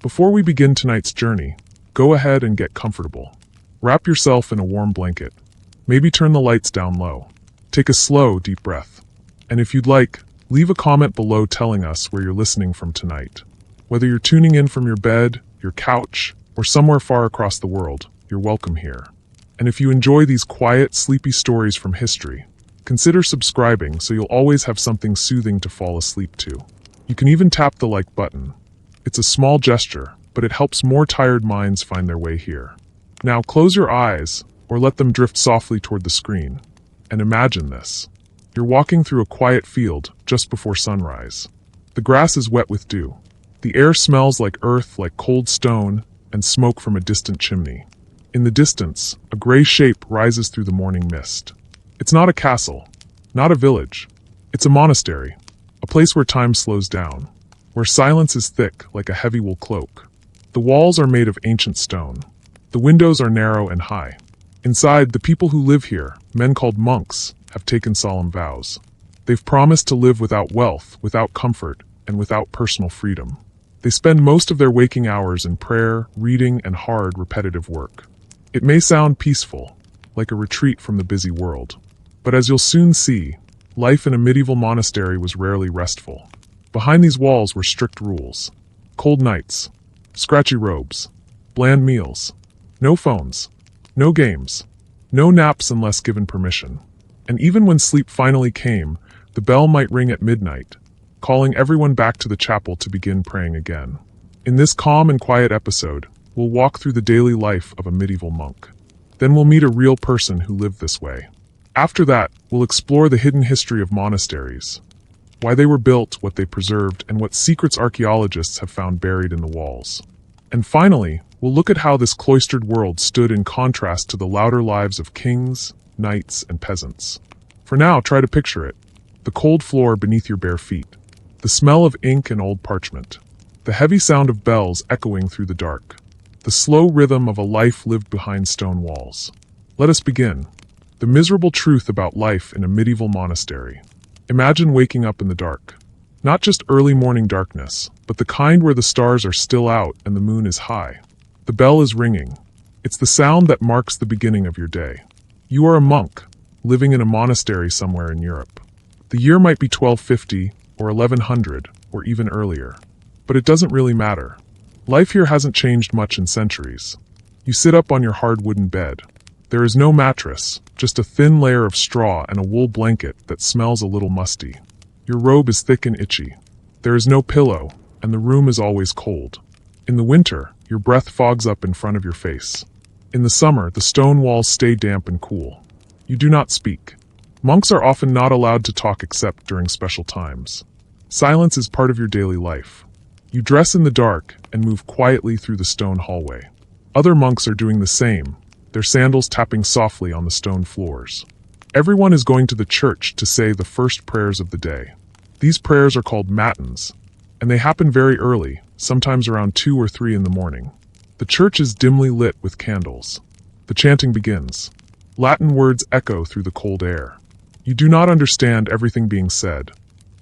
Before we begin tonight's journey, go ahead and get comfortable. Wrap yourself in a warm blanket. Maybe turn the lights down low. Take a slow, deep breath. And if you'd like, leave a comment below telling us where you're listening from tonight. Whether you're tuning in from your bed, your couch, or somewhere far across the world, you're welcome here. And if you enjoy these quiet, sleepy stories from history, consider subscribing so you'll always have something soothing to fall asleep to. You can even tap the like button. It's a small gesture, but it helps more tired minds find their way here. Now close your eyes, or let them drift softly toward the screen, and imagine this. You're walking through a quiet field just before sunrise. The grass is wet with dew. The air smells like earth, like cold stone, and smoke from a distant chimney. In the distance, a gray shape rises through the morning mist. It's not a castle, not a village. It's a monastery, a place where time slows down, where silence is thick like a heavy wool cloak. The walls are made of ancient stone. The windows are narrow and high. Inside, the people who live here, men called monks, have taken solemn vows. They've promised to live without wealth, without comfort, and without personal freedom. They spend most of their waking hours in prayer, reading, and hard, repetitive work. It may sound peaceful, like a retreat from the busy world. But as you'll soon see, life in a medieval monastery was rarely restful. Behind these walls were strict rules. Cold nights, scratchy robes, bland meals, no phones, no games, no naps unless given permission. And even when sleep finally came, the bell might ring at midnight, calling everyone back to the chapel to begin praying again. In this calm and quiet episode, we'll walk through the daily life of a medieval monk. Then we'll meet a real person who lived this way. After that, we'll explore the hidden history of monasteries, why they were built, what they preserved, and what secrets archaeologists have found buried in the walls. And finally, we'll look at how this cloistered world stood in contrast to the louder lives of kings, knights, and peasants. For now, try to picture it. The cold floor beneath your bare feet, the smell of ink and old parchment, the heavy sound of bells echoing through the dark, the slow rhythm of a life lived behind stone walls. Let us begin. The miserable truth about life in a medieval monastery. Imagine waking up in the dark. Not just early morning darkness, but the kind where the stars are still out and the moon is high. The bell is ringing. It's the sound that marks the beginning of your day. You are a monk, living in a monastery somewhere in Europe. The year might be 1250, or 1100, or even earlier. But it doesn't really matter. Life here hasn't changed much in centuries. You sit up on your hard wooden bed. There is no mattress, just a thin layer of straw and a wool blanket that smells a little musty. Your robe is thick and itchy. There is no pillow, and the room is always cold. In the winter, your breath fogs up in front of your face. In the summer, the stone walls stay damp and cool. You do not speak. Monks are often not allowed to talk except during special times. Silence is part of your daily life. You dress in the dark and move quietly through the stone hallway. Other monks are doing the same, their sandals tapping softly on the stone floors. Everyone is going to the church to say the first prayers of the day. These prayers are called matins, and they happen very early, sometimes around 2 or 3 in the morning. The church is dimly lit with candles. The chanting begins. Latin words echo through the cold air. You do not understand everything being said,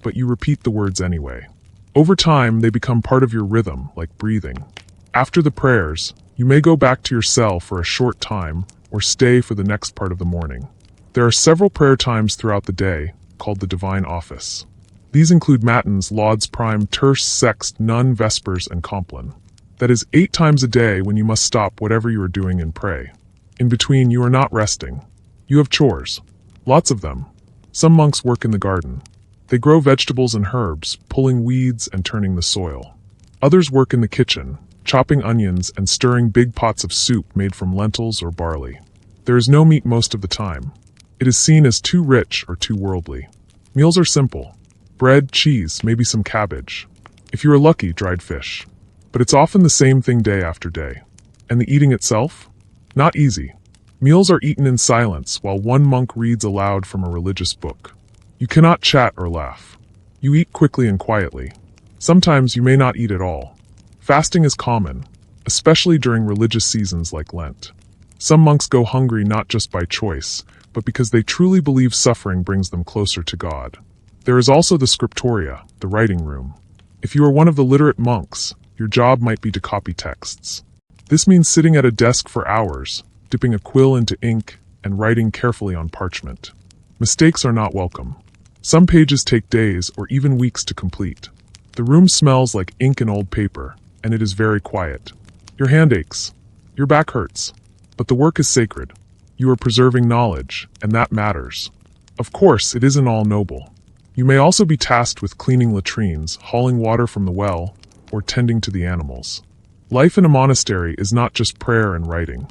but you repeat the words anyway. Over time, they become part of your rhythm, like breathing. After the prayers, you may go back to your cell for a short time or stay for the next part of the morning. There are several prayer times throughout the day, called the Divine Office. These include matins, lauds prime, terce, sext, none, vespers, and compline. That is 8 times a day when you must stop whatever you are doing and pray. In between, you are not resting. You have chores. Lots of them. Some monks work in the garden. They grow vegetables and herbs, pulling weeds and turning the soil. Others work in the kitchen, chopping onions and stirring big pots of soup made from lentils or barley. There is no meat most of the time. It is seen as too rich or too worldly. Meals are simple. Bread, cheese, maybe some cabbage. If you are lucky, dried fish. But it's often the same thing day after day. And the eating itself? Not easy. Meals are eaten in silence while one monk reads aloud from a religious book. You cannot chat or laugh. You eat quickly and quietly. Sometimes you may not eat at all. Fasting is common, especially during religious seasons like Lent. Some monks go hungry not just by choice, but because they truly believe suffering brings them closer to God. There is also the scriptoria, the writing room. If you are one of the literate monks, your job might be to copy texts. This means sitting at a desk for hours, dipping a quill into ink, and writing carefully on parchment. Mistakes are not welcome. Some pages take days or even weeks to complete. The room smells like ink and old paper, and it is very quiet. Your hand aches. Your back hurts. But the work is sacred. You are preserving knowledge, and that matters. Of course, it isn't all noble. You may also be tasked with cleaning latrines, hauling water from the well, or tending to the animals. Life in a monastery is not just prayer and writing.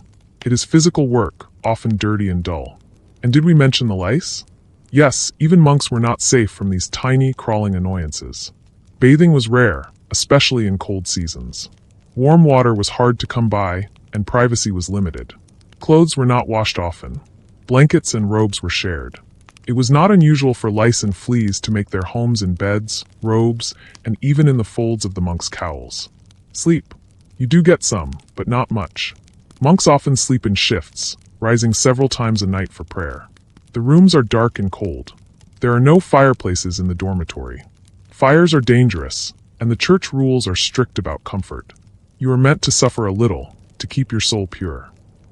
It is physical work, often dirty and dull. And did we mention the lice? Yes, even monks were not safe from these tiny, crawling annoyances. Bathing was rare, especially in cold seasons. Warm water was hard to come by, and privacy was limited. Clothes were not washed often. Blankets and robes were shared. It was not unusual for lice and fleas to make their homes in beds, robes, and even in the folds of the monks' cowls. Sleep. You do get some, but not much. Monks often sleep in shifts, rising several times a night for prayer. The rooms are dark and cold. There are no fireplaces in the dormitory. Fires are dangerous, and the church rules are strict about comfort. You are meant to suffer a little, to keep your soul pure.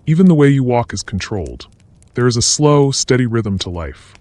Even the way you walk is controlled. There is a slow, steady rhythm to life.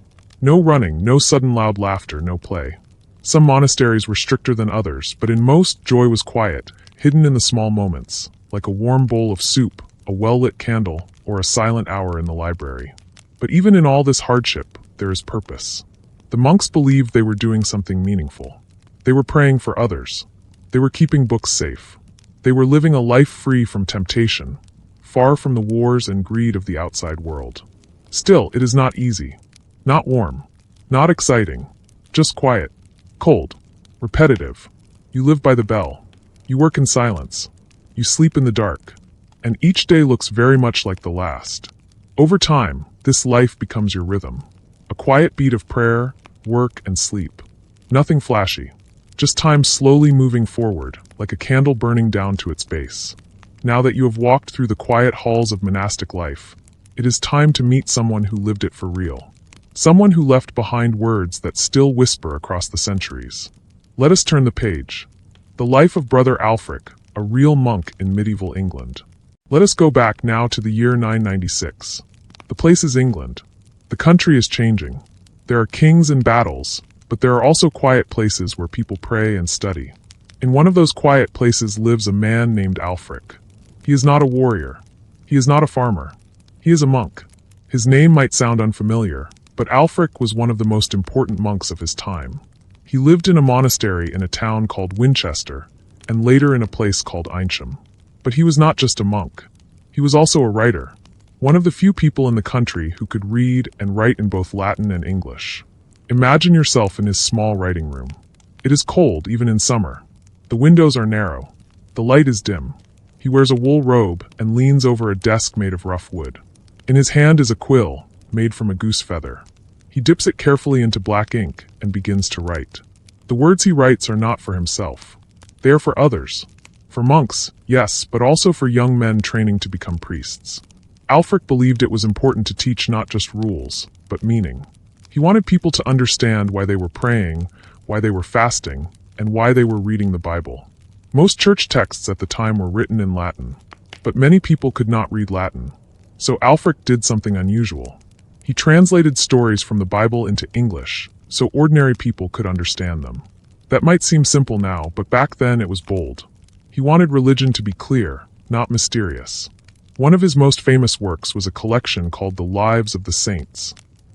No running, no sudden loud laughter, no play. Some monasteries were stricter than others, but in most, joy was quiet, hidden in the small moments, like a warm bowl of soup, a well-lit candle, or a silent hour in the library. But even in all this hardship, there is purpose. The monks believed they were doing something meaningful. They were praying for others. They were keeping books safe. They were living a life free from temptation, far from the wars and greed of the outside world. Still, it is not easy. Not warm. Not exciting. Just quiet. Cold. Repetitive. You live by the bell. You work in silence. You sleep in the dark. And each day looks very much like the last. Over time, this life becomes your rhythm. A quiet beat of prayer, work, and sleep. Nothing flashy. Just time slowly moving forward, like a candle burning down to its base. Now that you have walked through the quiet halls of monastic life, it is time to meet someone who lived it for real. Someone who left behind words that still whisper across the centuries. Let us turn the page. The life of Brother Alfric, a real monk in medieval England. Let us go back now to the year 996. The place is England. The country is changing. There are kings and battles, but there are also quiet places where people pray and study. In one of those quiet places lives a man named Alfric. He is not a warrior. He is not a farmer. He is a monk. His name might sound unfamiliar, but Alfric was one of the most important monks of his time. He lived in a monastery in a town called Winchester, and later in a place called Eynsham. But he was not just a monk. He was also a writer, one of the few people in the country who could read and write in both Latin and English. Imagine yourself in his small writing room. It is cold, even in summer. The windows are narrow. The light is dim. He wears a wool robe and leans over a desk made of rough wood. In his hand is a quill, made from a goose feather. He dips it carefully into black ink and begins to write. The words he writes are not for himself. They are for others. For monks, yes, but also for young men training to become priests. Alfric believed it was important to teach not just rules, but meaning. He wanted people to understand why they were praying, why they were fasting, and why they were reading the Bible. Most church texts at the time were written in Latin, but many people could not read Latin. So Alfric did something unusual. He translated stories from the Bible into English, so ordinary people could understand them. That might seem simple now, but back then it was bold. He wanted religion to be clear, not mysterious. One of his most famous works was a collection called The Lives of the Saints.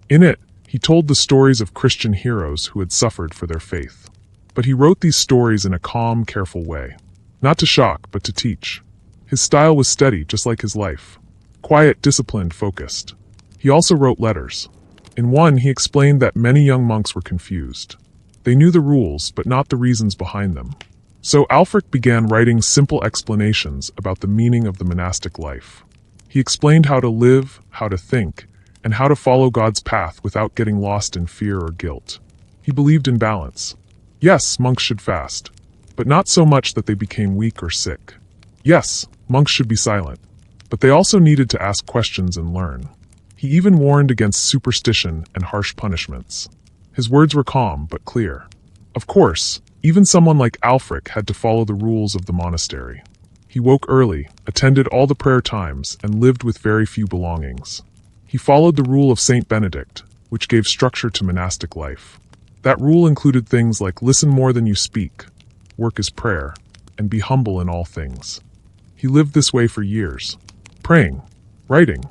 In it, he told the stories of Christian heroes who had suffered for their faith. But he wrote these stories in a calm, careful way. Not to shock, but to teach. His style was steady, just like his life. Quiet, disciplined, focused. He also wrote letters. In one, he explained that many young monks were confused. They knew the rules, but not the reasons behind them. So Alfric began writing simple explanations about the meaning of the monastic life. He explained how to live, how to think, and how to follow God's path without getting lost in fear or guilt. He believed in balance. Yes, monks should fast, but not so much that they became weak or sick. Yes, monks should be silent, but they also needed to ask questions and learn. He even warned against superstition and harsh punishments. His words were calm but clear. Of course, Even someone like Alfric had to follow the rules of the monastery. He woke early, attended all the prayer times, and lived with very few belongings. He followed the Rule of Saint Benedict, which gave structure to monastic life. That rule included things like listen more than you speak, work is prayer, and be humble in all things. He lived this way for years, praying, writing,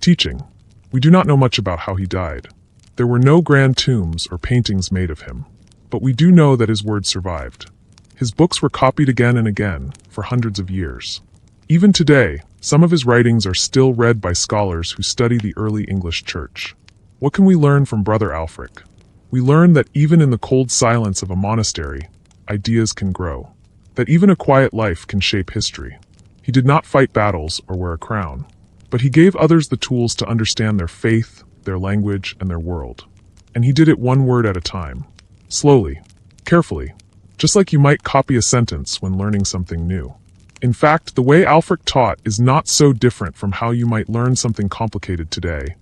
teaching. We do not know much about how he died. There were no grand tombs or paintings made of him, but we do know that his words survived. His books were copied again and again for hundreds of years. Even today, some of his writings are still read by scholars who study the early English church. What can we learn from Brother Alfric? We learn that even in the cold silence of a monastery, ideas can grow. That even a quiet life can shape history. He did not fight battles or wear a crown, but he gave others the tools to understand their faith, their language, and their world. And he did it one word at a time. Slowly, carefully, just like you might copy a sentence when learning something new. In fact, the way Alfric taught is not so different from how you might learn something complicated today,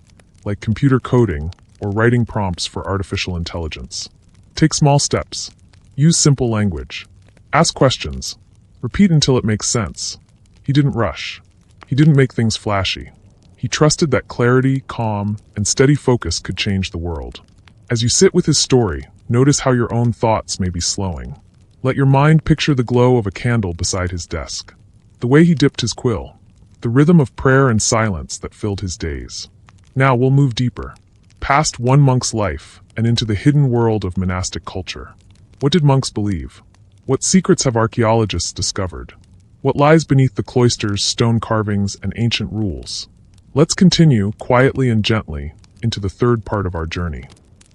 like computer coding or writing prompts for artificial intelligence. Take small steps. Use simple language. Ask questions. Repeat until it makes sense. He didn't rush. He didn't make things flashy. He trusted that clarity, calm, and steady focus could change the world. As you sit with his story, notice how your own thoughts may be slowing. Let your mind picture the glow of a candle beside his desk, the way he dipped his quill, the rhythm of prayer and silence that filled his days. Now we'll move deeper, past one monk's life and into the hidden world of monastic culture. What did monks believe? What secrets have archaeologists discovered? What lies beneath the cloisters, stone carvings, and ancient rules? Let's continue, quietly and gently, into the third part of our journey.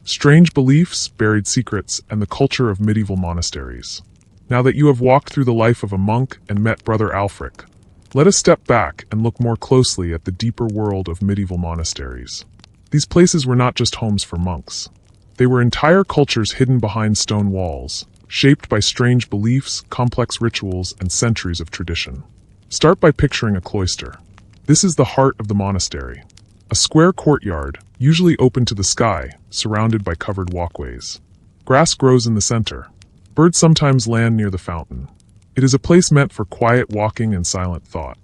Strange beliefs, buried secrets, and the culture of medieval monasteries. Now that you have walked through the life of a monk and met Brother Alfric, let us step back and look more closely at the deeper world of medieval monasteries. These places were not just homes for monks. They were entire cultures hidden behind stone walls, shaped by strange beliefs, complex rituals, and centuries of tradition. Start by picturing a cloister. This is the heart of the monastery. A square courtyard, usually open to the sky, surrounded by covered walkways. Grass grows in the center. Birds sometimes land near the fountain. It is a place meant for quiet walking and silent thought.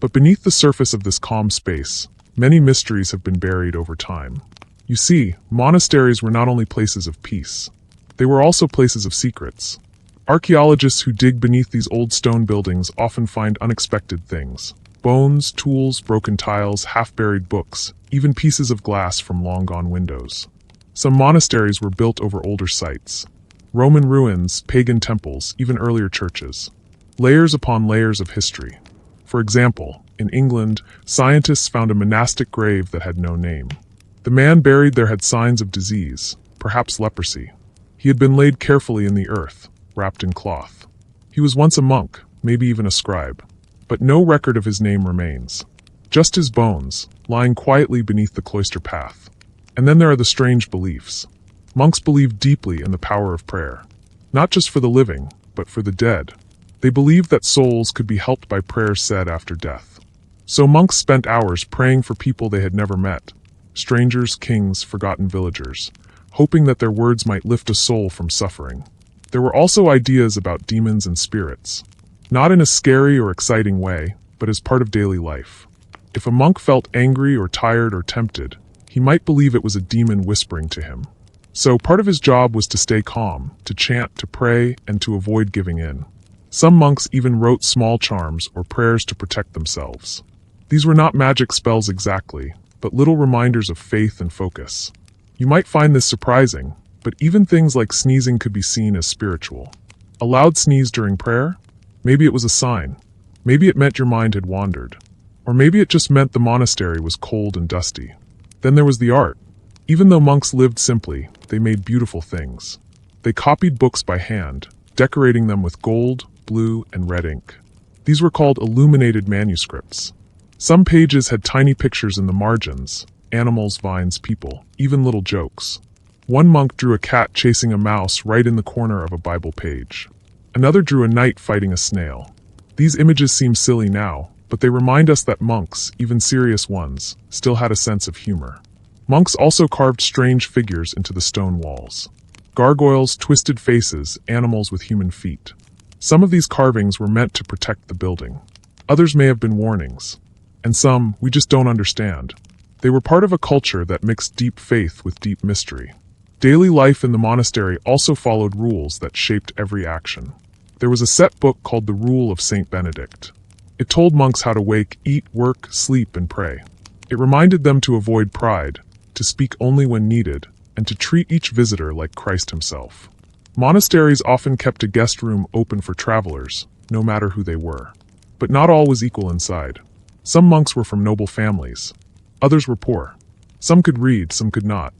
But beneath the surface of this calm space, many mysteries have been buried over time. You see, monasteries were not only places of peace. They were also places of secrets. Archaeologists who dig beneath these old stone buildings often find unexpected things. Bones, tools, broken tiles, half-buried books, even pieces of glass from long-gone windows. Some monasteries were built over older sites. Roman ruins, pagan temples, even earlier churches. Layers upon layers of history. For example, in England, scientists found a monastic grave that had no name. The man buried there had signs of disease, perhaps leprosy. He had been laid carefully in the earth, wrapped in cloth. He was once a monk, maybe even a scribe. But no record of his name remains. Just his bones, lying quietly beneath the cloister path. And then there are the strange beliefs. Monks believed deeply in the power of prayer. Not just for the living, but for the dead. They believed that souls could be helped by prayers said after death. So monks spent hours praying for people they had never met. Strangers, kings, forgotten villagers, hoping that their words might lift a soul from suffering. There were also ideas about demons and spirits. Not in a scary or exciting way, but as part of daily life. If a monk felt angry or tired or tempted, he might believe it was a demon whispering to him. So part of his job was to stay calm, to chant, to pray, and to avoid giving in. Some monks even wrote small charms or prayers to protect themselves. These were not magic spells exactly, but little reminders of faith and focus. You might find this surprising, but even things like sneezing could be seen as spiritual. A loud sneeze during prayer? Maybe it was a sign. Maybe it meant your mind had wandered. Or maybe it just meant the monastery was cold and dusty. Then there was the art. Even though monks lived simply, they made beautiful things. They copied books by hand, decorating them with gold, blue, and red ink. These were called illuminated manuscripts. Some pages had tiny pictures in the margins, animals, vines, people, even little jokes. One monk drew a cat chasing a mouse right in the corner of a Bible page. Another drew a knight fighting a snail. These images seem silly now, but they remind us that monks, even serious ones, still had a sense of humor. Monks also carved strange figures into the stone walls. Gargoyles, twisted faces, animals with human feet. Some of these carvings were meant to protect the building. Others may have been warnings. And some, we just don't understand. They were part of a culture that mixed deep faith with deep mystery. Daily life in the monastery also followed rules that shaped every action. There was a set book called the Rule of Saint Benedict. It told monks how to wake, eat, work, sleep, and pray. It reminded them to avoid pride, to speak only when needed, and to treat each visitor like Christ himself. Monasteries often kept a guest room open for travelers, no matter who they were. But not all was equal inside. Some monks were from noble families. Others were poor. Some could read, some could not.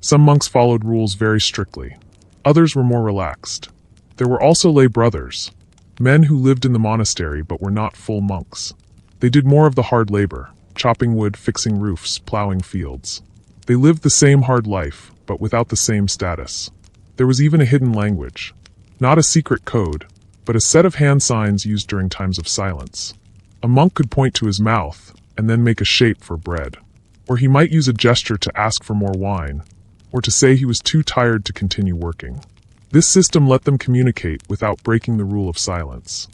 Some monks followed rules very strictly. Others were more relaxed. There were also lay brothers, men who lived in the monastery but were not full monks. They did more of the hard labor, chopping wood, fixing roofs, plowing fields. They lived the same hard life, but without the same status. There was even a hidden language. Not a secret code, but a set of hand signs used during times of silence. A monk could point to his mouth, and then make a shape for bread. Or he might use a gesture to ask for more wine, or to say he was too tired to continue working. This system let them communicate without breaking the rule of silence.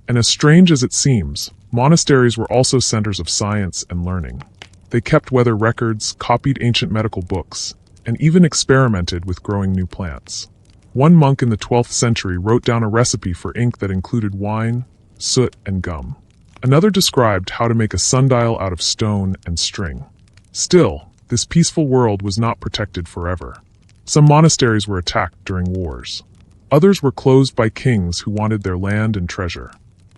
And as strange as it seems, monasteries were also centers of science and learning. They kept weather records, copied ancient medical books, and even experimented with growing new plants. One monk in the 12th century wrote down a recipe for ink that included wine, soot, and gum. Another described how to make a sundial out of stone and string. Still, this peaceful world was not protected forever. Some monasteries were attacked during wars. Others were closed by kings who wanted their land and treasure.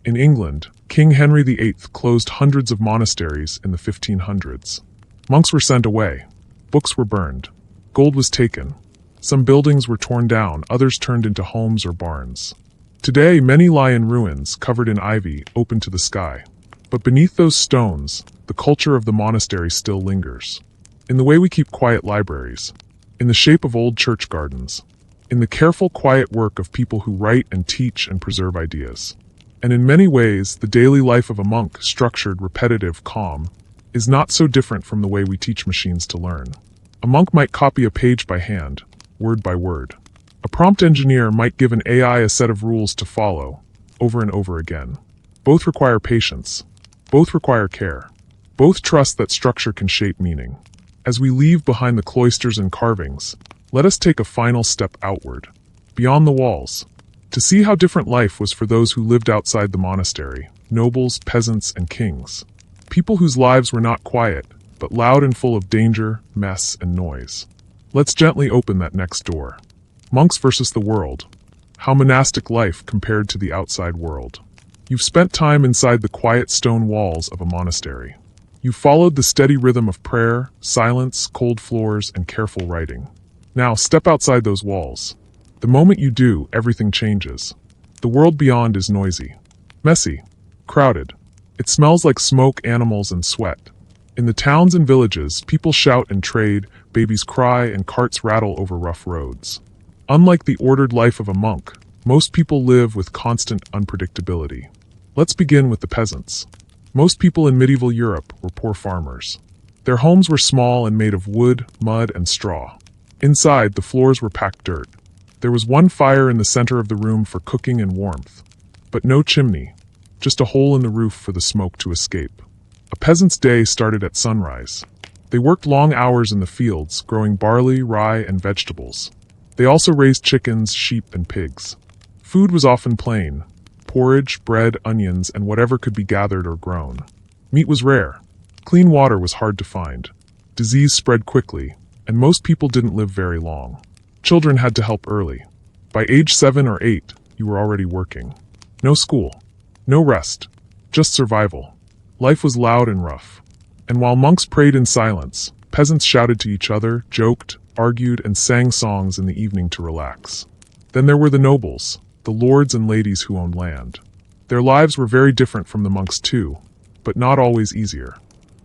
In England, King Henry VIII closed hundreds of monasteries in the 1500s. Monks were sent away. Books were burned. Gold was taken. Some buildings were torn down, others turned into homes or barns. Today, many lie in ruins, covered in ivy, open to the sky. But beneath those stones, the culture of the monastery still lingers. In the way we keep quiet libraries, in the shape of old church gardens, in the careful, quiet work of people who write and teach and preserve ideas. And in many ways, the daily life of a monk, structured, repetitive, calm, is not so different from the way we teach machines to learn. A monk might copy a page by hand, word by word. A prompt engineer might give an AI a set of rules to follow, over and over again. Both require patience. Both require care. Both trust that structure can shape meaning. As we leave behind the cloisters and carvings, let us take a final step outward, beyond the walls, to see how different life was for those who lived outside the monastery, nobles, peasants, and kings. People whose lives were not quiet, but loud and full of danger, mess, and noise. Let's gently open that next door. Monks versus the world. How monastic life compared to the outside world. You've spent time inside the quiet stone walls of a monastery. You followed the steady rhythm of prayer, silence, cold floors, and careful writing. Now step outside those walls. The moment you do, everything changes. The world beyond is noisy, messy, crowded. It smells like smoke, animals, and sweat. In the towns and villages, people shout and trade, babies cry, and carts rattle over rough roads. Unlike the ordered life of a monk, most people live with constant unpredictability. Let's begin with the peasants. Most people in medieval Europe were poor farmers. Their homes were small and made of wood, mud, and straw. Inside, the floors were packed dirt. There was one fire in the center of the room for cooking and warmth. But no chimney, just a hole in the roof for the smoke to escape. A peasant's day started at sunrise. They worked long hours in the fields, growing barley, rye, and vegetables. They also raised chickens, sheep, and pigs. Food was often plain: porridge, bread, onions, and whatever could be gathered or grown. Meat was rare. Clean water was hard to find. Disease spread quickly, and most people didn't live very long. Children had to help early. By age 7 or 8, you were already working. No school. No rest. Just survival. Life was loud and rough. And while monks prayed in silence, peasants shouted to each other, joked, argued, and sang songs in the evening to relax. Then there were the nobles, the lords and ladies who owned land. Their lives were very different from the monks too, but not always easier.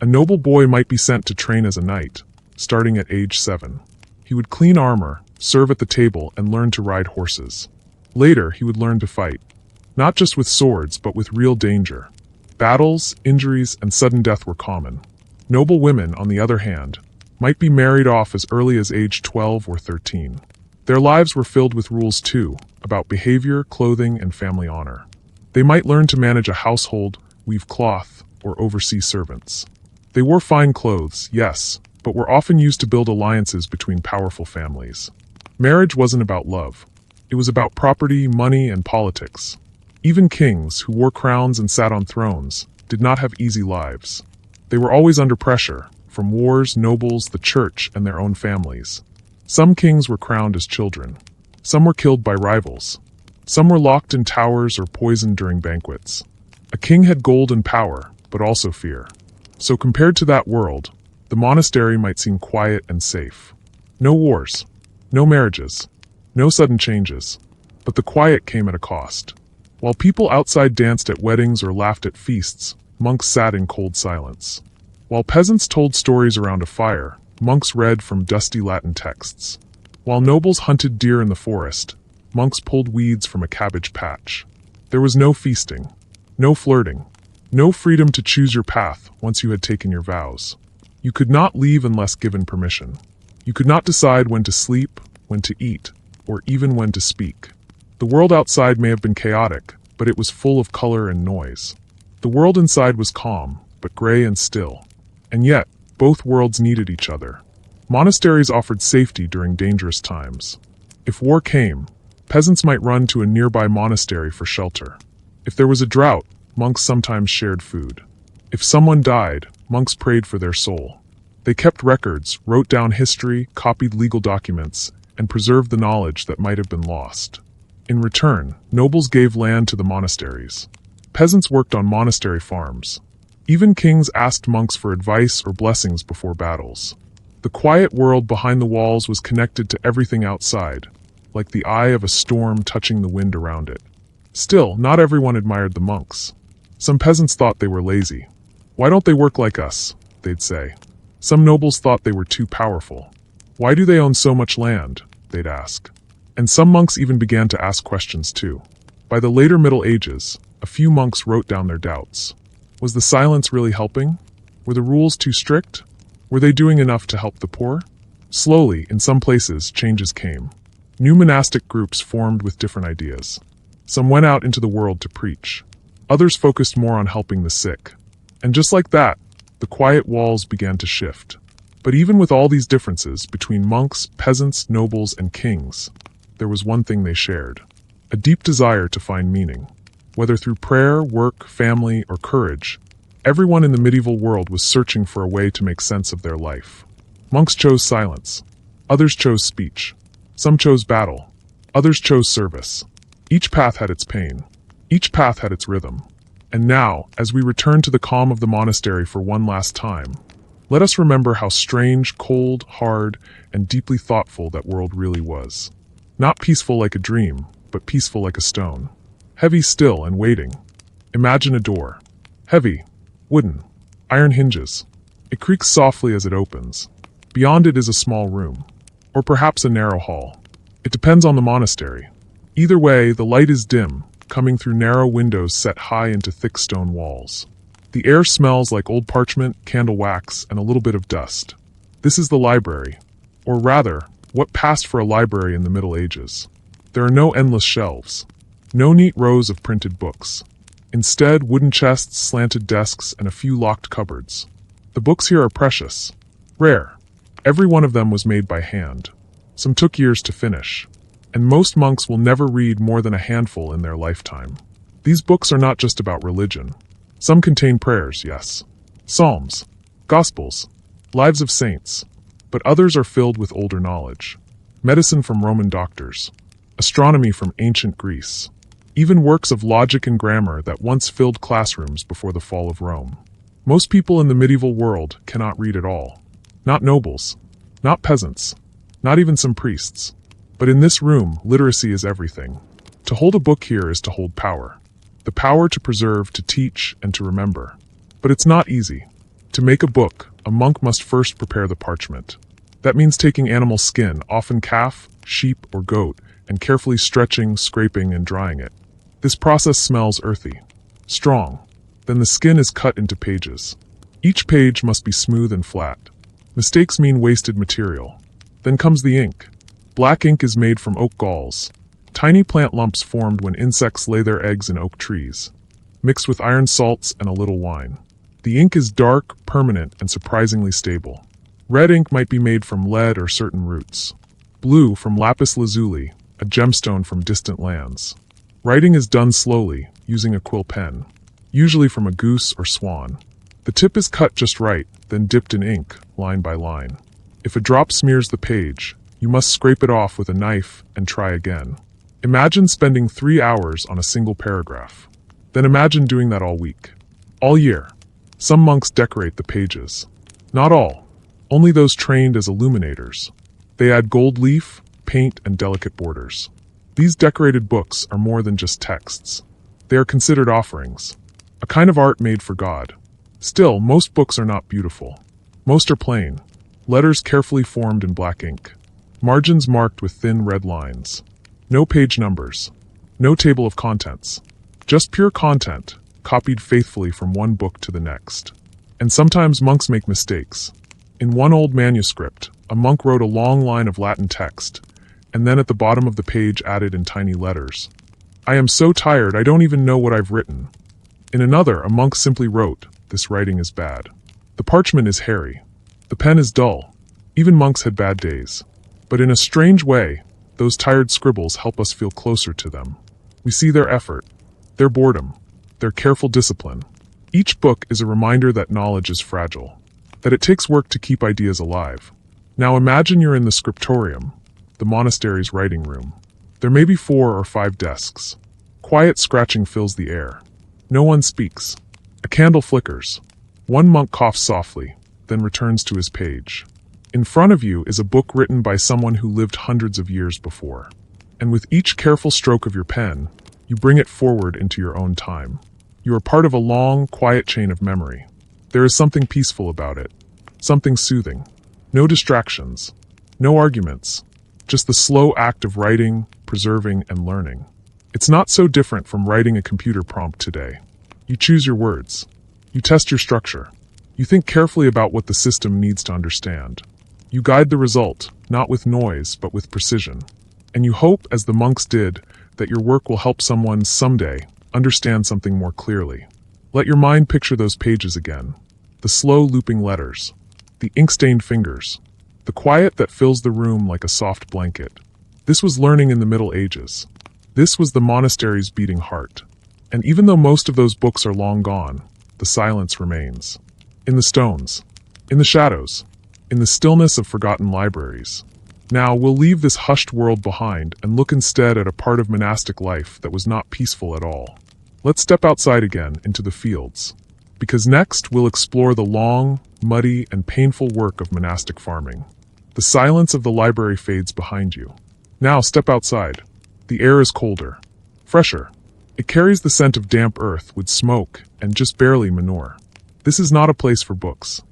A noble boy might be sent to train as a knight, starting at age 7. He would clean armor, serve at the table, and learn to ride horses. Later, he would learn to fight, not just with swords, but with real danger. Battles, injuries, and sudden death were common. Noble women, on the other hand, might be married off as early as age 12 or 13. Their lives were filled with rules too, about behavior, clothing, and family honor. They might learn to manage a household, weave cloth, or oversee servants. They wore fine clothes, yes, but were often used to build alliances between powerful families. Marriage wasn't about love. It was about property, money, and politics. Even kings, who wore crowns and sat on thrones, did not have easy lives. They were always under pressure, from wars, nobles, the church, and their own families. Some kings were crowned as children. Some were killed by rivals. Some were locked in towers or poisoned during banquets. A king had gold and power, but also fear. So compared to that world, the monastery might seem quiet and safe. No wars, no marriages, no sudden changes. But the quiet came at a cost. While people outside danced at weddings or laughed at feasts, monks sat in cold silence. While peasants told stories around a fire, monks read from dusty Latin texts. While nobles hunted deer in the forest, monks pulled weeds from a cabbage patch. There was no feasting, no flirting, no freedom to choose your path once you had taken your vows. You could not leave unless given permission. You could not decide when to sleep, when to eat, or even when to speak. The world outside may have been chaotic, but it was full of color and noise. The world inside was calm, but gray and still. And yet, both worlds needed each other. Monasteries offered safety during dangerous times. If war came, peasants might run to a nearby monastery for shelter. If there was a drought, monks sometimes shared food. If someone died, monks prayed for their soul. They kept records, wrote down history, copied legal documents, and preserved the knowledge that might have been lost. In return, nobles gave land to the monasteries. Peasants worked on monastery farms. Even kings asked monks for advice or blessings before battles. The quiet world behind the walls was connected to everything outside, like the eye of a storm touching the wind around it. Still, not everyone admired the monks. Some peasants thought they were lazy. Why don't they work like us? They'd say. Some nobles thought they were too powerful. Why do they own so much land? They'd ask. And some monks even began to ask questions too. By the later Middle Ages, a few monks wrote down their doubts. Was the silence really helping? Were the rules too strict? Were they doing enough to help the poor? Slowly, in some places, changes came. New monastic groups formed with different ideas. Some went out into the world to preach. Others focused more on helping the sick. And just like that, the quiet walls began to shift. But even with all these differences between monks, peasants, nobles, and kings, there was one thing they shared: a deep desire to find meaning. Whether through prayer, work, family, or courage, everyone in the medieval world was searching for a way to make sense of their life. Monks chose silence. Others chose speech. Some chose battle. Others chose service. Each path had its pain. Each path had its rhythm. And now, as we return to the calm of the monastery for one last time, let us remember how strange, cold, hard, and deeply thoughtful that world really was. Not peaceful like a dream, but peaceful like a stone. Heavy still and waiting. Imagine a door. Heavy, wooden, iron hinges. It creaks softly as it opens. Beyond it is a small room. Or perhaps a narrow hall. It depends on the monastery. Either way, the light is dim, coming through narrow windows set high into thick stone walls. The air smells like old parchment, candle wax, and a little bit of dust. This is the library. Or rather, what passed for a library in the Middle Ages. There are no endless shelves. No neat rows of printed books. Instead, wooden chests, slanted desks, and a few locked cupboards. The books here are precious. Rare. Every one of them was made by hand. Some took years to finish. And most monks will never read more than a handful in their lifetime. These books are not just about religion. Some contain prayers, yes. Psalms. Gospels. Lives of saints. But others are filled with older knowledge. Medicine from Roman doctors. Astronomy from ancient Greece. Even works of logic and grammar that once filled classrooms before the fall of Rome. Most people in the medieval world cannot read at all. Not nobles. Not peasants. Not even some priests. But in this room, literacy is everything. To hold a book here is to hold power. The power to preserve, to teach, and to remember. But it's not easy. To make a book, a monk must first prepare the parchment. That means taking animal skin, often calf, sheep, or goat, and carefully stretching, scraping, and drying it. This process smells earthy, strong. Then the skin is cut into pages. Each page must be smooth and flat. Mistakes mean wasted material. Then comes the ink. Black ink is made from oak galls, tiny plant lumps formed when insects lay their eggs in oak trees, mixed with iron salts and a little wine. The ink is dark, permanent, and surprisingly stable. Red ink might be made from lead or certain roots. Blue from lapis lazuli, a gemstone from distant lands. Writing is done slowly, using a quill pen, usually from a goose or swan. The tip is cut just right, then dipped in ink, line by line. If a drop smears the page, you must scrape it off with a knife and try again. Imagine spending 3 hours on a single paragraph. Then imagine doing that all week. All year. Some monks decorate the pages. Not all. Only those trained as illuminators. They add gold leaf, paint, and delicate borders. These decorated books are more than just texts. They are considered offerings. A kind of art made for God. Still, most books are not beautiful. Most are plain. Letters carefully formed in black ink. Margins marked with thin red lines. No page numbers. No table of contents. Just pure content, copied faithfully from one book to the next. And sometimes monks make mistakes. In one old manuscript, a monk wrote a long line of Latin text, and then at the bottom of the page added in tiny letters, "I am so tired I don't even know what I've written." In another, a monk simply wrote, "This writing is bad." The parchment is hairy. The pen is dull. Even monks had bad days. But in a strange way, those tired scribbles help us feel closer to them. We see their effort, their boredom, their careful discipline. Each book is a reminder that knowledge is fragile, that it takes work to keep ideas alive. Now imagine you're in the scriptorium, the monastery's writing room. There may be 4 or 5 desks. Quiet scratching fills the air. No one speaks. A candle flickers. One monk coughs softly, then returns to his page. In front of you is a book written by someone who lived hundreds of years before. And with each careful stroke of your pen, you bring it forward into your own time. You are part of a long, quiet chain of memory. There is something peaceful about it. Something soothing. No distractions. No arguments. Just the slow act of writing, preserving, and learning. It's not so different from writing a computer prompt today. You choose your words. You test your structure. You think carefully about what the system needs to understand. You guide the result, not with noise, but with precision. And you hope, as the monks did, that your work will help someone someday understand something more clearly. Let your mind picture those pages again. The slow looping letters. The ink-stained fingers. The quiet that fills the room like a soft blanket. This was learning in the Middle Ages. This was the monastery's beating heart. And even though most of those books are long gone, the silence remains. In the stones. In the shadows. In the stillness of forgotten libraries. Now, we'll leave this hushed world behind and look instead at a part of monastic life that was not peaceful at all. Let's step outside again into the fields. Because next, we'll explore the long, muddy, and painful work of monastic farming. The silence of the library fades behind you. Now, step outside. The air is colder. Fresher. It carries the scent of damp earth with smoke and just barely manure. This is not a place for books.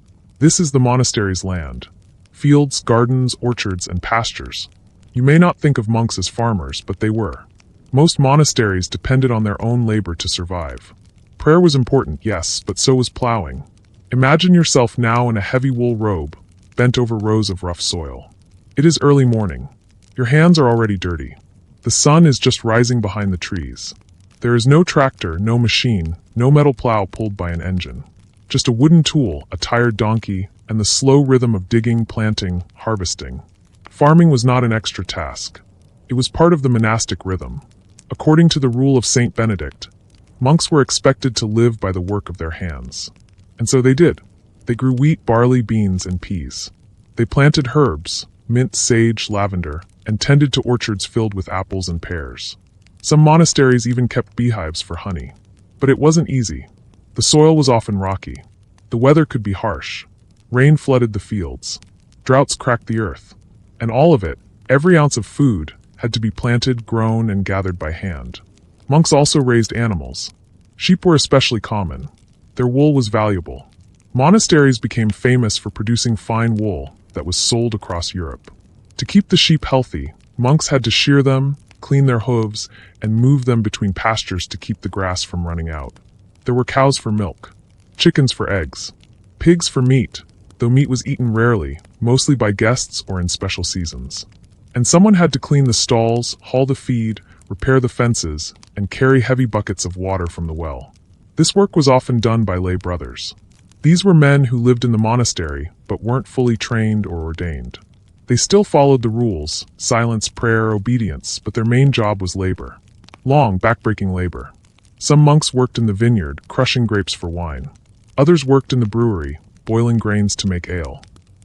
This is the monastery's land. Fields, gardens, orchards, and pastures. You may not think of monks as farmers, but they were. Most monasteries depended on their own labor to survive. Prayer was important, yes, but so was plowing. Imagine yourself now in a heavy wool robe, bent over rows of rough soil. It is early morning. Your hands are already dirty. The sun is just rising behind the trees. There is no tractor, no machine, no metal plow pulled by an engine. Just a wooden tool, a tired donkey, and the slow rhythm of digging, planting, harvesting. Farming was not an extra task. It was part of the monastic rhythm. According to the Rule of Saint Benedict, monks were expected to live by the work of their hands. And so they did. They grew wheat, barley, beans, and peas. They planted herbs, mint, sage, lavender, and tended to orchards filled with apples and pears. Some monasteries even kept beehives for honey. But it wasn't easy. The soil was often rocky. The weather could be harsh. Rain flooded the fields. Droughts cracked the earth. And all of it, every ounce of food, had to be planted, grown, and gathered by hand. Monks also raised animals. Sheep were especially common. Their wool was valuable. Monasteries became famous for producing fine wool that was sold across Europe. To keep the sheep healthy, monks had to shear them, clean their hooves, and move them between pastures to keep the grass from running out. There were cows for milk, chickens for eggs, pigs for meat, though meat was eaten rarely, mostly by guests or in special seasons. And someone had to clean the stalls, haul the feed, repair the fences, and carry heavy buckets of water from the well. This work was often done by lay brothers. These were men who lived in the monastery, but weren't fully trained or ordained. They still followed the rules, silence, prayer, obedience, but their main job was labor. Long, backbreaking labor. Some monks worked in the vineyard, crushing grapes for wine. Others worked in the brewery, boiling grains to make ale.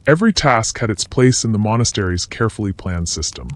Every task had its place in the monastery's carefully planned system.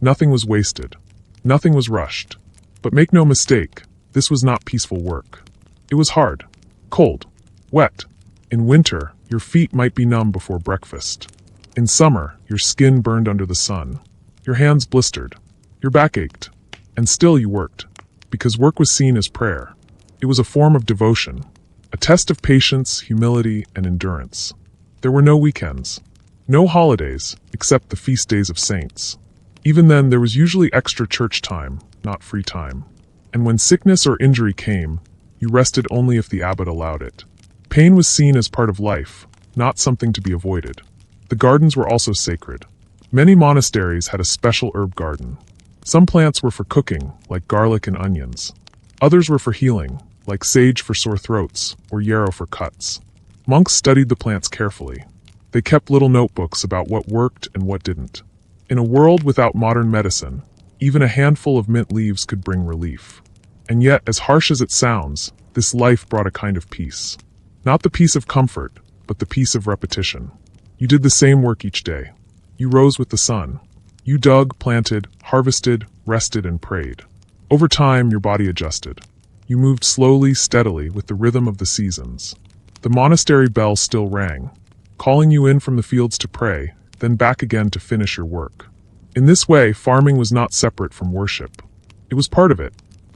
Nothing was wasted. Nothing was rushed. But make no mistake, this was not peaceful work. It was hard, cold, wet. In winter, your feet might be numb before breakfast. In summer, your skin burned under the sun. Your hands blistered. Your back ached. And still you worked. Because work was seen as prayer. It was a form of devotion. A test of patience, humility, and endurance. There were no weekends. No holidays, except the feast days of saints. Even then, there was usually extra church time, not free time. And when sickness or injury came, you rested only if the abbot allowed it. Pain was seen as part of life, not something to be avoided. The gardens were also sacred. Many monasteries had a special herb garden. Some plants were for cooking, like garlic and onions. Others were for healing, like sage for sore throats, or yarrow for cuts. Monks studied the plants carefully. They kept little notebooks about what worked and what didn't. In a world without modern medicine, even a handful of mint leaves could bring relief. And yet, as harsh as it sounds, this life brought a kind of peace. Not the peace of comfort, but the peace of repetition. You did the same work each day. You rose with the sun. You dug, planted, harvested, rested, and prayed. Over time, your body adjusted. You moved slowly, steadily, with the rhythm of the seasons. The monastery bell still rang, calling you in from the fields to pray, then back again to finish your work. In this way, farming was not separate from worship. It was part of it.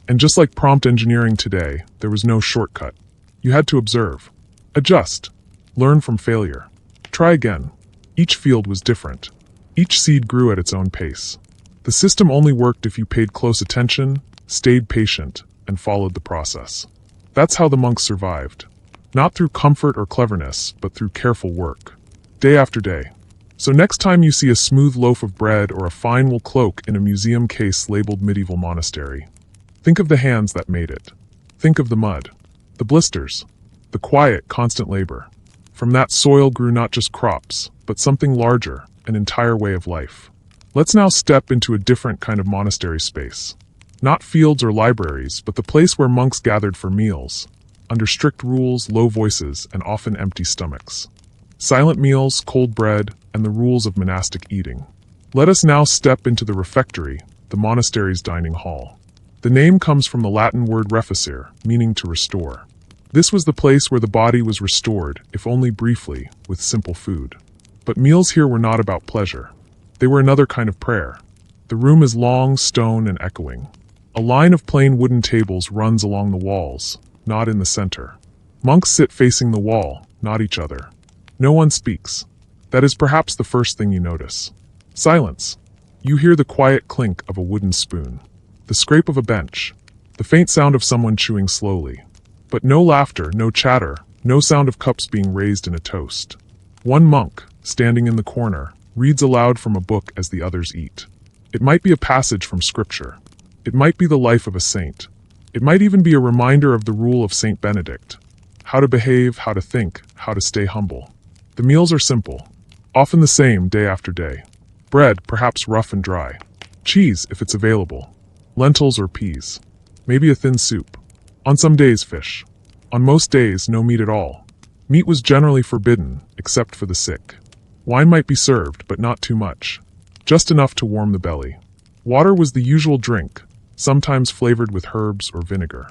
And just like prompt engineering today, there was no shortcut. You had to observe, adjust, learn from failure, try again. Each field was different. Each seed grew at its own pace. The system only worked if you paid close attention, stayed patient, and followed the process. That's how the monks survived. Not through comfort or cleverness, but through careful work. Day after day. So next time you see a smooth loaf of bread or a fine wool cloak in a museum case labeled medieval monastery, think of the hands that made it. Think of the mud, the blisters, the quiet, constant labor. From that soil grew not just crops, but something larger, an entire way of life. Let's now step into a different kind of monastery space. Not fields or libraries, but the place where monks gathered for meals, under strict rules, low voices, and often empty stomachs. Silent meals, cold bread, and the rules of monastic eating. Let us now step into the refectory, the monastery's dining hall. The name comes from the Latin word reficere, meaning to restore. This was the place where the body was restored, if only briefly, with simple food. But meals here were not about pleasure. They were another kind of prayer. The room is long, stone, and echoing. A line of plain wooden tables runs along the walls, not in the center. Monks sit facing the wall, not each other. No one speaks. That is perhaps the first thing you notice. Silence. You hear the quiet clink of a wooden spoon, the scrape of a bench, the faint sound of someone chewing slowly. But no laughter, no chatter, no sound of cups being raised in a toast. One monk, standing in the corner, reads aloud from a book as the others eat. It might be a passage from scripture. It might be the life of a saint. It might even be a reminder of the Rule of Saint Benedict. How to behave, how to think, how to stay humble. The meals are simple, often the same day after day. Bread, perhaps rough and dry. Cheese, if it's available. Lentils or peas. Maybe a thin soup. On some days, fish. On most days, no meat at all. Meat was generally forbidden, except for the sick. Wine might be served, but not too much. Just enough to warm the belly. Water was the usual drink, sometimes flavored with herbs or vinegar.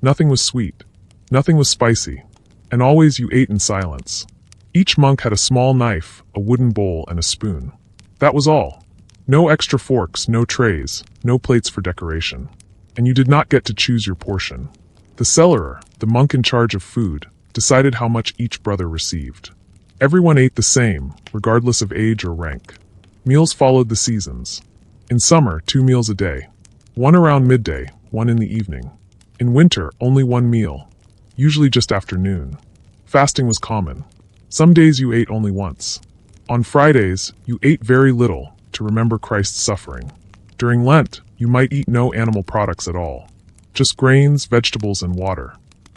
Nothing was sweet. Nothing was spicy. And always you ate in silence. Each monk had a small knife, a wooden bowl, and a spoon. That was all. No extra forks, no trays, no plates for decoration. And you did not get to choose your portion. The cellarer, the monk in charge of food, decided how much each brother received. Everyone ate the same, regardless of age or rank. Meals followed the seasons. In summer, 2 meals a day. One around midday, one in the evening. In winter, only one meal, usually just after noon. Fasting was common. Some days you ate only once. On Fridays, you ate very little, to remember Christ's suffering. During Lent, you might eat no animal products at all. Just grains, vegetables, and water.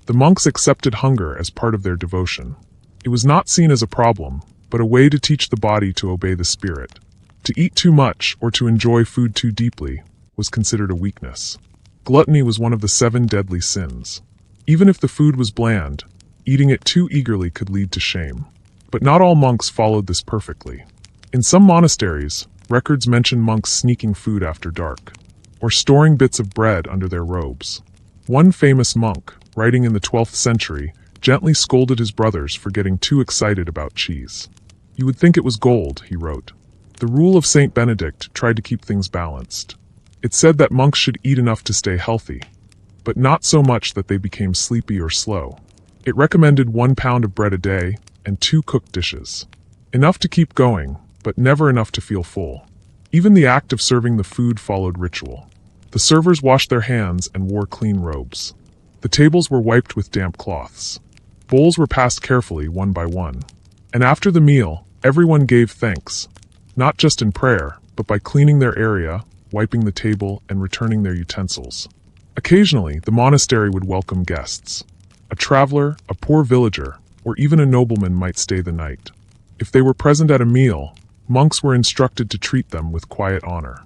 The monks accepted hunger as part of their devotion. It was not seen as a problem, but a way to teach the body to obey the spirit. To eat too much or to enjoy food too deeply was considered a weakness. Gluttony was one of the 7 deadly sins. Even if the food was bland, eating it too eagerly could lead to shame. But not all monks followed this perfectly. In some monasteries, records mention monks sneaking food after dark, or storing bits of bread under their robes. One famous monk, writing in the 12th century, gently scolded his brothers for getting too excited about cheese. "You would think it was gold," he wrote. The Rule of Saint Benedict tried to keep things balanced. It said that monks should eat enough to stay healthy, but not so much that they became sleepy or slow. It recommended 1 pound of bread a day and 2 cooked dishes. Enough to keep going, but never enough to feel full. Even the act of serving the food followed ritual. The servers washed their hands and wore clean robes. The tables were wiped with damp cloths. Bowls were passed carefully, one by one. And after the meal, everyone gave thanks, not just in prayer, but by cleaning their area, wiping the table, and returning their utensils. Occasionally, the monastery would welcome guests. A traveler, a poor villager, or even a nobleman might stay the night. If they were present at a meal, monks were instructed to treat them with quiet honor.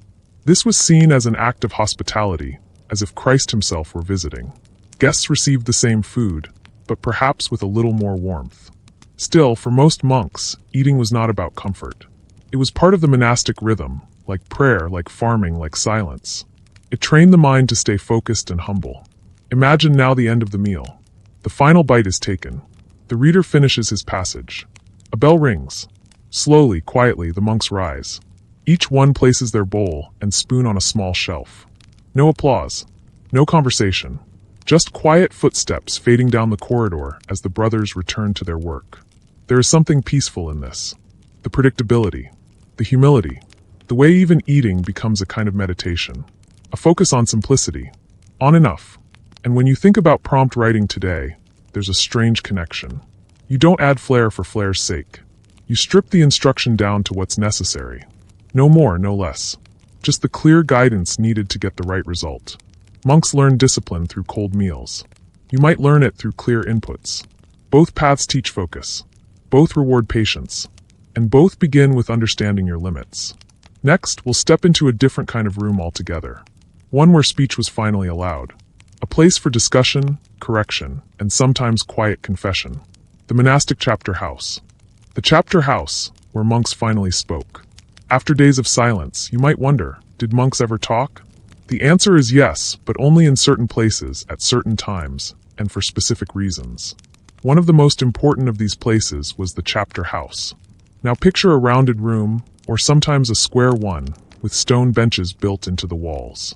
This was seen as an act of hospitality, as if Christ himself were visiting. Guests received the same food, but perhaps with a little more warmth. Still, for most monks, eating was not about comfort. It was part of the monastic rhythm, like prayer, like farming, like silence. It trained the mind to stay focused and humble. Imagine now the end of the meal. The final bite is taken. The reader finishes his passage. A bell rings. Slowly, quietly, the monks rise. Each one places their bowl and spoon on a small shelf. No applause. No conversation. Just quiet footsteps fading down the corridor as the brothers return to their work. There is something peaceful in this. The predictability. The humility. The way even eating becomes a kind of meditation. A focus on simplicity. On enough. And when you think about prompt writing today, there's a strange connection. You don't add flair for flair's sake. You strip the instruction down to what's necessary. No more, no less. Just the clear guidance needed to get the right result. Monks learn discipline through cold meals. You might learn it through clear inputs. Both paths teach focus. Both reward patience. And both begin with understanding your limits. Next, we'll step into a different kind of room altogether. One where speech was finally allowed. A place for discussion, correction, and sometimes quiet confession. The monastic chapter house. The chapter house, where monks finally spoke. After days of silence, you might wonder, did monks ever talk? The answer is yes, but only in certain places, at certain times, and for specific reasons. One of the most important of these places was the chapter house. Now picture a rounded room, or sometimes a square one, with stone benches built into the walls.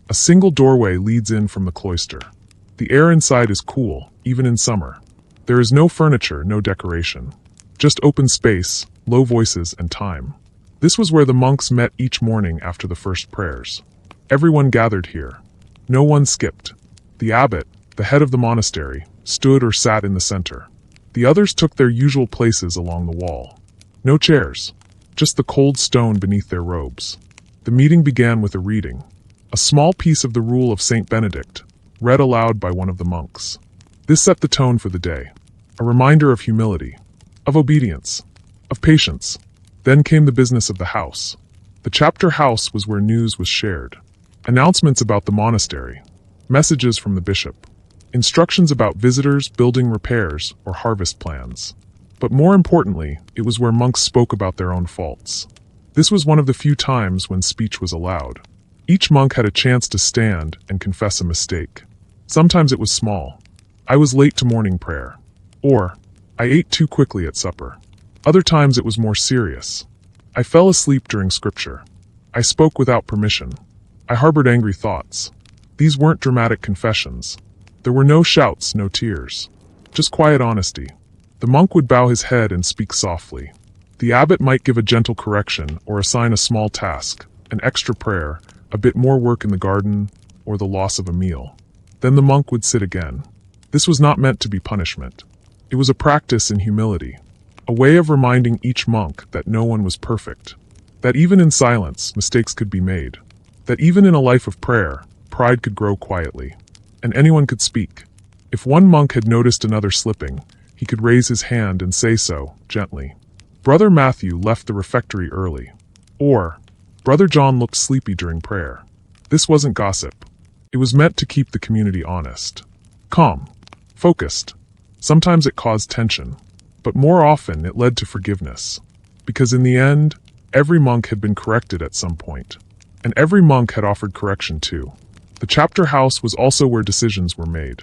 A single doorway leads in from the cloister. The air inside is cool, even in summer. There is no furniture, no decoration. Just open space, low voices, and time. This was where the monks met each morning after the first prayers. Everyone gathered here. No one skipped. The abbot, the head of the monastery, stood or sat in the center. The others took their usual places along the wall. No chairs, just the cold stone beneath their robes. The meeting began with a reading. A small piece of the Rule of Saint Benedict, read aloud by one of the monks. This set the tone for the day. A reminder of humility, of obedience, of patience. Then came the business of the house. The chapter house was where news was shared. Announcements about the monastery, messages from the bishop, instructions about visitors, building repairs, or harvest plans. But more importantly, it was where monks spoke about their own faults. This was one of the few times when speech was allowed. Each monk had a chance to stand and confess a mistake. Sometimes it was small. I was late to morning prayer. Or, I ate too quickly at supper. Other times it was more serious. I fell asleep during scripture. I spoke without permission. I harbored angry thoughts. These weren't dramatic confessions. There were no shouts, no tears. Just quiet honesty. The monk would bow his head and speak softly. The abbot might give a gentle correction or assign a small task, an extra prayer, a bit more work in the garden, or the loss of a meal. Then the monk would sit again. This was not meant to be punishment. It was a practice in humility, a way of reminding each monk that no one was perfect. That even in silence, mistakes could be made. That even in a life of prayer, pride could grow quietly. And anyone could speak. If one monk had noticed another slipping, he could raise his hand and say so, gently. Brother Matthew left the refectory early. Or, Brother John looked sleepy during prayer. This wasn't gossip. It was meant to keep the community honest. Calm. Focused. Sometimes it caused tension. But more often it led to forgiveness. Because in the end, every monk had been corrected at some point. And every monk had offered correction too. The chapter house was also where decisions were made.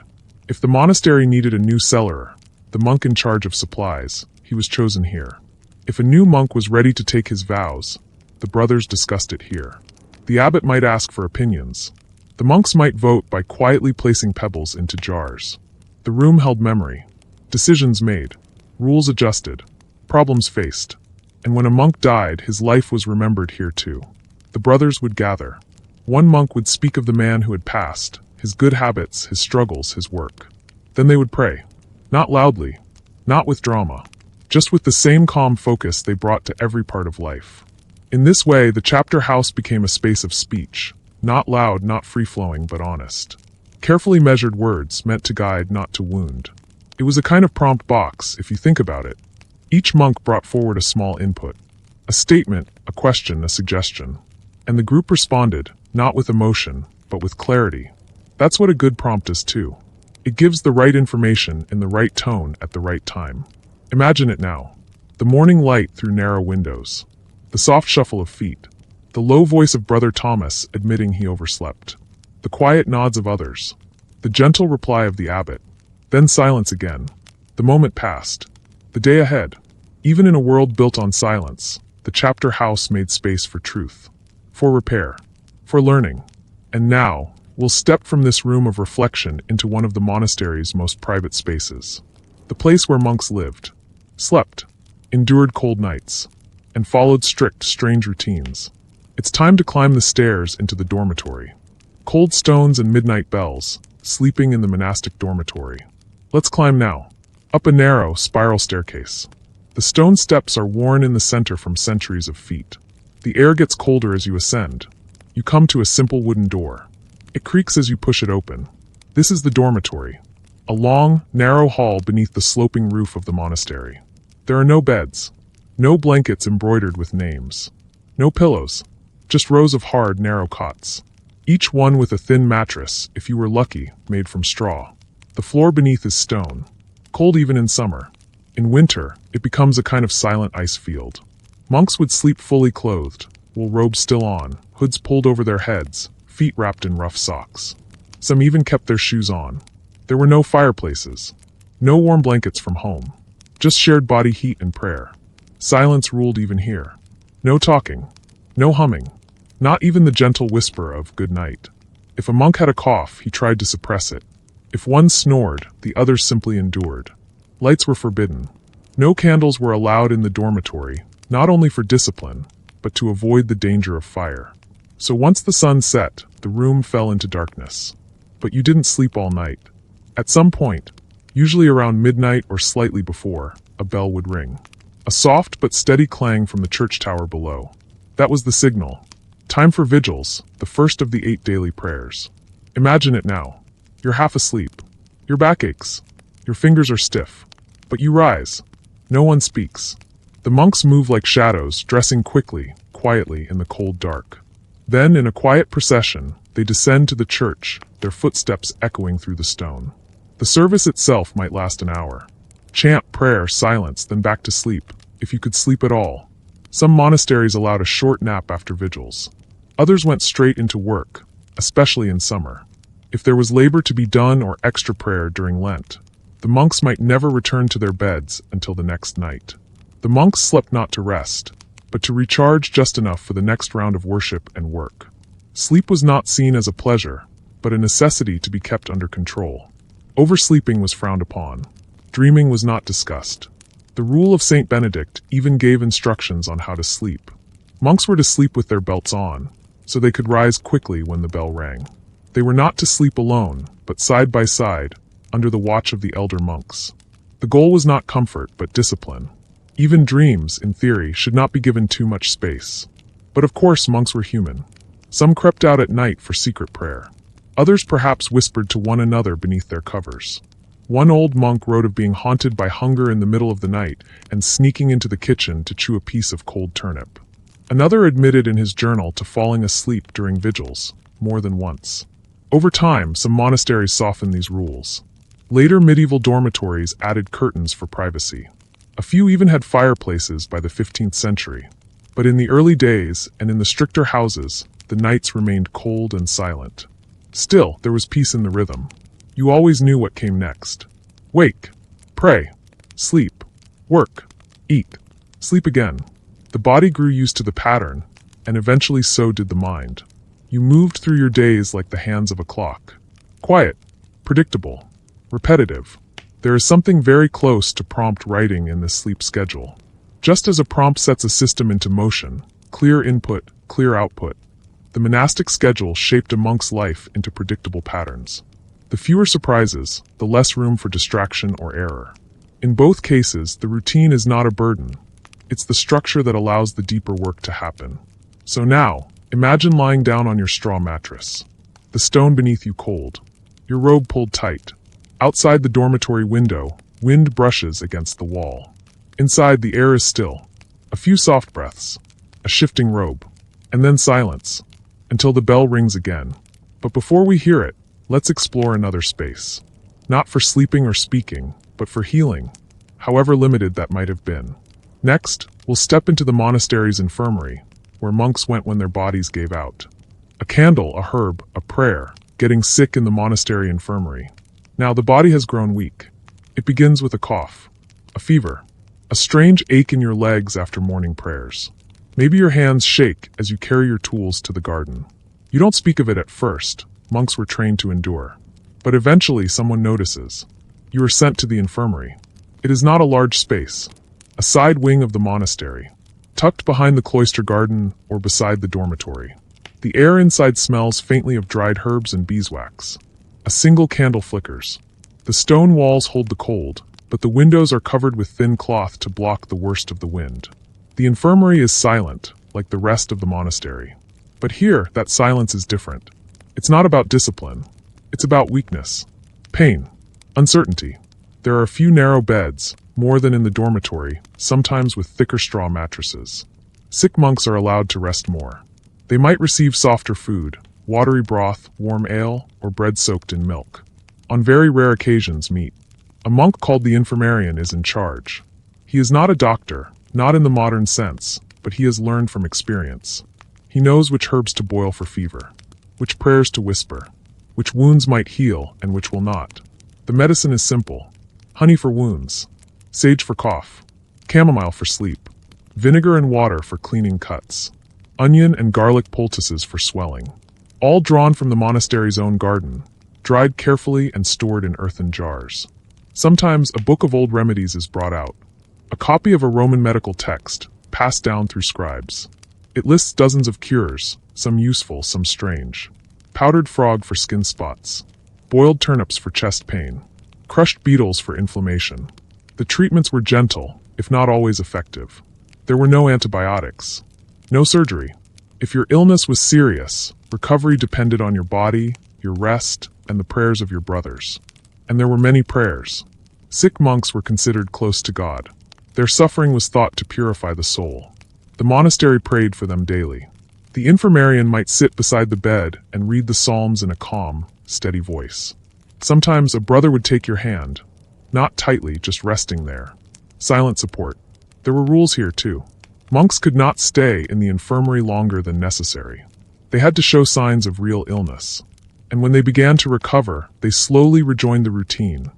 If the monastery needed a new cellarer, the monk in charge of supplies, he was chosen here. If a new monk was ready to take his vows, the brothers discussed it here. The abbot might ask for opinions. The monks might vote by quietly placing pebbles into jars. The room held memory. Decisions made. Rules adjusted. Problems faced. And when a monk died, his life was remembered here too. The brothers would gather. One monk would speak of the man who had passed, his good habits, his struggles, his work. Then they would pray. Not loudly. Not with drama. Just with the same calm focus they brought to every part of life. In this way, the chapter house became a space of speech. Not loud, not free-flowing, but honest. Carefully measured words meant to guide, not to wound. It was a kind of prompt box, if you think about it. Each monk brought forward a small input. A statement, a question, a suggestion. And the group responded, not with emotion, but with clarity. That's what a good prompt is too. It gives the right information in the right tone at the right time. Imagine it now. The morning light through narrow windows. The soft shuffle of feet. The low voice of Brother Thomas admitting he overslept. The quiet nods of others. The gentle reply of the abbot. Then silence again. The moment passed. The day ahead. Even in a world built on silence, the chapter house made space for truth. For repair. For learning. And now, we'll step from this room of reflection into one of the monastery's most private spaces. The place where monks lived. Slept. Endured cold nights. And followed strict, strange routines. It's time to climb the stairs into the dormitory. Cold stones and midnight bells, sleeping in the monastic dormitory. Let's climb now. Up a narrow, spiral staircase. The stone steps are worn in the center from centuries of feet. The air gets colder as you ascend. You come to a simple wooden door. It creaks as you push it open. This is the dormitory. A long, narrow hall beneath the sloping roof of the monastery. There are no beds. No blankets embroidered with names. No pillows. Just rows of hard, narrow cots. Each one with a thin mattress, if you were lucky, made from straw. The floor beneath is stone. Cold even in summer. In winter, it becomes a kind of silent ice field. Monks would sleep fully clothed, wool robes still on, hoods pulled over their heads, feet wrapped in rough socks. Some even kept their shoes on. There were no fireplaces. No warm blankets from home. Just shared body heat and prayer. Silence ruled even here. No talking. No humming. Not even the gentle whisper of good night. If a monk had a cough, he tried to suppress it. If one snored, the others simply endured. Lights were forbidden. No candles were allowed in the dormitory, not only for discipline, but to avoid the danger of fire. So once the sun set, the room fell into darkness. But you didn't sleep all night. At some point, usually around midnight or slightly before, a bell would ring. A soft but steady clang from the church tower below. That was the signal. Time for vigils, the first of the 8 daily prayers. Imagine it now. You're half asleep. Your back aches. Your fingers are stiff. But you rise. No one speaks. The monks move like shadows, dressing quickly, quietly in the cold dark. Then, in a quiet procession, they descend to the church, their footsteps echoing through the stone. The service itself might last an hour. Chant, prayer, silence, then back to sleep, if you could sleep at all. Some monasteries allowed a short nap after vigils. Others went straight into work, especially in summer. If there was labor to be done or extra prayer during Lent, the monks might never return to their beds until the next night. The monks slept not to rest, but to recharge just enough for the next round of worship and work. Sleep was not seen as a pleasure, but a necessity to be kept under control. Oversleeping was frowned upon. Dreaming was not discussed. The Rule of Saint Benedict even gave instructions on how to sleep. Monks were to sleep with their belts on, so they could rise quickly when the bell rang. They were not to sleep alone, but side by side, under the watch of the elder monks. The goal was not comfort, but discipline. Even dreams, in theory, should not be given too much space. But of course monks were human. Some crept out at night for secret prayer. Others perhaps whispered to one another beneath their covers. One old monk wrote of being haunted by hunger in the middle of the night and sneaking into the kitchen to chew a piece of cold turnip. Another admitted in his journal to falling asleep during vigils, more than once. Over time, some monasteries softened these rules. Later medieval dormitories added curtains for privacy. A few even had fireplaces by the 15th century. But in the early days, and in the stricter houses, the nights remained cold and silent. Still, there was peace in the rhythm. You always knew what came next. Wake, pray, sleep, work, eat, sleep again. The body grew used to the pattern, and eventually so did the mind. You moved through your days like the hands of a clock. Quiet, predictable, repetitive. There is something very close to prompt writing in this sleep schedule. Just as a prompt sets a system into motion, clear input, clear output, the monastic schedule shaped a monk's life into predictable patterns. The fewer surprises, the less room for distraction or error. In both cases, the routine is not a burden. It's the structure that allows the deeper work to happen. So now, imagine lying down on your straw mattress. The stone beneath you cold. Your robe pulled tight. Outside the dormitory window, wind brushes against the wall. Inside, the air is still. A few soft breaths. A shifting robe. And then silence. Until the bell rings again. But before we hear it, let's explore another space. Not for sleeping or speaking, but for healing, however limited that might have been. Next, we'll step into the monastery's infirmary, where monks went when their bodies gave out. A candle, a herb, a prayer, getting sick in the monastery infirmary. Now the body has grown weak. It begins with a cough, a fever, a strange ache in your legs after morning prayers. Maybe your hands shake as you carry your tools to the garden. You don't speak of it at first. Monks were trained to endure. But eventually someone notices. You are sent to the infirmary. It is not a large space. A side wing of the monastery, tucked behind the cloister garden or beside the dormitory. The air inside smells faintly of dried herbs and beeswax. A single candle flickers. The stone walls hold the cold, but the windows are covered with thin cloth to block the worst of the wind. The infirmary is silent, like the rest of the monastery. But here, that silence is different. It's not about discipline. It's about weakness, pain, uncertainty. There are a few narrow beds, more than in the dormitory, sometimes with thicker straw mattresses. Sick monks are allowed to rest more. They might receive softer food, watery broth, warm ale, or bread soaked in milk. On very rare occasions, meat. A monk called the infirmarian is in charge. He is not a doctor, not in the modern sense, but he has learned from experience. He knows which herbs to boil for fever, which prayers to whisper, which wounds might heal and which will not. The medicine is simple. Honey for wounds, sage for cough, chamomile for sleep, vinegar and water for cleaning cuts, onion and garlic poultices for swelling. All drawn from the monastery's own garden, dried carefully and stored in earthen jars. Sometimes a book of old remedies is brought out, a copy of a Roman medical text, passed down through scribes. It lists dozens of cures, some useful, some strange. Powdered frog for skin spots, boiled turnips for chest pain, crushed beetles for inflammation. The treatments were gentle, if not always effective. There were no antibiotics, no surgery. If your illness was serious, recovery depended on your body, your rest, and the prayers of your brothers. And there were many prayers. Sick monks were considered close to God. Their suffering was thought to purify the soul. The monastery prayed for them daily. The infirmarian might sit beside the bed and read the psalms in a calm, steady voice. Sometimes a brother would take your hand, not tightly, just resting there. Silent support. There were rules here too. Monks could not stay in the infirmary longer than necessary. They had to show signs of real illness. And when they began to recover, they slowly rejoined the routine,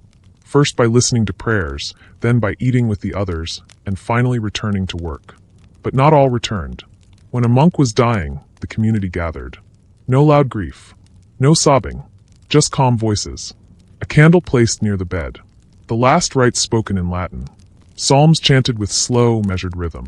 first by listening to prayers, then by eating with the others, and finally returning to work. But not all returned. When a monk was dying, the community gathered. No loud grief, no sobbing, just calm voices. A candle placed near the bed. The last rites spoken in Latin. Psalms chanted with slow, measured rhythm.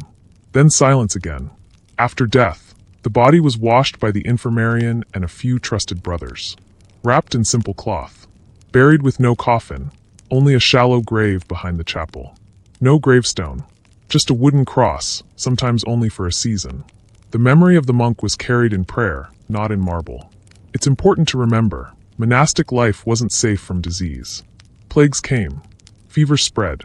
Then silence again. After death, the body was washed by the infirmarian and a few trusted brothers. Wrapped in simple cloth. Buried with no coffin, only a shallow grave behind the chapel. No gravestone, just a wooden cross, sometimes only for a season. The memory of the monk was carried in prayer, not in marble. It's important to remember, monastic life wasn't safe from disease. Plagues came. Fever spread.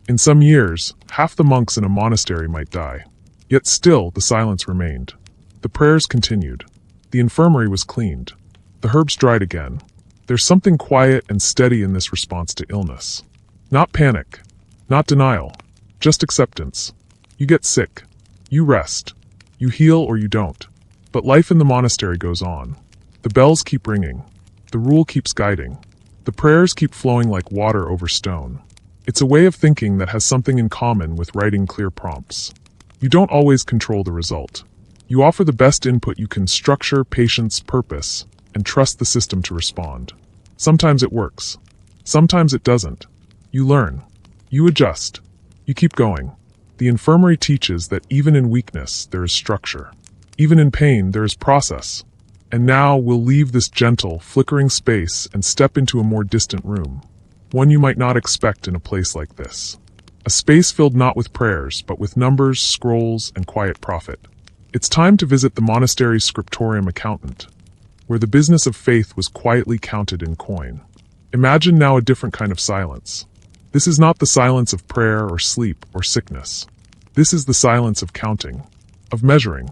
In some years, half the monks in a monastery might die. Yet still, the silence remained. The prayers continued. The infirmary was cleaned. The herbs dried again. There's something quiet and steady in this response to illness. Not panic. Not denial. Just acceptance. You get sick. You rest. You heal or you don't. But life in the monastery goes on. The bells keep ringing. The rule keeps guiding. The prayers keep flowing like water over stone. It's a way of thinking that has something in common with writing clear prompts. You don't always control the result. You offer the best input you can: structure, patience, purpose, and trust the system to respond. Sometimes it works. Sometimes it doesn't. You learn. You adjust. You keep going. The infirmary teaches that even in weakness, there is structure. Even in pain, there is process. And now we'll leave this gentle, flickering space and step into a more distant room. One you might not expect in a place like this. A space filled not with prayers, but with numbers, scrolls, and quiet profit. It's time to visit the monastery's scriptorium accountant, where the business of faith was quietly counted in coin. Imagine now a different kind of silence. This is not the silence of prayer or sleep or sickness. This is the silence of counting, of measuring,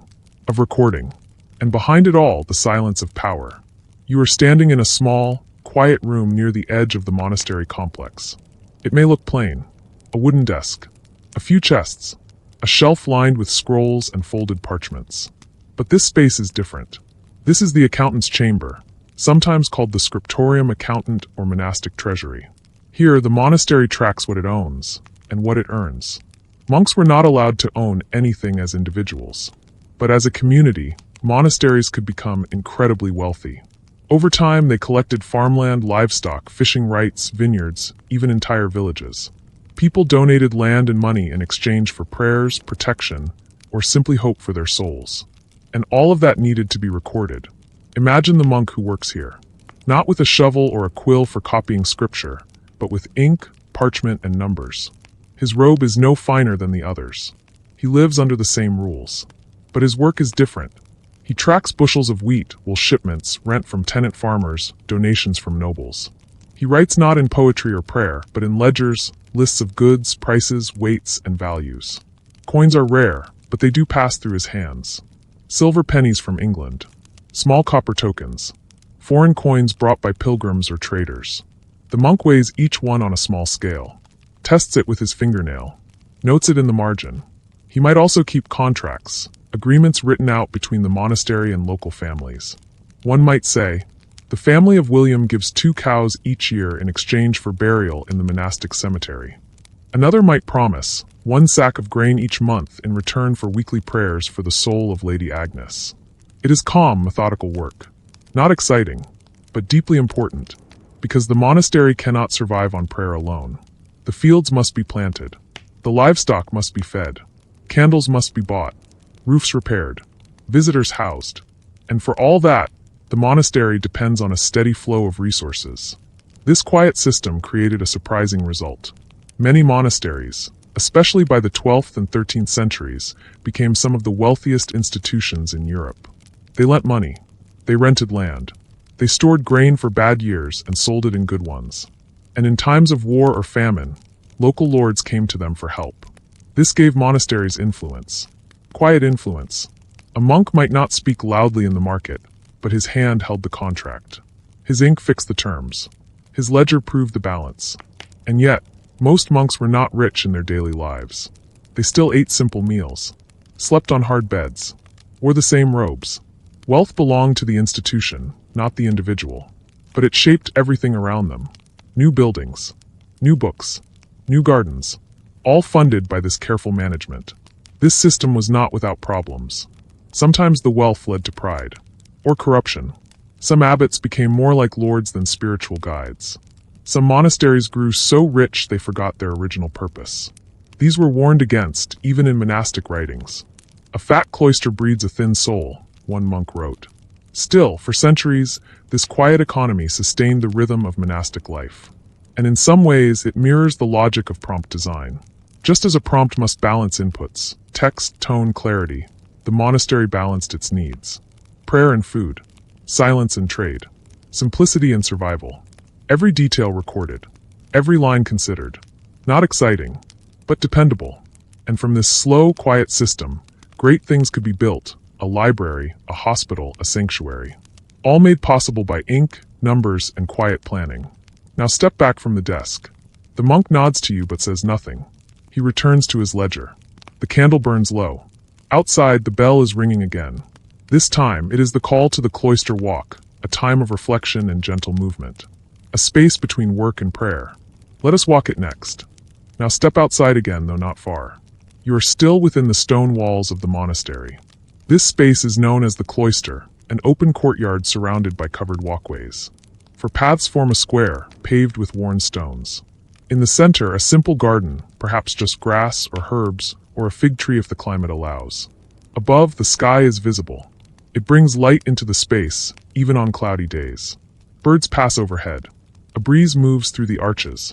of recording, and behind it all, the silence of power. You are standing in a small, quiet room near the edge of the monastery complex. It may look plain: a wooden desk, a few chests, a shelf lined with scrolls and folded parchments. But this space is different. This is the accountant's chamber, sometimes called the scriptorium accountant or monastic treasury. Here, the monastery tracks what it owns and what it earns. Monks were not allowed to own anything as individuals. But as a community, monasteries could become incredibly wealthy. Over time, they collected farmland, livestock, fishing rights, vineyards, even entire villages. People donated land and money in exchange for prayers, protection, or simply hope for their souls. And all of that needed to be recorded. Imagine the monk who works here, not with a shovel or a quill for copying scripture, but with ink, parchment, and numbers. His robe is no finer than the others. He lives under the same rules. But his work is different. He tracks bushels of wheat, wool shipments, rent from tenant farmers, donations from nobles. He writes not in poetry or prayer, but in ledgers, lists of goods, prices, weights, and values. Coins are rare, but they do pass through his hands. Silver pennies from England. Small copper tokens. Foreign coins brought by pilgrims or traders. The monk weighs each one on a small scale. Tests it with his fingernail. Notes it in the margin. He might also keep contracts, agreements written out between the monastery and local families. One might say, the family of William gives 2 cows each year in exchange for burial in the monastic cemetery. Another might promise 1 sack of grain each month in return for weekly prayers for the soul of Lady Agnes. It is calm, methodical work. Not exciting, but deeply important, because the monastery cannot survive on prayer alone. The fields must be planted. The livestock must be fed. Candles must be bought. Roofs repaired. Visitors housed. And for all that, the monastery depends on a steady flow of resources. This quiet system created a surprising result. Many monasteries, especially by the 12th and 13th centuries, became some of the wealthiest institutions in Europe. They lent money. They rented land. They stored grain for bad years and sold it in good ones. And in times of war or famine, local lords came to them for help. This gave monasteries influence. Quiet influence. A monk might not speak loudly in the market, but his hand held the contract. His ink fixed the terms. His ledger proved the balance. And yet, most monks were not rich in their daily lives. They still ate simple meals, slept on hard beds, wore the same robes. Wealth belonged to the institution, not the individual. But it shaped everything around them. New buildings, new books, new gardens, all funded by this careful management. This system was not without problems. Sometimes the wealth led to pride, or corruption. Some abbots became more like lords than spiritual guides. Some monasteries grew so rich they forgot their original purpose. These were warned against, even in monastic writings. A fat cloister breeds a thin soul, one monk wrote. Still, for centuries, this quiet economy sustained the rhythm of monastic life. And in some ways, it mirrors the logic of prompt design. Just as a prompt must balance inputs, text, tone, clarity, the monastery balanced its needs. Prayer and food, silence and trade, simplicity and survival. Every detail recorded, every line considered. Not exciting, but dependable. And from this slow, quiet system, great things could be built: a library, a hospital, a sanctuary. All made possible by ink, numbers, and quiet planning. Now step back from the desk. The monk nods to you but says nothing. He returns to his ledger. The candle burns low. Outside, the bell is ringing again. This time, it is the call to the cloister walk, a time of reflection and gentle movement. A space between work and prayer. Let us walk it next. Now step outside again, though not far. You are still within the stone walls of the monastery. This space is known as the cloister, an open courtyard surrounded by covered walkways. For paths form a square, paved with worn stones. In the center, a simple garden, perhaps just grass or herbs, or a fig tree if the climate allows. Above, the sky is visible. It brings light into the space, even on cloudy days. Birds pass overhead. A breeze moves through the arches.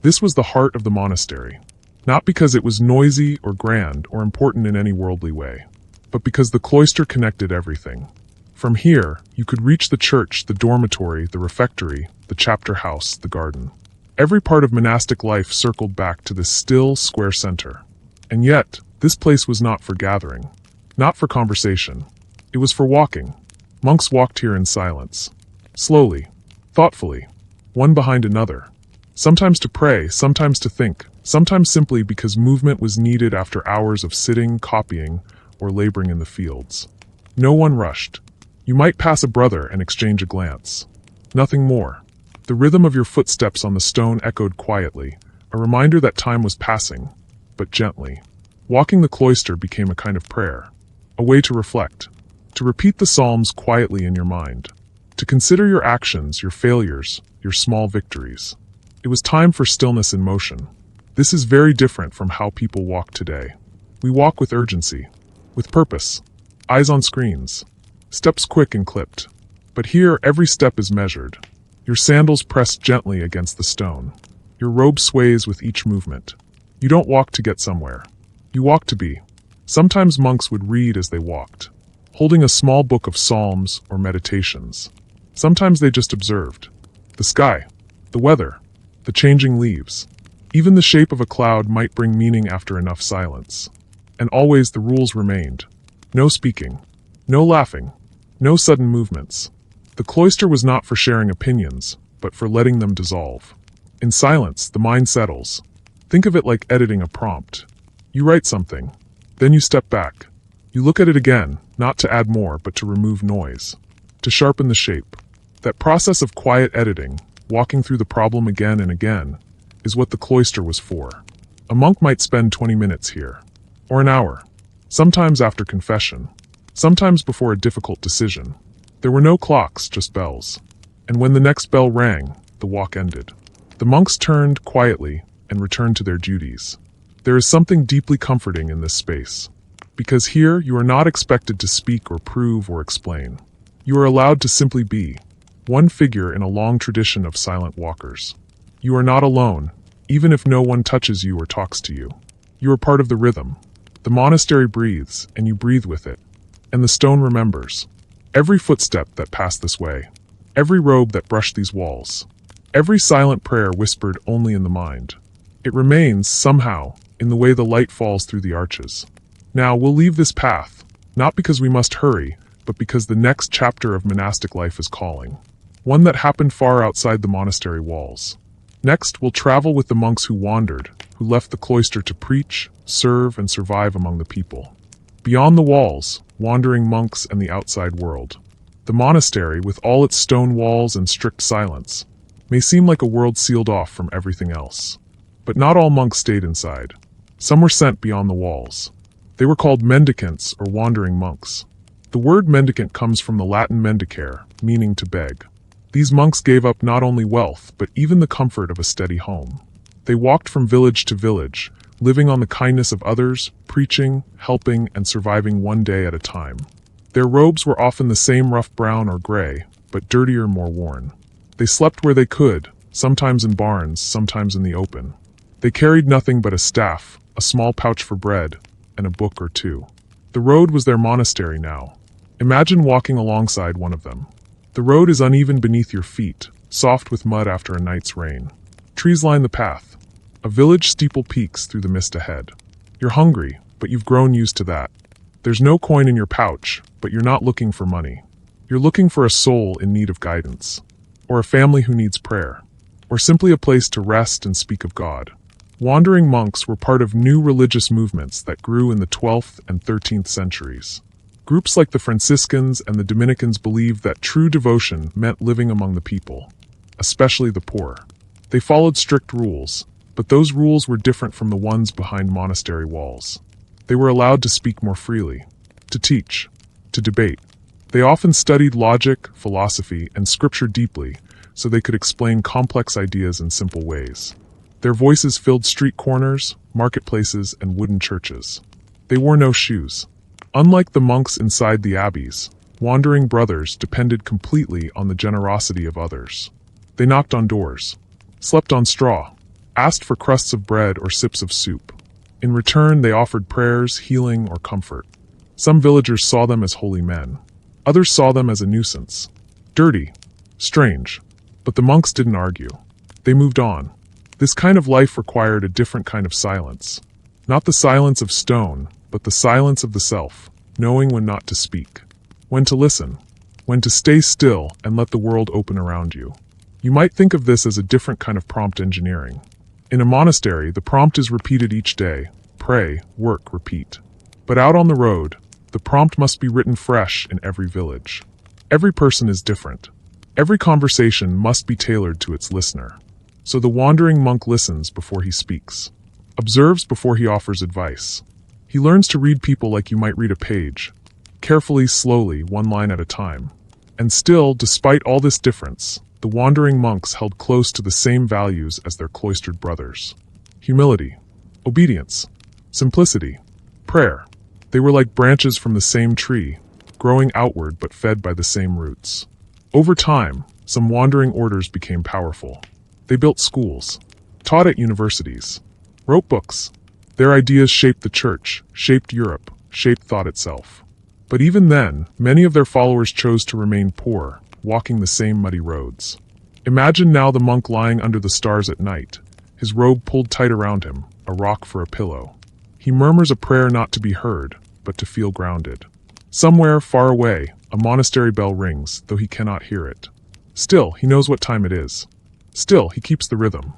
This was the heart of the monastery. Not because it was noisy or grand or important in any worldly way, but because the cloister connected everything. From here, you could reach the church, the dormitory, the refectory, the chapter house, the garden. Every part of monastic life circled back to this still, square center. And yet, this place was not for gathering. Not for conversation. It was for walking. Monks walked here in silence. Slowly. Thoughtfully. One behind another. Sometimes to pray, sometimes to think, sometimes simply because movement was needed after hours of sitting, copying, or laboring in the fields. No one rushed. You might pass a brother and exchange a glance. Nothing more. The rhythm of your footsteps on the stone echoed quietly, a reminder that time was passing, but gently. Walking the cloister became a kind of prayer, a way to reflect, to repeat the Psalms quietly in your mind, to consider your actions, your failures, your small victories. It was time for stillness in motion. This is very different from how people walk today. We walk with urgency, with purpose, eyes on screens, steps quick and clipped. But here, every step is measured. Your sandals press gently against the stone. Your robe sways with each movement. You don't walk to get somewhere. You walk to be. Sometimes monks would read as they walked, holding a small book of psalms or meditations. Sometimes they just observed. The sky, the weather, the changing leaves. Even the shape of a cloud might bring meaning after enough silence. And always the rules remained. No speaking. No laughing. No sudden movements. The cloister was not for sharing opinions, but for letting them dissolve. In silence, the mind settles. Think of it like editing a prompt. You write something, then you step back. You look at it again, not to add more, but to remove noise, to sharpen the shape. That process of quiet editing, walking through the problem again and again, is what the cloister was for. A monk might spend 20 minutes here, or an hour, sometimes after confession, sometimes before a difficult decision. There were no clocks, just bells. And when the next bell rang, the walk ended. The monks turned quietly and returned to their duties. There is something deeply comforting in this space, because here you are not expected to speak or prove or explain. You are allowed to simply be, one figure in a long tradition of silent walkers. You are not alone, even if no one touches you or talks to you. You are part of the rhythm. The monastery breathes, and you breathe with it. And the stone remembers. Every footstep that passed this way. Every robe that brushed these walls. Every silent prayer whispered only in the mind. It remains, somehow, in the way the light falls through the arches. Now, we'll leave this path, not because we must hurry, but because the next chapter of monastic life is calling. One that happened far outside the monastery walls. Next, we'll travel with the monks who wandered, who left the cloister to preach, serve, and survive among the people. Beyond the walls, wandering monks and the outside world. The monastery, with all its stone walls and strict silence, may seem like a world sealed off from everything else. But not all monks stayed inside. Some were sent beyond the walls. They were called mendicants or wandering monks. The word mendicant comes from the Latin mendicare, meaning to beg. These monks gave up not only wealth, but even the comfort of a steady home. They walked from village to village, living on the kindness of others, preaching, helping, and surviving one day at a time. Their robes were often the same rough brown or gray, but dirtier, more worn. They slept where they could, sometimes in barns, sometimes in the open. They carried nothing but a staff, a small pouch for bread, and a book or two. The The road was their monastery now. Imagine walking alongside one of them. The road is uneven beneath your feet, soft with mud after a night's rain. Trees line the path. A village steeple peeks through the mist ahead. You're hungry, but you've grown used to that. There's no coin in your pouch, but you're not looking for money. You're looking for a soul in need of guidance, or a family who needs prayer, or simply a place to rest and speak of God. Wandering monks were part of new religious movements that grew in the 12th and 13th centuries. Groups like the Franciscans and the Dominicans believed that true devotion meant living among the people, especially the poor. They followed strict rules, but those rules were different from the ones behind monastery walls. They were allowed to speak more freely, to teach, to debate. They often studied logic, philosophy, and scripture deeply, so they could explain complex ideas in simple ways. Their voices filled street corners, marketplaces, and wooden churches. They wore no shoes. Unlike the monks inside the abbeys, wandering brothers depended completely on the generosity of others. They knocked on doors, slept on straw, asked for crusts of bread or sips of soup. In return, they offered prayers, healing, or comfort. Some villagers saw them as holy men. Others saw them as a nuisance. Dirty, strange. But the monks didn't argue. They moved on. This kind of life required a different kind of silence. Not the silence of stone, but the silence of the self, knowing when not to speak, when to listen, when to stay still and let the world open around you. You might think of this as a different kind of prompt engineering. In a monastery, the prompt is repeated each day: pray, work, repeat. But out on the road, the prompt must be written fresh in every village. Every person is different. Every conversation must be tailored to its listener. So the wandering monk listens before he speaks, observes before he offers advice. He learns to read people like you might read a page, carefully, slowly, one line at a time. And still, despite all this difference, the wandering monks held close to the same values as their cloistered brothers. Humility, obedience, simplicity, prayer. They were like branches from the same tree, growing outward but fed by the same roots. Over time, some wandering orders became powerful. They built schools, taught at universities, wrote books. Their ideas shaped the church, shaped Europe, shaped thought itself. But even then, many of their followers chose to remain poor, walking the same muddy roads. Imagine now the monk lying under the stars at night, his robe pulled tight around him, a rock for a pillow. He murmurs a prayer not to be heard, but to feel grounded. Somewhere far away, a monastery bell rings, though he cannot hear it. Still, he knows what time it is. Still, he keeps the rhythm.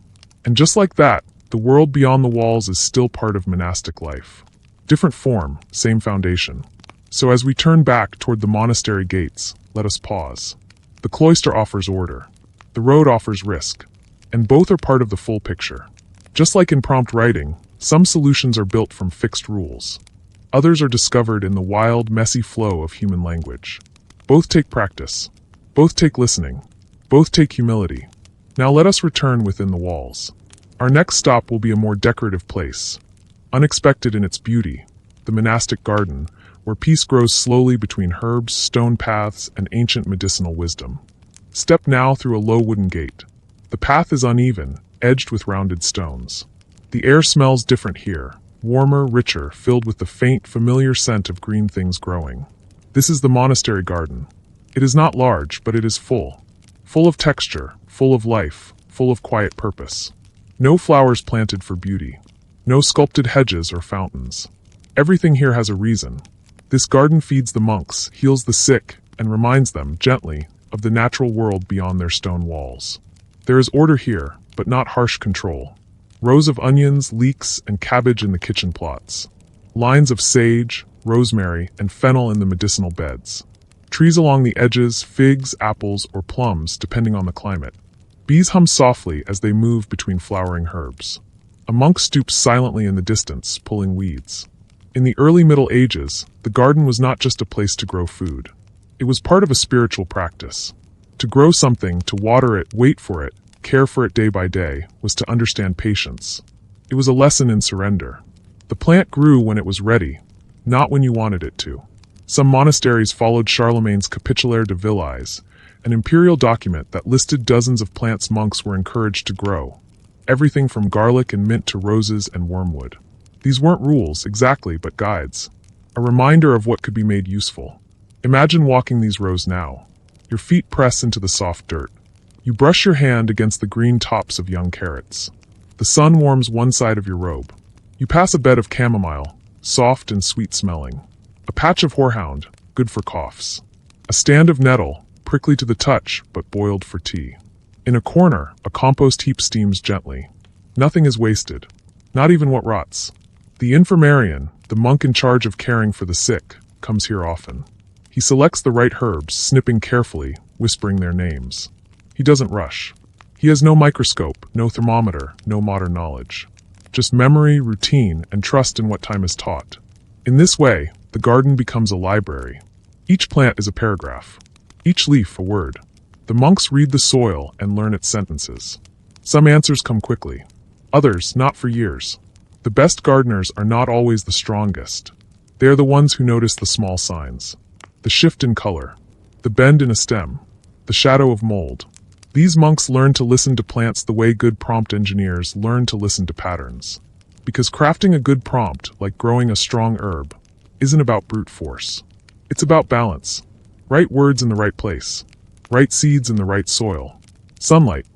And just like that, the world beyond the walls is still part of monastic life. Different form, same foundation. So as we turn back toward the monastery gates, let us pause. The cloister offers order. The road offers risk. And both are part of the full picture. Just like in prompt writing, some solutions are built from fixed rules. Others are discovered in the wild, messy flow of human language. Both take practice. Both take listening. Both take humility. Now let us return within the walls. Our next stop will be a more decorative place. Unexpected in its beauty, the monastic garden, where peace grows slowly between herbs, stone paths, and ancient medicinal wisdom. Step now through a low wooden gate. The path is uneven, edged with rounded stones. The air smells different here, warmer, richer, filled with the faint, familiar scent of green things growing. This is the monastery garden. It is not large, but it is full. Full of texture, full of life, full of quiet purpose. No flowers planted for beauty. No sculpted hedges or fountains. Everything here has a reason. This garden feeds the monks, heals the sick, and reminds them, gently, of the natural world beyond their stone walls. There is order here, but not harsh control. Rows of onions, leeks, and cabbage in the kitchen plots. Lines of sage, rosemary, and fennel in the medicinal beds. Trees along the edges, figs, apples, or plums, depending on the climate. Bees hum softly as they move between flowering herbs. A monk stoops silently in the distance, pulling weeds. In the early Middle Ages, the garden was not just a place to grow food. It was part of a spiritual practice. To grow something, to water it, wait for it, care for it day by day, was to understand patience. It was a lesson in surrender. The plant grew when it was ready, not when you wanted it to. Some monasteries followed Charlemagne's Capitulaire de Villiers, an imperial document that listed dozens of plants monks were encouraged to grow. Everything from garlic and mint to roses and wormwood. These weren't rules, exactly, but guides. a reminder of what could be made useful. Imagine walking these rows now. Your feet press into the soft dirt. You brush your hand against the green tops of young carrots. The sun warms one side of your robe. You pass a bed of chamomile, soft and sweet-smelling. A patch of horehound, good for coughs. A stand of nettle, prickly to the touch, but boiled for tea. In a corner, a compost heap steams gently. Nothing is wasted, not even what rots. The infirmarian, the monk in charge of caring for the sick, comes here often. He selects the right herbs, snipping carefully, whispering their names. He doesn't rush. He has no microscope, no thermometer, no modern knowledge. Just memory, routine, and trust in what time is taught. In this way, the garden becomes a library. Each plant is a paragraph. Each leaf a word. The monks read the soil and learn its sentences. Some answers come quickly. Others, not for years. The best gardeners are not always the strongest. They are the ones who notice the small signs. The shift in color. The bend in a stem. The shadow of mold. These monks learn to listen to plants the way good prompt engineers learn to listen to patterns. Because crafting a good prompt, like growing a strong herb, isn't about brute force. It's about balance. Right words in the right place. Right seeds in the right soil. Sunlight.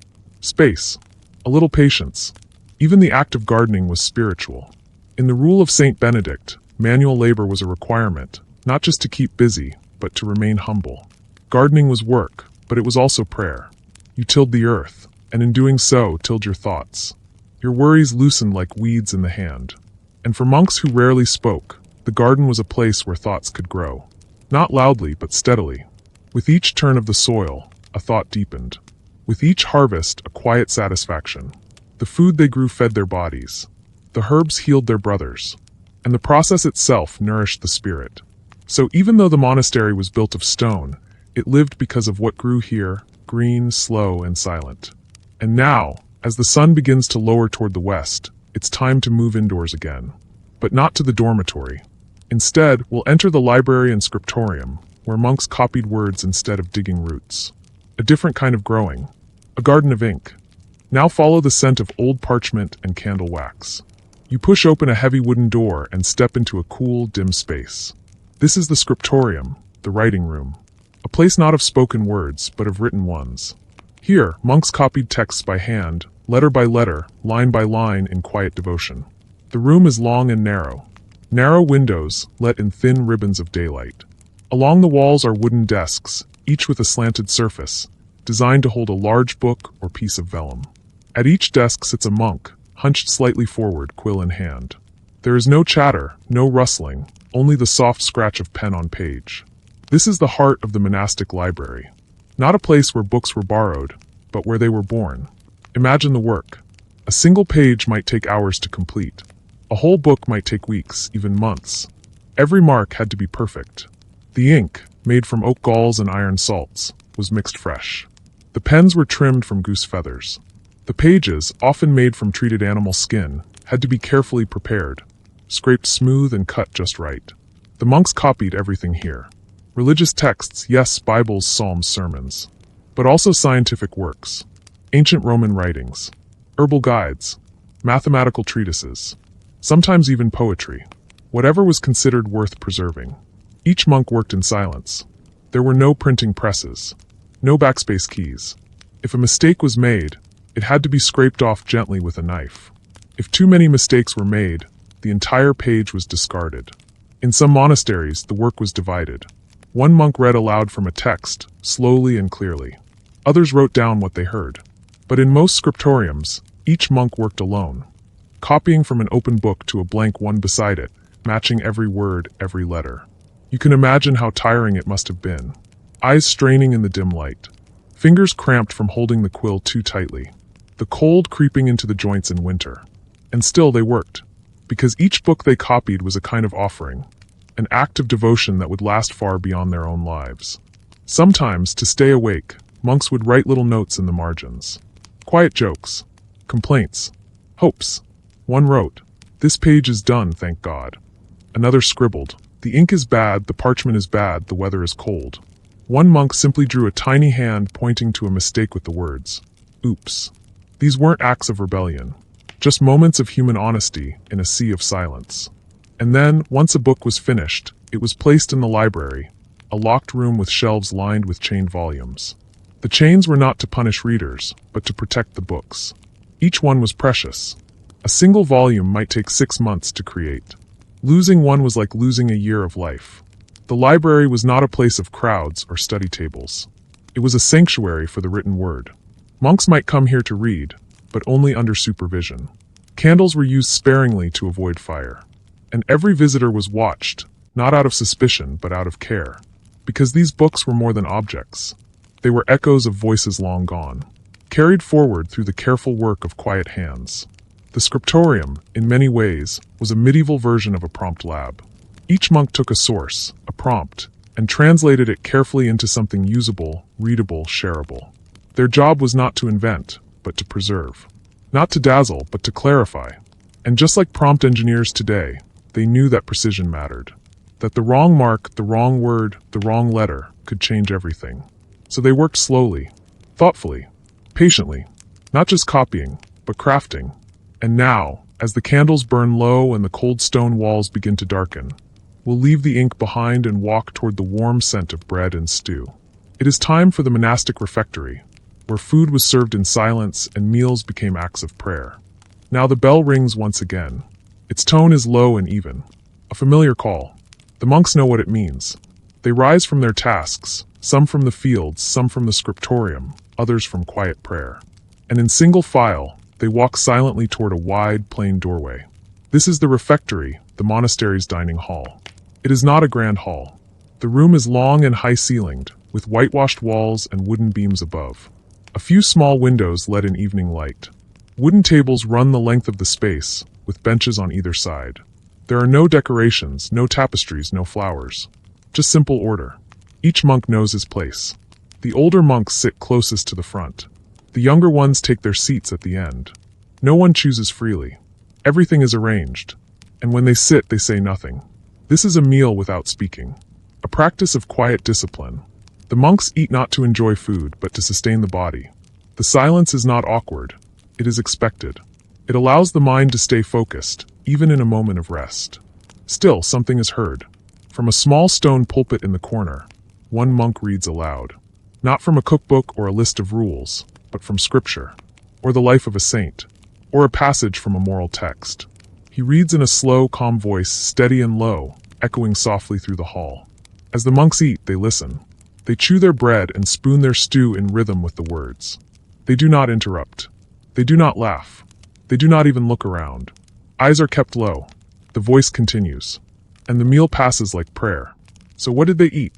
Space. A little patience. Even the act of gardening was spiritual. In the Rule of Saint Benedict, manual labor was a requirement, not just to keep busy, but to remain humble. Gardening was work, but it was also prayer. You tilled the earth, and in doing so, tilled your thoughts. Your worries loosened like weeds in the hand. And for monks who rarely spoke, the garden was a place where thoughts could grow. Not loudly, but steadily. With each turn of the soil, a thought deepened. With each harvest, a quiet satisfaction. The food they grew fed their bodies. The herbs healed their brothers. And the process itself nourished the spirit. So even though the monastery was built of stone, it lived because of what grew here, green, slow, and silent. And now, as the sun begins to lower toward the west, it's time to move indoors again. But not to the dormitory. Instead, we'll enter the library and scriptorium, where monks copied words instead of digging roots. A different kind of growing. A garden of ink. Now follow the scent of old parchment and candle wax. You push open a heavy wooden door and step into a cool, dim space. This is the scriptorium, the writing room. A place not of spoken words, but of written ones. Here, monks copied texts by hand, letter by letter, line by line in quiet devotion. The room is long and narrow. Narrow windows, let in thin ribbons of daylight. Along the walls are wooden desks, each with a slanted surface, designed to hold a large book or piece of vellum. At each desk sits a monk, hunched slightly forward, quill in hand. There is no chatter, no rustling, only the soft scratch of pen on page. This is the heart of the monastic library. Not a place where books were borrowed, but where they were born. Imagine the work. A single page might take hours to complete. A whole book might take weeks, even months. Every mark had to be perfect. The ink, made from oak galls and iron salts, was mixed fresh. The pens were trimmed from goose feathers. The pages, often made from treated animal skin, had to be carefully prepared, scraped smooth and cut just right. The monks copied everything here. Religious texts, yes, Bibles, psalms, sermons. But also scientific works. Ancient Roman writings. Herbal guides. Mathematical treatises. Sometimes even poetry. Whatever was considered worth preserving. Each monk worked in silence. There were no printing presses. No backspace keys. If a mistake was made, it had to be scraped off gently with a knife. If too many mistakes were made, the entire page was discarded. In some monasteries, the work was divided. One monk read aloud from a text, slowly and clearly. Others wrote down what they heard. But in most scriptoriums, each monk worked alone, copying from an open book to a blank one beside it, matching every word, every letter. You can imagine how tiring it must have been. Eyes straining in the dim light. Fingers cramped from holding the quill too tightly. The cold creeping into the joints in winter. And still they worked. Because each book they copied was a kind of offering. An act of devotion that would last far beyond their own lives. Sometimes, to stay awake, monks would write little notes in the margins. Quiet jokes. Complaints. Hopes. One wrote, "This page is done, thank God." Another scribbled, "The ink is bad, the parchment is bad, the weather is cold." One monk simply drew a tiny hand pointing to a mistake with the words, "Oops." These weren't acts of rebellion. Just moments of human honesty in a sea of silence. And then, once a book was finished, it was placed in the library, a locked room with shelves lined with chained volumes. The chains were not to punish readers, but to protect the books. Each one was precious. A single volume might take 6 months to create. Losing one was like losing a year of life. The library was not a place of crowds or study tables. It was a sanctuary for the written word. Monks might come here to read, but only under supervision. Candles were used sparingly to avoid fire. And every visitor was watched, not out of suspicion but out of care. Because these books were more than objects. They were echoes of voices long gone, carried forward through the careful work of quiet hands. The scriptorium, in many ways, was a medieval version of a prompt lab. Each monk took a source, a prompt, and translated it carefully into something usable, readable, shareable. Their job was not to invent, but to preserve. Not to dazzle, but to clarify. And just like prompt engineers today, they knew that precision mattered. That the wrong mark, the wrong word, the wrong letter could change everything. So they worked slowly, thoughtfully, patiently, not just copying, but crafting. And now, as the candles burn low and the cold stone walls begin to darken, we'll leave the ink behind and walk toward the warm scent of bread and stew. It is time for the monastic refectory, where food was served in silence and meals became acts of prayer. Now the bell rings once again. Its tone is low and even, a familiar call. The monks know what it means. They rise from their tasks, some from the fields, some from the scriptorium, others from quiet prayer. And in single file, they walk silently toward a wide, plain doorway. This is the refectory, the monastery's dining hall. It is not a grand hall. The room is long and high-ceilinged, with whitewashed walls and wooden beams above. A few small windows let in evening light. Wooden tables run the length of the space, with benches on either side. There are no decorations, no tapestries, no flowers. Just simple order. Each monk knows his place. The older monks sit closest to the front. The younger ones take their seats at the end. No one chooses freely. Everything is arranged. And when they sit, they say nothing. This is a meal without speaking. A practice of quiet discipline. The monks eat not to enjoy food, but to sustain the body. The silence is not awkward. It is expected. It allows the mind to stay focused, even in a moment of rest. Still, something is heard. From a small stone pulpit in the corner, one monk reads aloud. Not from a cookbook or a list of rules, but from scripture, or the life of a saint, or a passage from a moral text. He reads in a slow, calm voice, steady and low, echoing softly through the hall. As the monks eat, they listen. They chew their bread and spoon their stew in rhythm with the words. They do not interrupt. They do not laugh. They do not even look around. Eyes are kept low. The voice continues. And the meal passes like prayer. So what did they eat?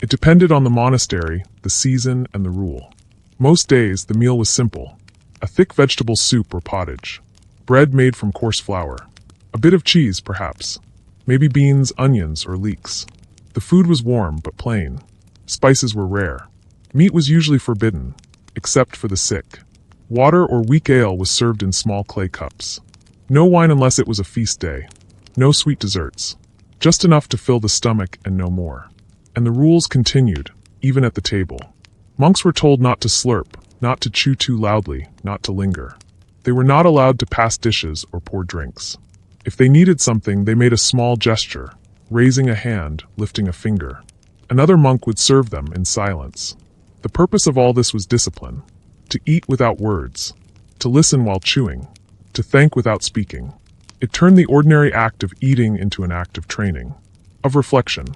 It depended on the monastery, the season, and the rule. Most days, the meal was simple. A thick vegetable soup or pottage. Bread made from coarse flour. A bit of cheese, perhaps. Maybe beans, onions, or leeks. The food was warm, but plain. Spices were rare. Meat was usually forbidden, except for the sick. Water or weak ale was served in small clay cups. No wine unless it was a feast day. No sweet desserts. Just enough to fill the stomach and no more. And the rules continued, even at the table. Monks were told not to slurp, not to chew too loudly, not to linger. They were not allowed to pass dishes or pour drinks. If they needed something, they made a small gesture, raising a hand, lifting a finger. Another monk would serve them in silence. The purpose of all this was discipline. To eat without words. To listen while chewing. To thank without speaking. It turned the ordinary act of eating into an act of training. Of reflection.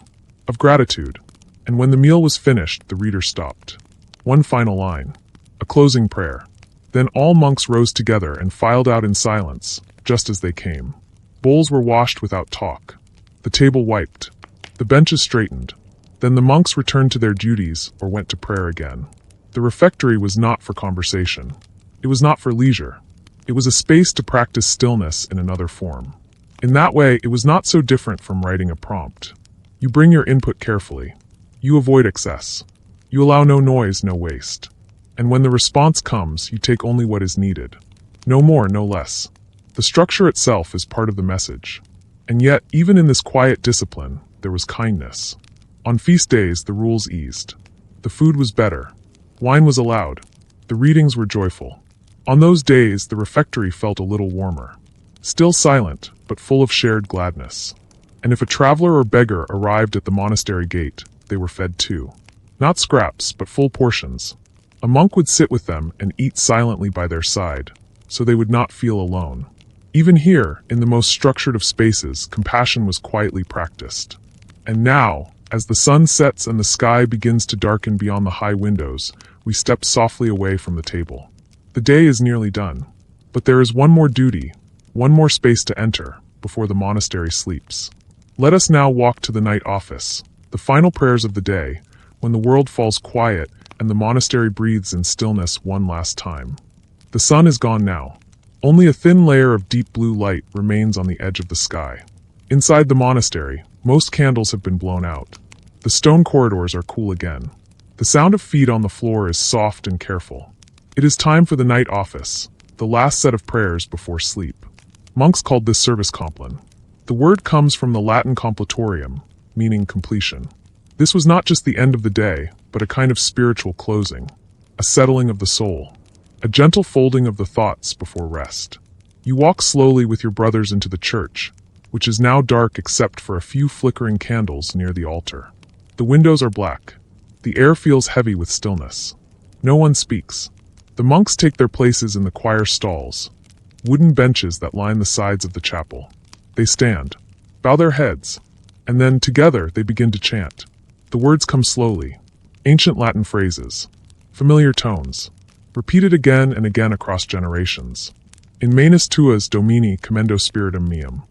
Of gratitude. And when the meal was finished, the reader stopped. One final line. A closing prayer. Then all monks rose together and filed out in silence, just as they came. Bowls were washed without talk. The table wiped. The benches straightened. Then the monks returned to their duties or went to prayer again. The refectory was not for conversation. It was not for leisure. It was a space to practice stillness in another form. In that way, it was not so different from writing a prompt. You bring your input carefully. You avoid excess. You allow no noise, no waste. And when the response comes, you take only what is needed. No more, no less. The structure itself is part of the message. And yet, even in this quiet discipline, there was kindness. On feast days, the rules eased. The food was better. Wine was allowed. The readings were joyful. On those days, the refectory felt a little warmer. Still silent, but full of shared gladness. and if a traveler or beggar arrived at the monastery gate, they were fed too. Not scraps, but full portions. A monk would sit with them and eat silently by their side, so they would not feel alone. Even here, in the most structured of spaces, compassion was quietly practiced. And now, as the sun sets and the sky begins to darken beyond the high windows, we step softly away from the table. The day is nearly done, but there is one more duty, one more space to enter, before the monastery sleeps. Let us now walk to the night office, the final prayers of the day, when the world falls quiet and the monastery breathes in stillness one last time. The sun is gone now. Only a thin layer of deep blue light remains on the edge of the sky. Inside the monastery, most candles have been blown out. The stone corridors are cool again. The sound of feet on the floor is soft and careful. It is time for the night office, the last set of prayers before sleep. Monks called this service compline. The word comes from the Latin completorium, meaning completion. This was not just the end of the day, but a kind of spiritual closing, a settling of the soul, a gentle folding of the thoughts before rest. You walk slowly with your brothers into the church, which is now dark except for a few flickering candles near the altar. The windows are black. The air feels heavy with stillness. No one speaks. The monks take their places in the choir stalls, wooden benches that line the sides of the chapel. They stand, bow their heads, and then together they begin to chant. The words come slowly, ancient Latin phrases, familiar tones, repeated again and again across generations. In manus tuas Domini commendo spiritum meum.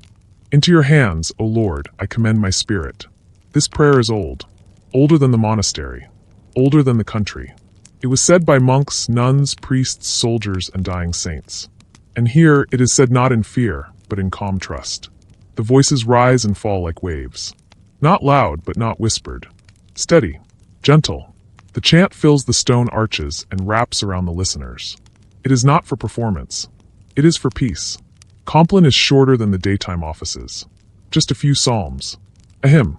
Into your hands, O Lord, I commend my spirit. This prayer is old, older than the monastery, older than the country. It was said by monks, nuns, priests, soldiers, and dying saints. And here it is said not in fear, but in calm trust. The voices rise and fall like waves. Not loud, but not whispered. Steady, gentle. The chant fills the stone arches and wraps around the listeners. It is not for performance. It is for peace. Compline is shorter than the daytime offices. Just a few psalms, a hymn,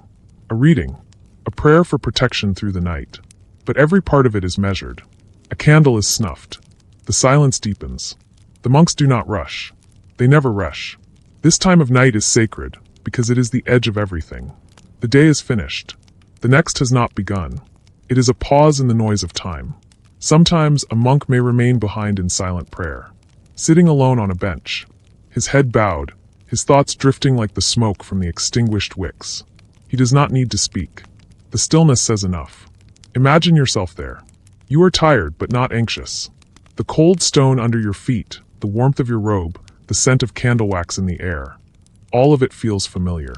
a reading, a prayer for protection through the night. But every part of it is measured. A candle is snuffed. The silence deepens. The monks do not rush. They never rush. This time of night is sacred, because it is the edge of everything. The day is finished. The next has not begun. It is a pause in the noise of time. Sometimes a monk may remain behind in silent prayer, sitting alone on a bench, his head bowed, his thoughts drifting like the smoke from the extinguished wicks. He does not need to speak. The stillness says enough. Imagine yourself there. You are tired but not anxious. The cold stone under your feet, the warmth of your robe, the scent of candle wax in the air. All of it feels familiar,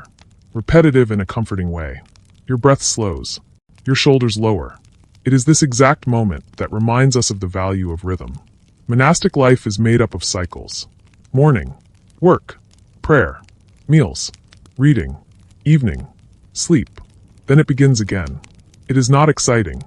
repetitive in a comforting way. Your breath slows, your shoulders lower. It is this exact moment that reminds us of the value of rhythm. Monastic life is made up of cycles. Morning, work, prayer, meals, reading, evening, sleep. Then it begins again. It is not exciting,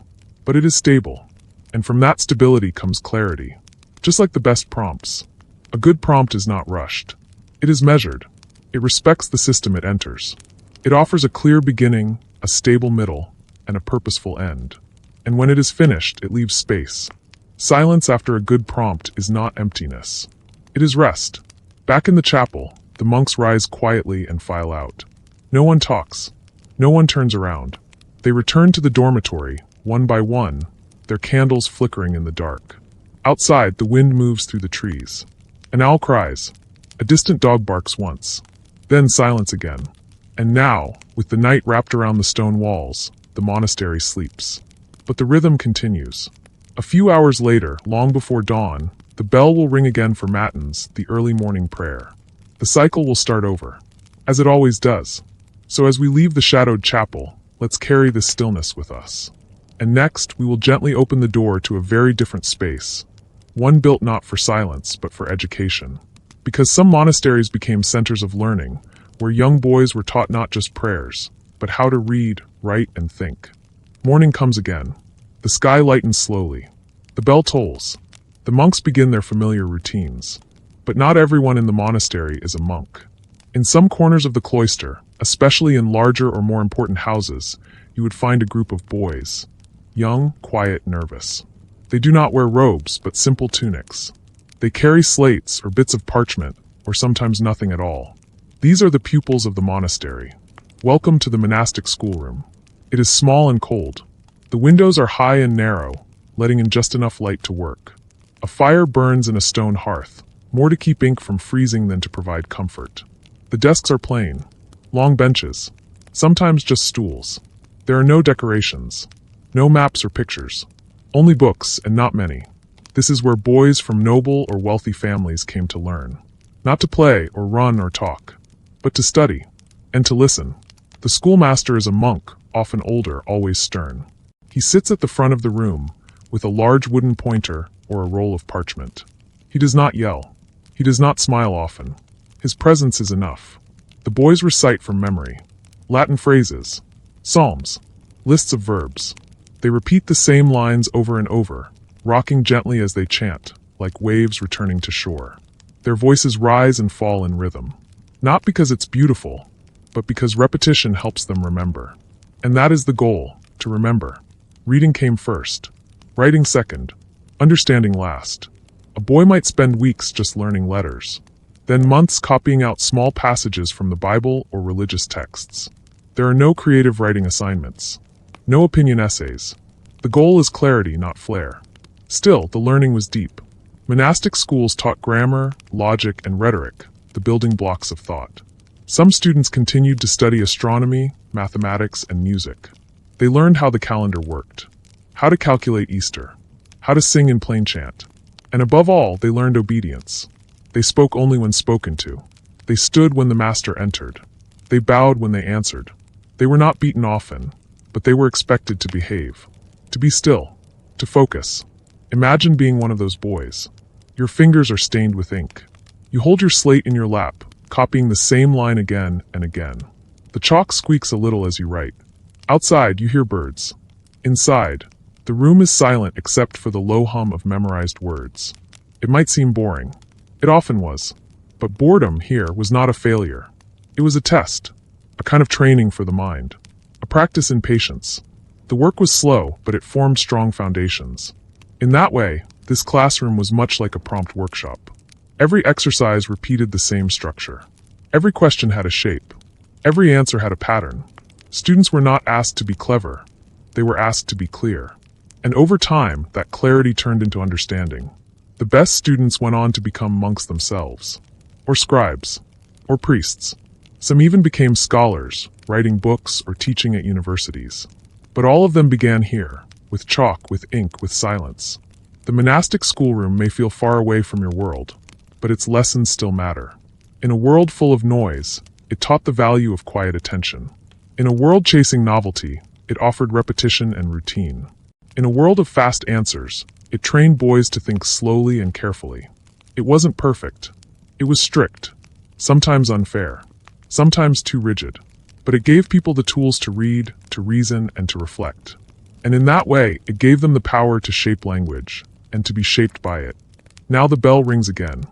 but it is stable. And from that stability comes clarity. Just like the best prompts. A good prompt is not rushed. It is measured. It respects the system it enters. It offers a clear beginning, a stable middle, and a purposeful end. And when it is finished, it leaves space. Silence after a good prompt is not emptiness. It is rest. Back in the chapel, the monks rise quietly and file out. No one talks. No one turns around. They return to the dormitory, one by one, their candles flickering in the dark. Outside, the wind moves through the trees. An owl cries. A distant dog barks once. Then silence again. And now, with the night wrapped around the stone walls, the monastery sleeps. But the rhythm continues. A few hours later, long before dawn, the bell will ring again for matins, the early morning prayer. The cycle will start over, as it always does. So as we leave the shadowed chapel, let's carry this stillness with us. And next, we will gently open the door to a very different space, one built not for silence, but for education. Because some monasteries became centers of learning, where young boys were taught not just prayers, but how to read, write, and think. Morning comes again. The sky lightens slowly. The bell tolls. The monks begin their familiar routines. But not everyone in the monastery is a monk. In some corners of the cloister, especially in larger or more important houses, you would find a group of boys. Young, quiet, nervous. They do not wear robes, but simple tunics. They carry slates or bits of parchment, or sometimes nothing at all. These are the pupils of the monastery. Welcome to the monastic schoolroom. It is small and cold. The windows are high and narrow, letting in just enough light to work. A fire burns in a stone hearth, more to keep ink from freezing than to provide comfort. The desks are plain, long benches, sometimes just stools. There are no decorations, no maps or pictures, only books and not many. This is where boys from noble or wealthy families came to learn. Not to play or run or talk, but to study and to listen. The schoolmaster is a monk, often older, always stern. He sits at the front of the room with a large wooden pointer or a roll of parchment. He does not yell. He does not smile often. His presence is enough. The boys recite from memory. Latin phrases, psalms, lists of verbs. They repeat the same lines over and over, rocking gently as they chant, like waves returning to shore. Their voices rise and fall in rhythm. Not because it's beautiful, but because repetition helps them remember. And that is the goal, to remember. Reading came first, writing second, understanding last. A boy might spend weeks just learning letters, then months copying out small passages from the Bible or religious texts. There are no creative writing assignments, no opinion essays. The goal is clarity, not flair. Still, the learning was deep. Monastic schools taught grammar, logic, and rhetoric, the building blocks of thought. Some students continued to study astronomy, mathematics, and music. They learned how the calendar worked, how to calculate Easter, how to sing in plain chant. And above all, they learned obedience. They spoke only when spoken to. They stood when the master entered. They bowed when they answered. They were not beaten often, but they were expected to behave, to be still, to focus. Imagine being one of those boys. Your fingers are stained with ink. You hold your slate in your lap, copying the same line again and again. The chalk squeaks a little as you write. Outside, you hear birds. Inside, the room is silent except for the low hum of memorized words. It might seem boring. It often was. But boredom here was not a failure. It was a test, a kind of training for the mind, a practice in patience. The work was slow, but it formed strong foundations. In that way, this classroom was much like a prompt workshop. Every exercise repeated the same structure. Every question had a shape. Every answer had a pattern. Students were not asked to be clever. They were asked to be clear. And over time, that clarity turned into understanding. The best students went on to become monks themselves, or scribes, or priests. Some even became scholars, writing books or teaching at universities. But all of them began here, with chalk, with ink, with silence. The monastic schoolroom may feel far away from your world, but its lessons still matter. In a world full of noise, it taught the value of quiet attention. In a world chasing novelty, it offered repetition and routine. In a world of fast answers, it trained boys to think slowly and carefully. It wasn't perfect. It was strict, sometimes unfair, sometimes too rigid. But it gave people the tools to read, to reason, and to reflect. And in that way, it gave them the power to shape language, and to be shaped by it. Now the bell rings again.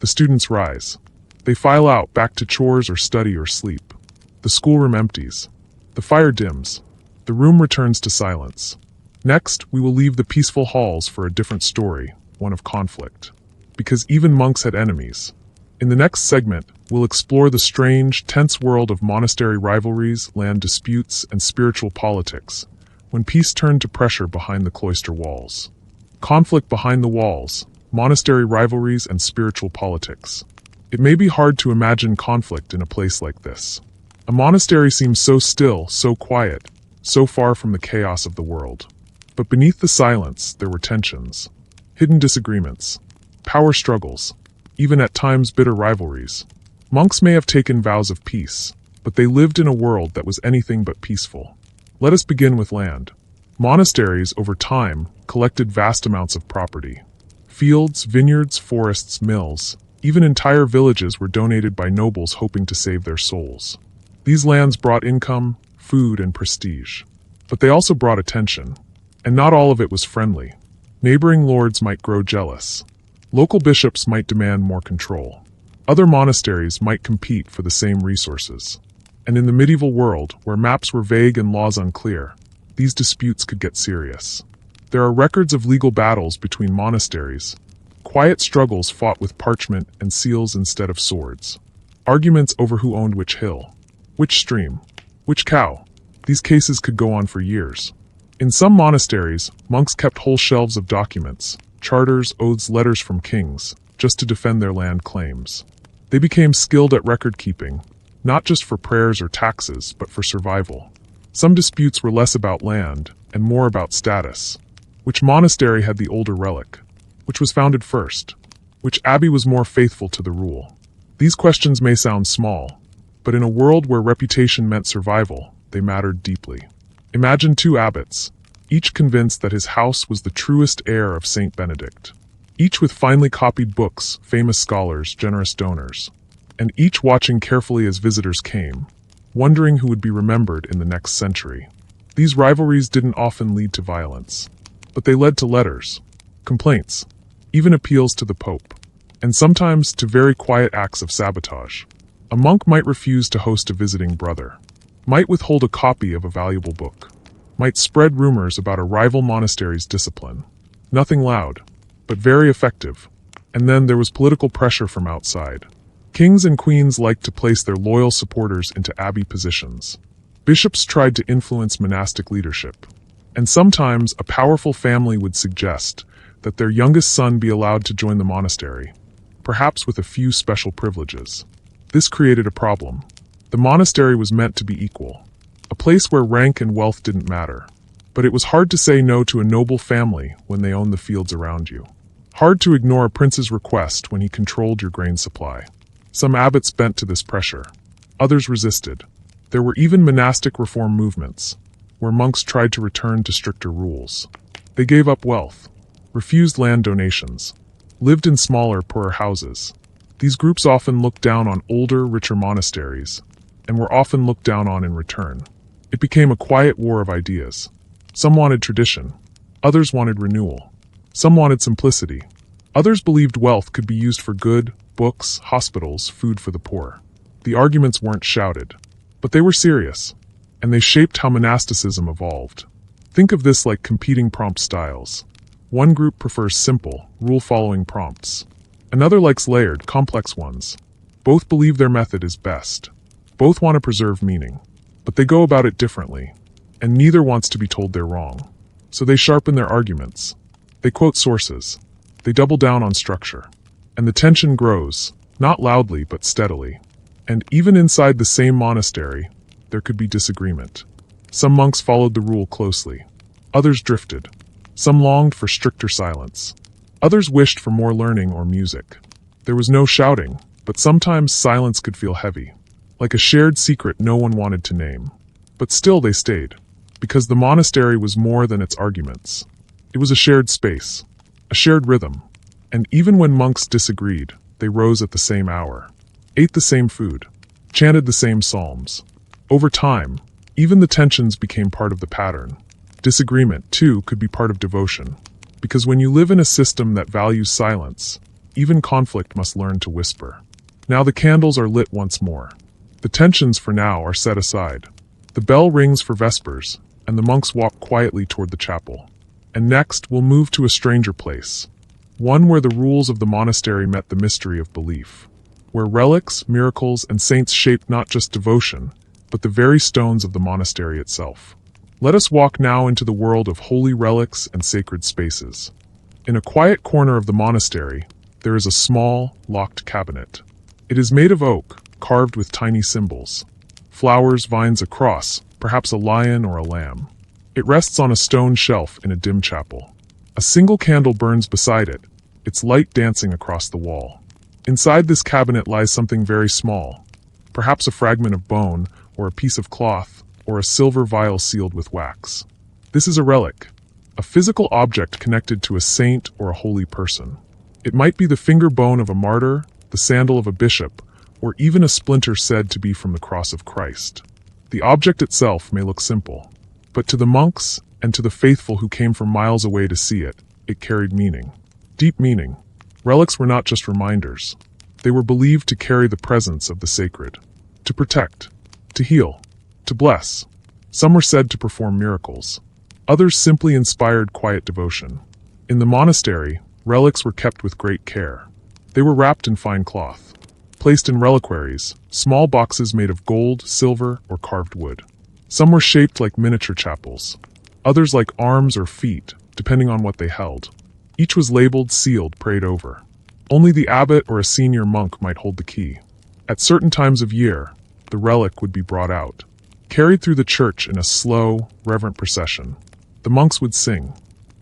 The students rise. They file out, back to chores or study or sleep. The schoolroom empties. The fire dims. The room returns to silence. Next, we will leave the peaceful halls for a different story, one of conflict. Because even monks had enemies. In the next segment, we'll explore the strange, tense world of monastery rivalries, land disputes, and spiritual politics, when peace turned to pressure behind the cloister walls. Conflict behind the walls, monastery rivalries, and spiritual politics. It may be hard to imagine conflict in a place like this. A monastery seems so still, so quiet, so far from the chaos of the world. But beneath the silence, there were tensions, hidden disagreements, power struggles, even at times bitter rivalries. Monks may have taken vows of peace, but they lived in a world that was anything but peaceful. Let us begin with land. Monasteries, over time, collected vast amounts of property. Fields, vineyards, forests, mills, even entire villages were donated by nobles hoping to save their souls. These lands brought income, food, and prestige. But they also brought attention. And not all of it was friendly. Neighboring lords might grow jealous. Local bishops might demand more control. Other monasteries might compete for the same resources. And in the medieval world, where maps were vague and laws unclear, these disputes could get serious. There are records of legal battles between monasteries, quiet struggles fought with parchment and seals instead of swords, arguments over who owned which hill, which stream, Which cow? These cases could go on for years. In some monasteries, monks kept whole shelves of documents, charters, oaths, letters from kings, just to defend their land claims. They became skilled at record keeping, not just for prayers or taxes, but for survival. Some disputes were less about land and more about status. Which monastery had the older relic? Which was founded first? Which abbey was more faithful to the rule? These questions may sound small, but in a world where reputation meant survival, they mattered deeply. Imagine two abbots, each convinced that his house was the truest heir of Saint Benedict. Each with finely copied books, famous scholars, generous donors, and each watching carefully as visitors came, wondering who would be remembered in the next century. These rivalries didn't often lead to violence, but they led to letters, complaints, even appeals to the Pope, and sometimes to very quiet acts of sabotage. A monk might refuse to host a visiting brother, might withhold a copy of a valuable book, might spread rumors about a rival monastery's discipline. Nothing loud, but very effective. And then there was political pressure from outside. Kings and queens liked to place their loyal supporters into abbey positions. Bishops tried to influence monastic leadership. And sometimes a powerful family would suggest that their youngest son be allowed to join the monastery, perhaps with a few special privileges. This created a problem. The monastery was meant to be equal, a place where rank and wealth didn't matter. But it was hard to say no to a noble family when they owned the fields around you. Hard to ignore a prince's request when he controlled your grain supply. Some abbots bent to this pressure. Others resisted. There were even monastic reform movements, where monks tried to return to stricter rules. They gave up wealth, refused land donations, lived in smaller, poorer houses. These groups often looked down on older, richer monasteries, and were often looked down on in return. It became a quiet war of ideas. Some wanted tradition, others wanted renewal. Some wanted simplicity. Others believed wealth could be used for good, books, hospitals, food for the poor. The arguments weren't shouted, but they were serious, and they shaped how monasticism evolved. Think of this like competing prompt styles. One group prefers simple, rule-following prompts. Another likes layered, complex ones. Both believe their method is best. Both want to preserve meaning, but they go about it differently, and neither wants to be told they're wrong. So they sharpen their arguments. They quote sources. They double down on structure. And the tension grows, not loudly but steadily. And even inside the same monastery, there could be disagreement. Some monks followed the rule closely. Others drifted. Some longed for stricter silence. Others wished for more learning or music. There was no shouting, but sometimes silence could feel heavy, like a shared secret no one wanted to name. But still they stayed, because the monastery was more than its arguments. It was a shared space, a shared rhythm, and even when monks disagreed, they rose at the same hour, ate the same food, chanted the same psalms. Over time, even the tensions became part of the pattern. Disagreement, too, could be part of devotion, because when you live in a system that values silence, even conflict must learn to whisper. Now the candles are lit once more. The tensions for now are set aside. The bell rings for vespers, and the monks walk quietly toward the chapel. And next, we'll move to a stranger place. One where the rules of the monastery met the mystery of belief. Where relics, miracles, and saints shaped not just devotion, but the very stones of the monastery itself. Let us walk now into the world of holy relics and sacred spaces. In a quiet corner of the monastery, there is a small, locked cabinet. It is made of oak, carved with tiny symbols. Flowers, vines, a cross, perhaps a lion or a lamb. It rests on a stone shelf in a dim chapel. A single candle burns beside it, its light dancing across the wall. Inside this cabinet lies something very small, perhaps a fragment of bone, or a piece of cloth, or a silver vial sealed with wax. This is a relic, a physical object connected to a saint or a holy person. It might be the finger bone of a martyr, the sandal of a bishop, or even a splinter said to be from the cross of Christ. The object itself may look simple, but to the monks, and to the faithful who came from miles away to see it, it carried meaning. Deep meaning. Relics were not just reminders. They were believed to carry the presence of the sacred. To protect. To heal. To bless. Some were said to perform miracles. Others simply inspired quiet devotion. In the monastery, relics were kept with great care. They were wrapped in fine cloth, placed in reliquaries, small boxes made of gold, silver, or carved wood. Some were shaped like miniature chapels, others like arms or feet, depending on what they held. Each was labeled, sealed, prayed over. Only the abbot or a senior monk might hold the key. At certain times of year, the relic would be brought out, carried through the church in a slow, reverent procession. The monks would sing.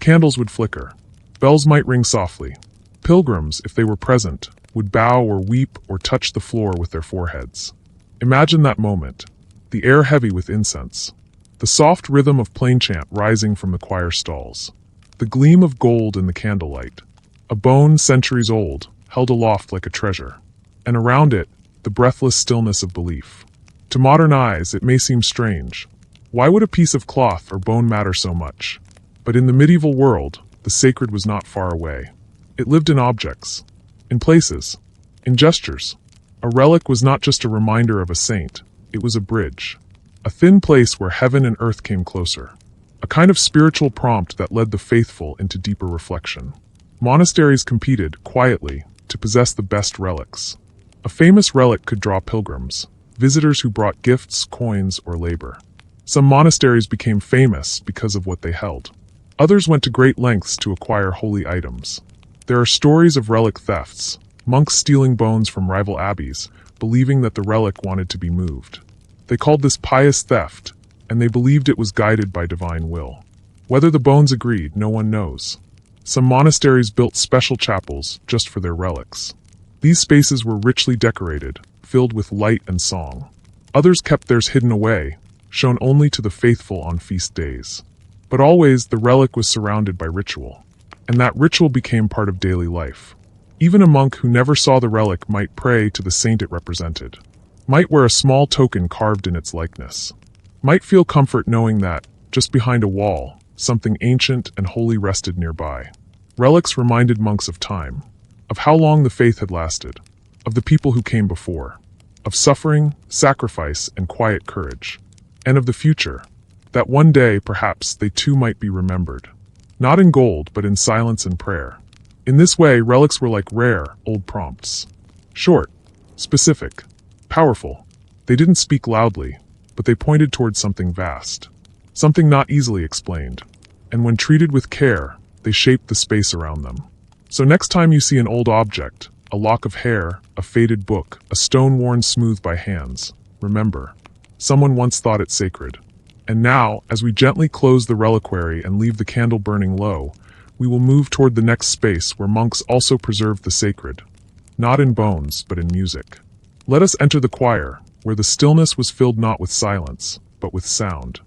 Candles would flicker. Bells might ring softly. Pilgrims, if they were present, would bow or weep or touch the floor with their foreheads. Imagine that moment, the air heavy with incense, the soft rhythm of plain chant rising from the choir stalls, the gleam of gold in the candlelight, a bone centuries old, held aloft like a treasure, and around it, the breathless stillness of belief. To modern eyes, it may seem strange. Why would a piece of cloth or bone matter so much? But in the medieval world, the sacred was not far away. It lived in objects, in places, in gestures. A relic was not just a reminder of a saint, it was a bridge. A thin place where heaven and earth came closer. A kind of spiritual prompt that led the faithful into deeper reflection. Monasteries competed, quietly, to possess the best relics. A famous relic could draw pilgrims, visitors who brought gifts, coins, or labor. Some monasteries became famous because of what they held. Others went to great lengths to acquire holy items. There are stories of relic thefts, monks stealing bones from rival abbeys, believing that the relic wanted to be moved. They called this pious theft, and they believed it was guided by divine will. Whether the bones agreed, no one knows. Some monasteries built special chapels just for their relics. These spaces were richly decorated, filled with light and song. Others kept theirs hidden away, shown only to the faithful on feast days. But always the relic was surrounded by ritual, and that ritual became part of daily life. Even a monk who never saw the relic might pray to the saint it represented, might wear a small token carved in its likeness, might feel comfort knowing that, just behind a wall, something ancient and holy rested nearby. Relics reminded monks of time, of how long the faith had lasted, of the people who came before, of suffering, sacrifice, and quiet courage, and of the future, that one day, perhaps, they too might be remembered, not in gold, but in silence and prayer. In this way, relics were like rare, old prompts. Short, specific, powerful. They didn't speak loudly, but they pointed towards something vast, something not easily explained, and when treated with care, they shaped the space around them. So next time you see an old object, a lock of hair, a faded book, a stone worn smooth by hands, remember, someone once thought it sacred. And now, as we gently close the reliquary and leave the candle burning low, we will move toward the next space where monks also preserved the sacred, not in bones, but in music. Let us enter the choir, where the stillness was filled not with silence, but with sound.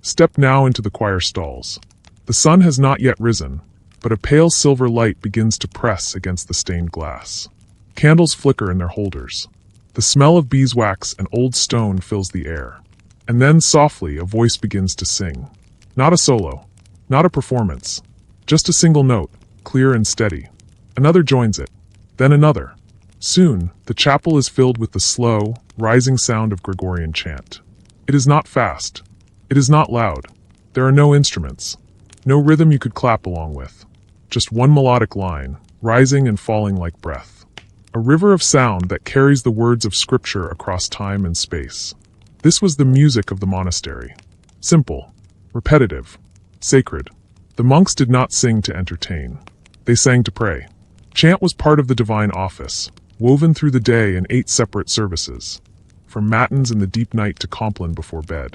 Step now into the choir stalls. The sun has not yet risen, but a pale silver light begins to press against the stained glass. Candles flicker in their holders. The smell of beeswax and old stone fills the air. And then softly a voice begins to sing. Not a solo, not a performance, just a single note, clear and steady. Another joins it, then another. Soon, the chapel is filled with the slow, rising sound of Gregorian chant. It is not fast. It is not loud. There are no instruments, no rhythm you could clap along with. Just one melodic line, rising and falling like breath. A river of sound that carries the words of Scripture across time and space. This was the music of the monastery. Simple, repetitive, sacred. The monks did not sing to entertain. They sang to pray. Chant was part of the divine office, woven through the day in 8 separate services, from matins in the deep night to compline before bed.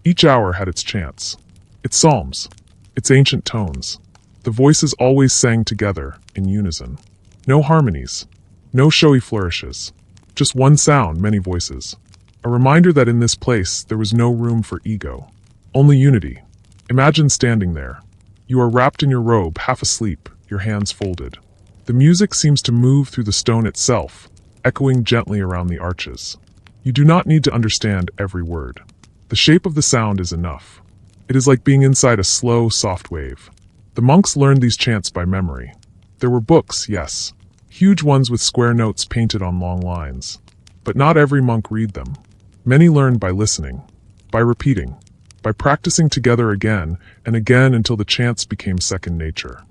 Each hour had its chants, its psalms, its ancient tones. The voices always sang together, in unison. No harmonies, no showy flourishes. Just one sound, many voices. A reminder that in this place there was no room for ego, only unity. Imagine standing there. You are wrapped in your robe, half asleep, your hands folded. The music seems to move through the stone itself, echoing gently around the arches. You do not need to understand every word. The shape of the sound is enough. It is like being inside a slow, soft wave. The monks learned these chants by memory. There were books, yes, huge ones with square notes painted on long lines. But not every monk read them. Many learned by listening, by repeating, by practicing together again and again until the chants became second nature.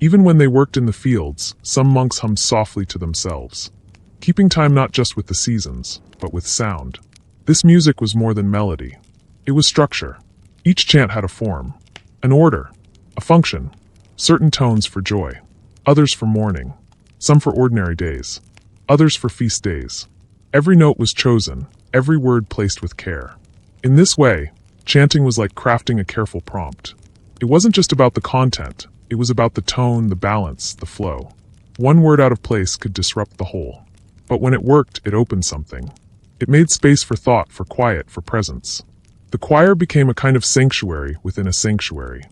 Even when they worked in the fields, some monks hummed softly to themselves, keeping time not just with the seasons, but with sound. This music was more than melody. It was structure. Each chant had a form, an order, a function, certain tones for joy, others for mourning, some for ordinary days, others for feast days. Every note was chosen, every word placed with care. In this way, chanting was like crafting a careful prompt. It wasn't just about the content, it was about the tone, the balance, the flow. One word out of place could disrupt the whole. But when it worked, it opened something. It made space for thought, for quiet, for presence. The choir became a kind of sanctuary within a sanctuary.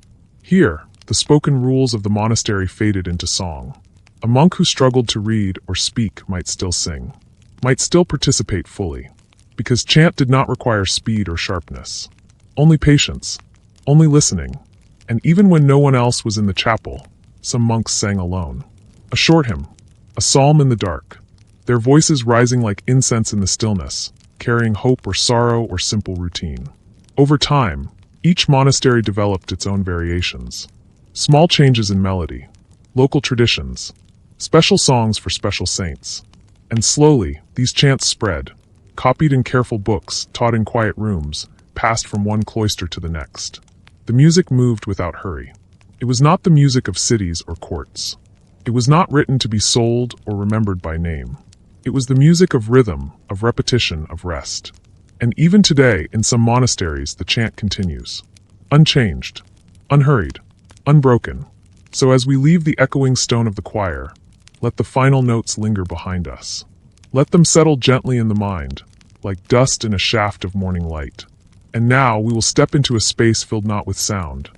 Here, the spoken rules of the monastery faded into song. A monk who struggled to read or speak might still sing, might still participate fully, because chant did not require speed or sharpness. Only patience, only listening, and even when no one else was in the chapel, some monks sang alone. A short hymn, a psalm in the dark, their voices rising like incense in the stillness, carrying hope or sorrow or simple routine. Over time, each monastery developed its own variations. Small changes in melody, local traditions, special songs for special saints. And slowly, these chants spread, copied in careful books, taught in quiet rooms, passed from one cloister to the next. The music moved without hurry. It was not the music of cities or courts. It was not written to be sold or remembered by name. It was the music of rhythm, of repetition, of rest. And even today, in some monasteries, the chant continues. Unchanged, unhurried, unbroken. So as we leave the echoing stone of the choir, let the final notes linger behind us. Let them settle gently in the mind, like dust in a shaft of morning light. And now we will step into a space filled not with sound,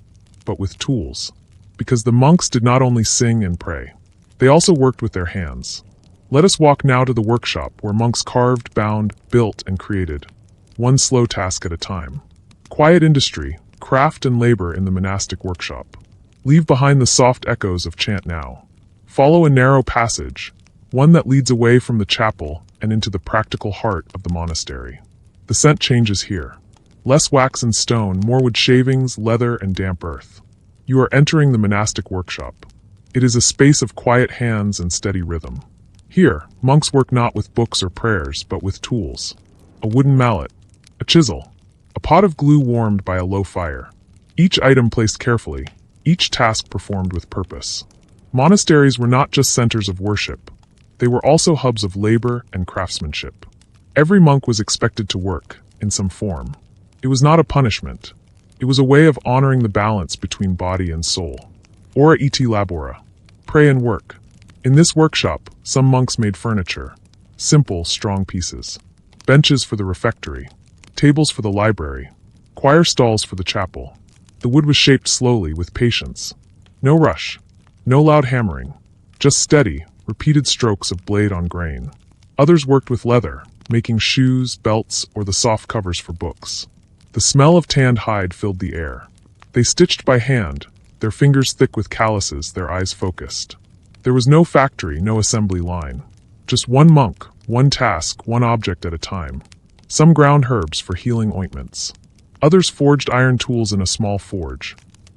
but with tools. Because the monks did not only sing and pray, they also worked with their hands. Let us walk now to the workshop where monks carved, bound, built, and created, one slow task at a time. Quiet industry, craft and labor in the monastic workshop. Leave behind the soft echoes of chant now. Follow a narrow passage, one that leads away from the chapel and into the practical heart of the monastery. The scent changes here. Less wax and stone, more wood shavings, leather, and damp earth. You are entering the monastic workshop. It is a space of quiet hands and steady rhythm. Here, monks work not with books or prayers, but with tools. A wooden mallet, a chisel, a pot of glue warmed by a low fire. Each item placed carefully, each task performed with purpose. Monasteries were not just centers of worship. They were also hubs of labor and craftsmanship. Every monk was expected to work, in some form. It was not a punishment. It was a way of honoring the balance between body and soul. Ora et labora. Pray and work. In this workshop, some monks made furniture. Simple, strong pieces. Benches for the refectory. Tables for the library. Choir stalls for the chapel. The wood was shaped slowly, with patience. No rush. No loud hammering. Just steady, repeated strokes of blade on grain. Others worked with leather, making shoes, belts, or the soft covers for books. The smell of tanned hide filled the air. They stitched by hand, their fingers thick with calluses, their eyes focused. There was no factory, no assembly line. Just one monk, one task, one object at a time. Some ground herbs for healing ointments. Others forged iron tools in a small forge.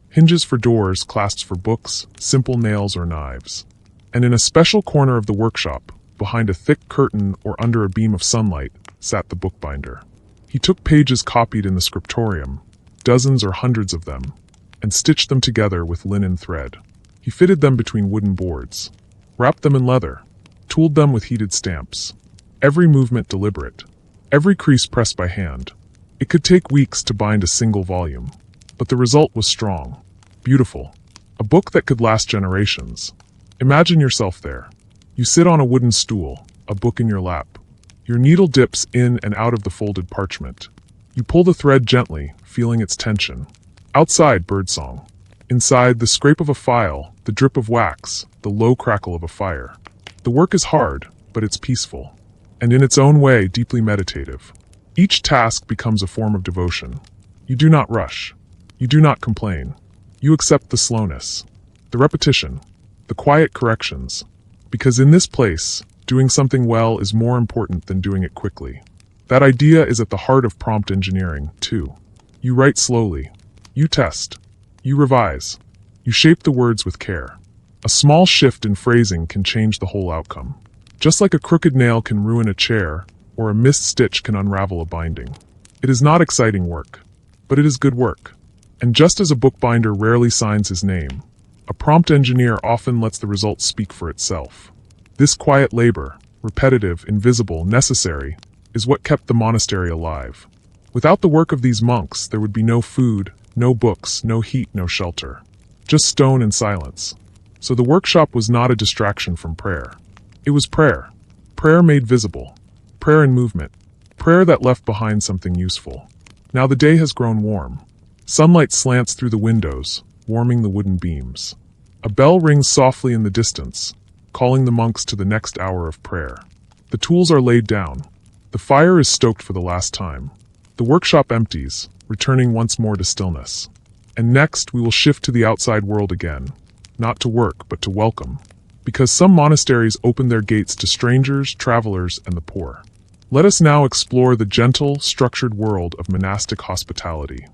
Hinges for doors, clasps for books, simple nails or knives. And in a special corner of the workshop, behind a thick curtain or under a beam of sunlight, sat the bookbinder. He took pages copied in the scriptorium, dozens or hundreds of them, and stitched them together with linen thread. He fitted them between wooden boards, wrapped them in leather, tooled them with heated stamps. Every movement deliberate, every crease pressed by hand. It could take weeks to bind a single volume, but the result was strong, beautiful, a book that could last generations. Imagine yourself there. You sit on a wooden stool, a book in your lap. Your needle dips in and out of the folded parchment. You pull the thread gently, feeling its tension. Outside, birdsong. Inside, the scrape of a file, the drip of wax, the low crackle of a fire. The work is hard, but it's peaceful, and in its own way, deeply meditative. Each task becomes a form of devotion. You do not rush. You do not complain. You accept the slowness, the repetition, the quiet corrections. Because in this place, doing something well is more important than doing it quickly. That idea is at the heart of prompt engineering, too. You write slowly. You test. You revise. You shape the words with care. A small shift in phrasing can change the whole outcome. Just like a crooked nail can ruin a chair, or a missed stitch can unravel a binding. It is not exciting work. but it is good work. And just as a bookbinder rarely signs his name, a prompt engineer often lets the result speak for itself. This quiet labor, repetitive, invisible, necessary, is what kept the monastery alive. Without the work of these monks, there would be no food, no books, no heat, no shelter. Just stone and silence. So the workshop was not a distraction from prayer. It was prayer. Prayer made visible. Prayer in movement. Prayer that left behind something useful. Now the day has grown warm. Sunlight slants through the windows, warming the wooden beams. A bell rings softly in the distance, calling the monks to the next hour of prayer. The tools are laid down. The fire is stoked for the last time. The workshop empties, returning once more to stillness. And next we will shift to the outside world again, not to work but to welcome, because some monasteries open their gates to strangers, travelers, and the poor. Let us now explore the gentle, structured world of monastic hospitality.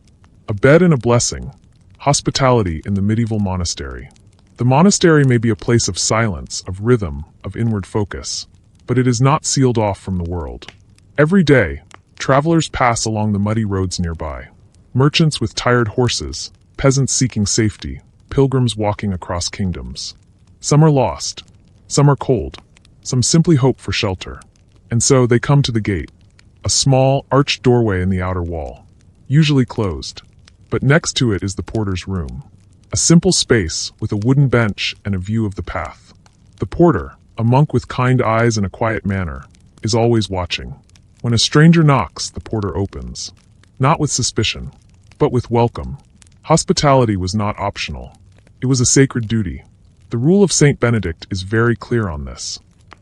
A bed and a blessing. Hospitality in the medieval monastery. The monastery may be a place of silence, of rhythm, of inward focus, but it is not sealed off from the world. Every day, travelers pass along the muddy roads nearby. Merchants with tired horses, peasants seeking safety, pilgrims walking across kingdoms. Some are lost, some are cold, some simply hope for shelter. And so they come to the gate, a small, arched doorway in the outer wall, usually closed. But next to it is the porter's room, a simple space with a wooden bench and a view of the path. The porter, a monk with kind eyes and a quiet manner, is always watching. When a stranger knocks, the porter opens, not with suspicion, but with welcome. Hospitality was not optional. It was a sacred duty. The Rule of Saint Benedict is very clear on this.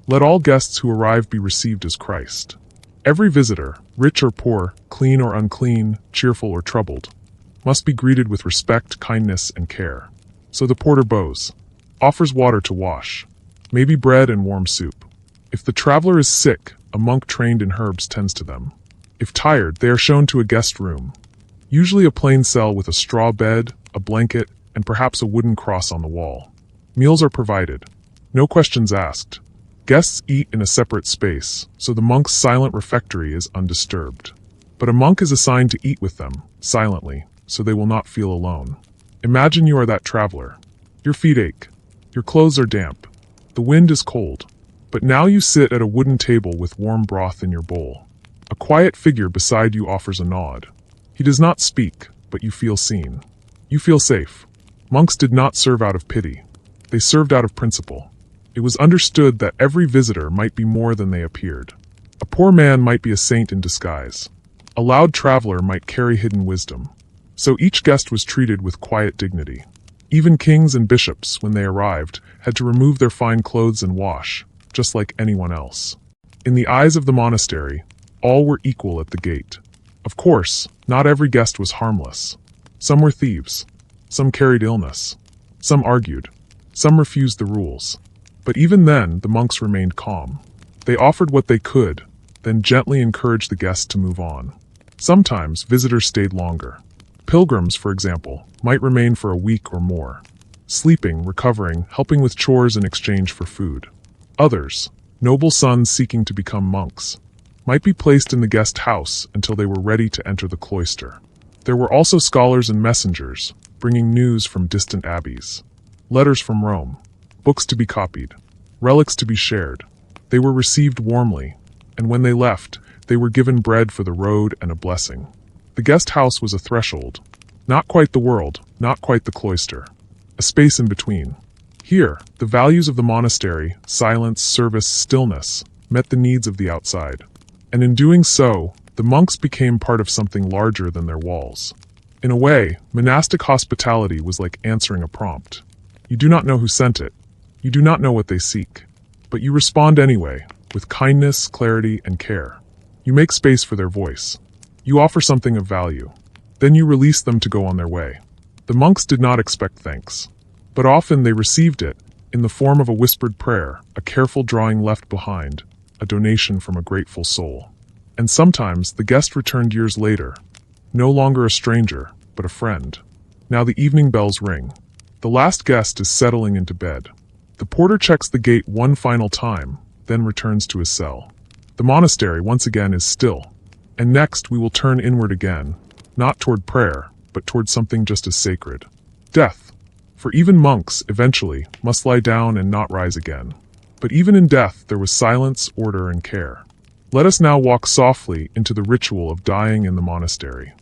Let all guests who arrive be received as Christ. Every visitor, rich or poor, clean or unclean, cheerful or troubled, must be greeted with respect, kindness, and care. So the porter bows, offers water to wash, maybe bread and warm soup. If the traveler is sick, a monk trained in herbs tends to them. If tired, they are shown to a guest room, usually a plain cell with a straw bed, a blanket, and perhaps a wooden cross on the wall. Meals are provided. No questions asked. Guests eat in a separate space, so the monk's silent refectory is undisturbed. But a monk is assigned to eat with them, silently, so they will not feel alone. Imagine you are that traveler. Your feet ache. Your clothes are damp. The wind is cold. But now you sit at a wooden table with warm broth in your bowl. A quiet figure beside you offers a nod. He does not speak, but you feel seen. You feel safe. Monks did not serve out of pity. They served out of principle. It was understood that every visitor might be more than they appeared. A poor man might be a saint in disguise. A loud traveler might carry hidden wisdom. So each guest was treated with quiet dignity. Even kings and bishops, when they arrived, had to remove their fine clothes and wash, just like anyone else. In the eyes of the monastery, all were equal at the gate. Of course, not every guest was harmless. Some were thieves. Some carried illness. Some argued. Some refused the rules. But even then, the monks remained calm. They offered what they could, then gently encouraged the guests to move on. Sometimes visitors stayed longer. Pilgrims, for example, might remain for a week or more, sleeping, recovering, helping with chores in exchange for food. Others, noble sons seeking to become monks, might be placed in the guest house until they were ready to enter the cloister. There were also scholars and messengers, bringing news from distant abbeys, letters from Rome, books to be copied, relics to be shared. They were received warmly, and when they left, they were given bread for the road and a blessing. The guest house was a threshold, not quite the world, not quite the cloister, a space in between. Here, the values of the monastery, silence, service, stillness, met the needs of the outside. And in doing so, the monks became part of something larger than their walls. In a way, monastic hospitality was like answering a prompt. You do not know who sent it. You do not know what they seek. But you respond anyway, with kindness, clarity, and care. You make space for their voice. You offer something of value. Then you release them to go on their way. The monks did not expect thanks. But often they received it, in the form of a whispered prayer, a careful drawing left behind, a donation from a grateful soul. And sometimes the guest returned years later, no longer a stranger, but a friend. Now the evening bells ring. The last guest is settling into bed. The porter checks the gate one final time, then returns to his cell. The monastery once again is still. And next we will turn inward again, not toward prayer, but toward something just as sacred. Death. For even monks, eventually, must lie down and not rise again. But even in death there was silence, order, and care. Let us now walk softly into the ritual of dying in the monastery.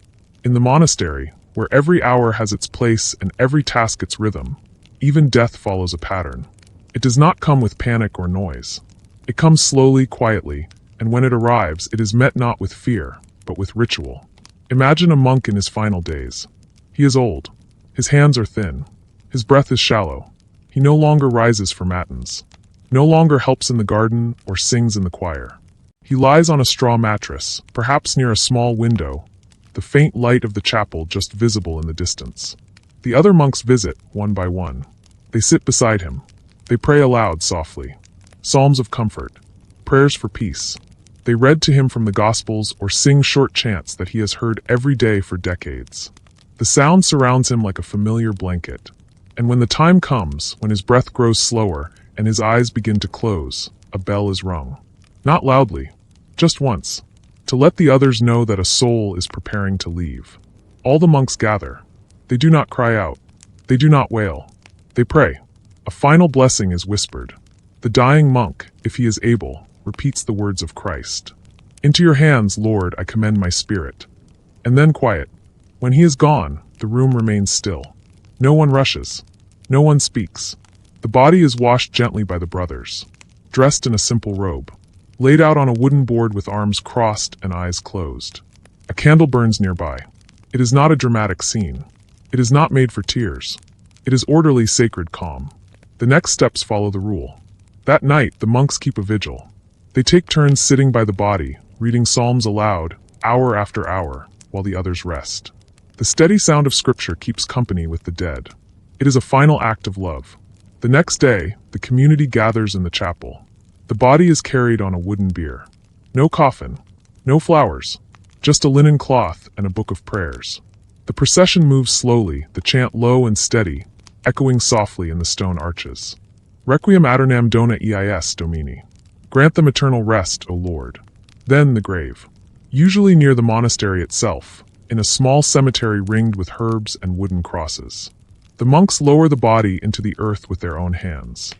In the monastery, where every hour has its place and every task its rhythm, even death follows a pattern. It does not come with panic or noise. It comes slowly, quietly, and when it arrives, it is met not with fear, but with ritual. Imagine a monk in his final days. He is old. His hands are thin. His breath is shallow. He no longer rises for matins. No longer helps in the garden or sings in the choir. He lies on a straw mattress, perhaps near a small window, the faint light of the chapel just visible in the distance. The other monks visit, one by one. They sit beside him. They pray aloud softly. Psalms of comfort. Prayers for peace. They read to him from the Gospels or sing short chants that he has heard every day for decades. The sound surrounds him like a familiar blanket. And when the time comes, when his breath grows slower and his eyes begin to close, a bell is rung. Not loudly, just once, to let the others know that a soul is preparing to leave. All the monks gather. They do not cry out. They do not wail. They pray. A final blessing is whispered. The dying monk, if he is able, repeats the words of Christ. Into your hands, Lord, I commend my spirit. And then quiet. When he is gone, the room remains still. No one rushes. No one speaks. The body is washed gently by the brothers, dressed in a simple robe, laid out on a wooden board with arms crossed and eyes closed. A candle burns nearby. It is not a dramatic scene. It is not made for tears. It is orderly, sacred calm. The next steps follow the rule. That night, the monks keep a vigil. They take turns sitting by the body, reading psalms aloud, hour after hour, while the others rest. The steady sound of scripture keeps company with the dead. It is a final act of love. The next day, the community gathers in the chapel. The body is carried on a wooden bier. No coffin, no flowers, just a linen cloth and a book of prayers. The procession moves slowly, the chant low and steady, echoing softly in the stone arches. Requiem aeternam dona eis Domini. Grant them eternal rest, O Lord. Then the grave. Usually near the monastery itself, in a small cemetery ringed with herbs and wooden crosses. The monks lower the body into the earth with their own hands.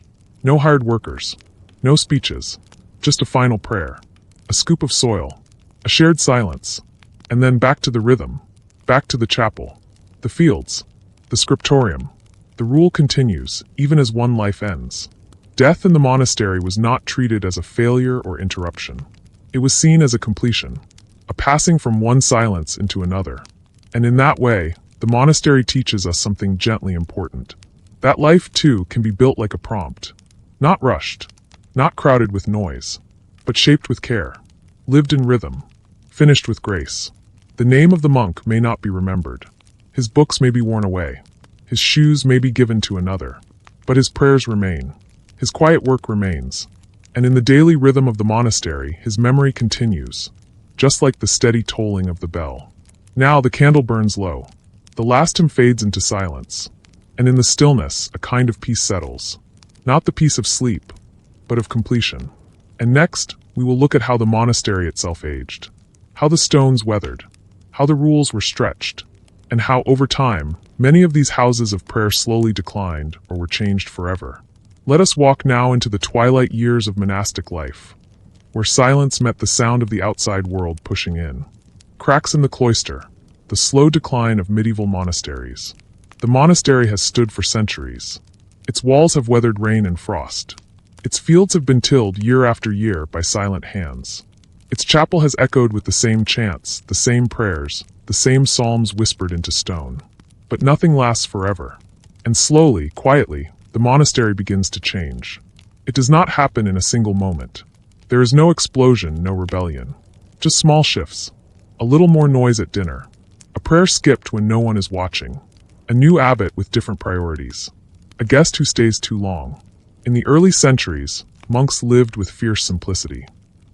No hired workers. No speeches. Just a final prayer. A scoop of soil. A shared silence. And then back to the rhythm. Back to the chapel. The fields. The scriptorium. The rule continues, even as one life ends. Death in the monastery was not treated as a failure or interruption. It was seen as a completion. A passing from one silence into another. And in that way, the monastery teaches us something gently important. That life, too, can be built like a prompt. Not rushed. Not crowded with noise. But shaped with care. Lived in rhythm. Finished with grace. The name of the monk may not be remembered. His books may be worn away. His shoes may be given to another. But his prayers remain. His quiet work remains. And in the daily rhythm of the monastery, his memory continues. Just like the steady tolling of the bell. Now the candle burns low. The last hymn fades into silence. And in the stillness, a kind of peace settles. Not the peace of sleep, but of completion. And next, we will look at how the monastery itself aged. How the stones weathered. How the rules were stretched. And how, over time, many of these houses of prayer slowly declined or were changed forever. Let us walk now into the twilight years of monastic life, where silence met the sound of the outside world pushing in. Cracks in the cloister. The slow decline of medieval monasteries. The monastery has stood for centuries. Its walls have weathered rain and frost. Its fields have been tilled year after year by silent hands. Its chapel has echoed with the same chants, the same prayers, the same psalms whispered into stone. But nothing lasts forever. And slowly, quietly, the monastery begins to change. It does not happen in a single moment. There is no explosion, no rebellion. Just small shifts. A little more noise at dinner. A prayer skipped when no one is watching. A new abbot with different priorities. A guest who stays too long. In the early centuries, monks lived with fierce simplicity.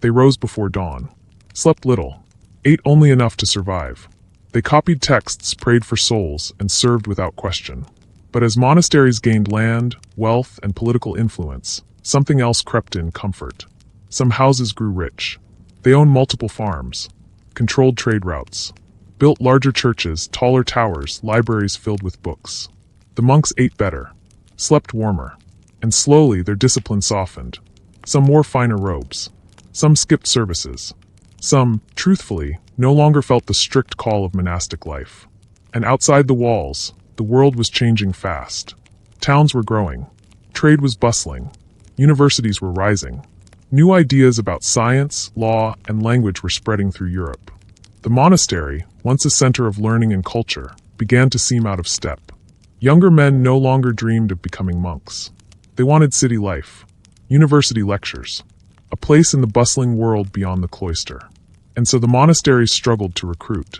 They rose before dawn. Slept little. Ate only enough to survive. They copied texts, prayed for souls, and served without question. But as monasteries gained land, wealth, and political influence, something else crept in: comfort. Some houses grew rich. They owned multiple farms. Controlled trade routes. built larger churches, taller towers, libraries filled with books. The monks ate better, slept warmer, and slowly their discipline softened. Some wore finer robes. Some skipped services. Some, truthfully, no longer felt the strict call of monastic life. And outside the walls, the world was changing fast. Towns were growing. Trade was bustling. Universities were rising. New ideas about science, law, and language were spreading through Europe. The monastery, once a center of learning and culture, began to seem out of step. Younger men no longer dreamed of becoming monks. They wanted city life, university lectures, a place in the bustling world beyond the cloister. And so the monasteries struggled to recruit.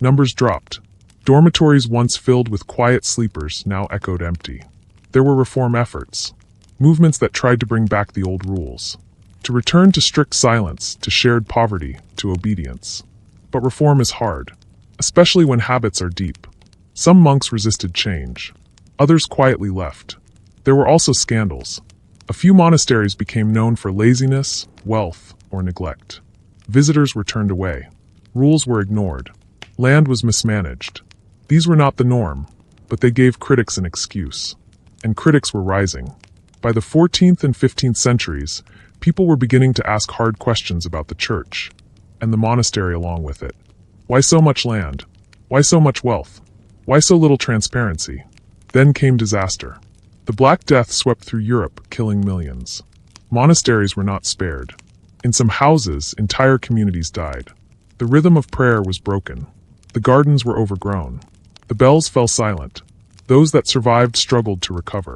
Numbers dropped. Dormitories once filled with quiet sleepers now echoed empty. There were reform efforts, movements that tried to bring back the old rules, to return to strict silence, to shared poverty, to obedience. But reform is hard, especially when habits are deep. Some monks resisted change. Others quietly left. There were also scandals. A few monasteries became known for laziness, wealth, or neglect. Visitors were turned away. Rules were ignored. Land was mismanaged. These were not the norm, but they gave critics an excuse. And critics were rising. By the 14th and 15th centuries, people were beginning to ask hard questions about the church, and the monastery along with it. Why so much land? Why so much wealth? Why so little transparency? Then came disaster. The Black Death swept through Europe, killing millions. Monasteries were not spared. In some houses, entire communities died. The rhythm of prayer was broken. The gardens were overgrown. The bells fell silent. Those that survived struggled to recover.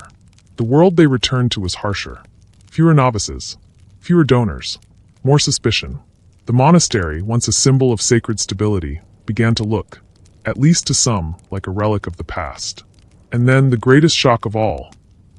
The world they returned to was harsher. Fewer novices. Fewer donors. More suspicion. The monastery, once a symbol of sacred stability, began to look, at least to some, like a relic of the past. And then the greatest shock of all,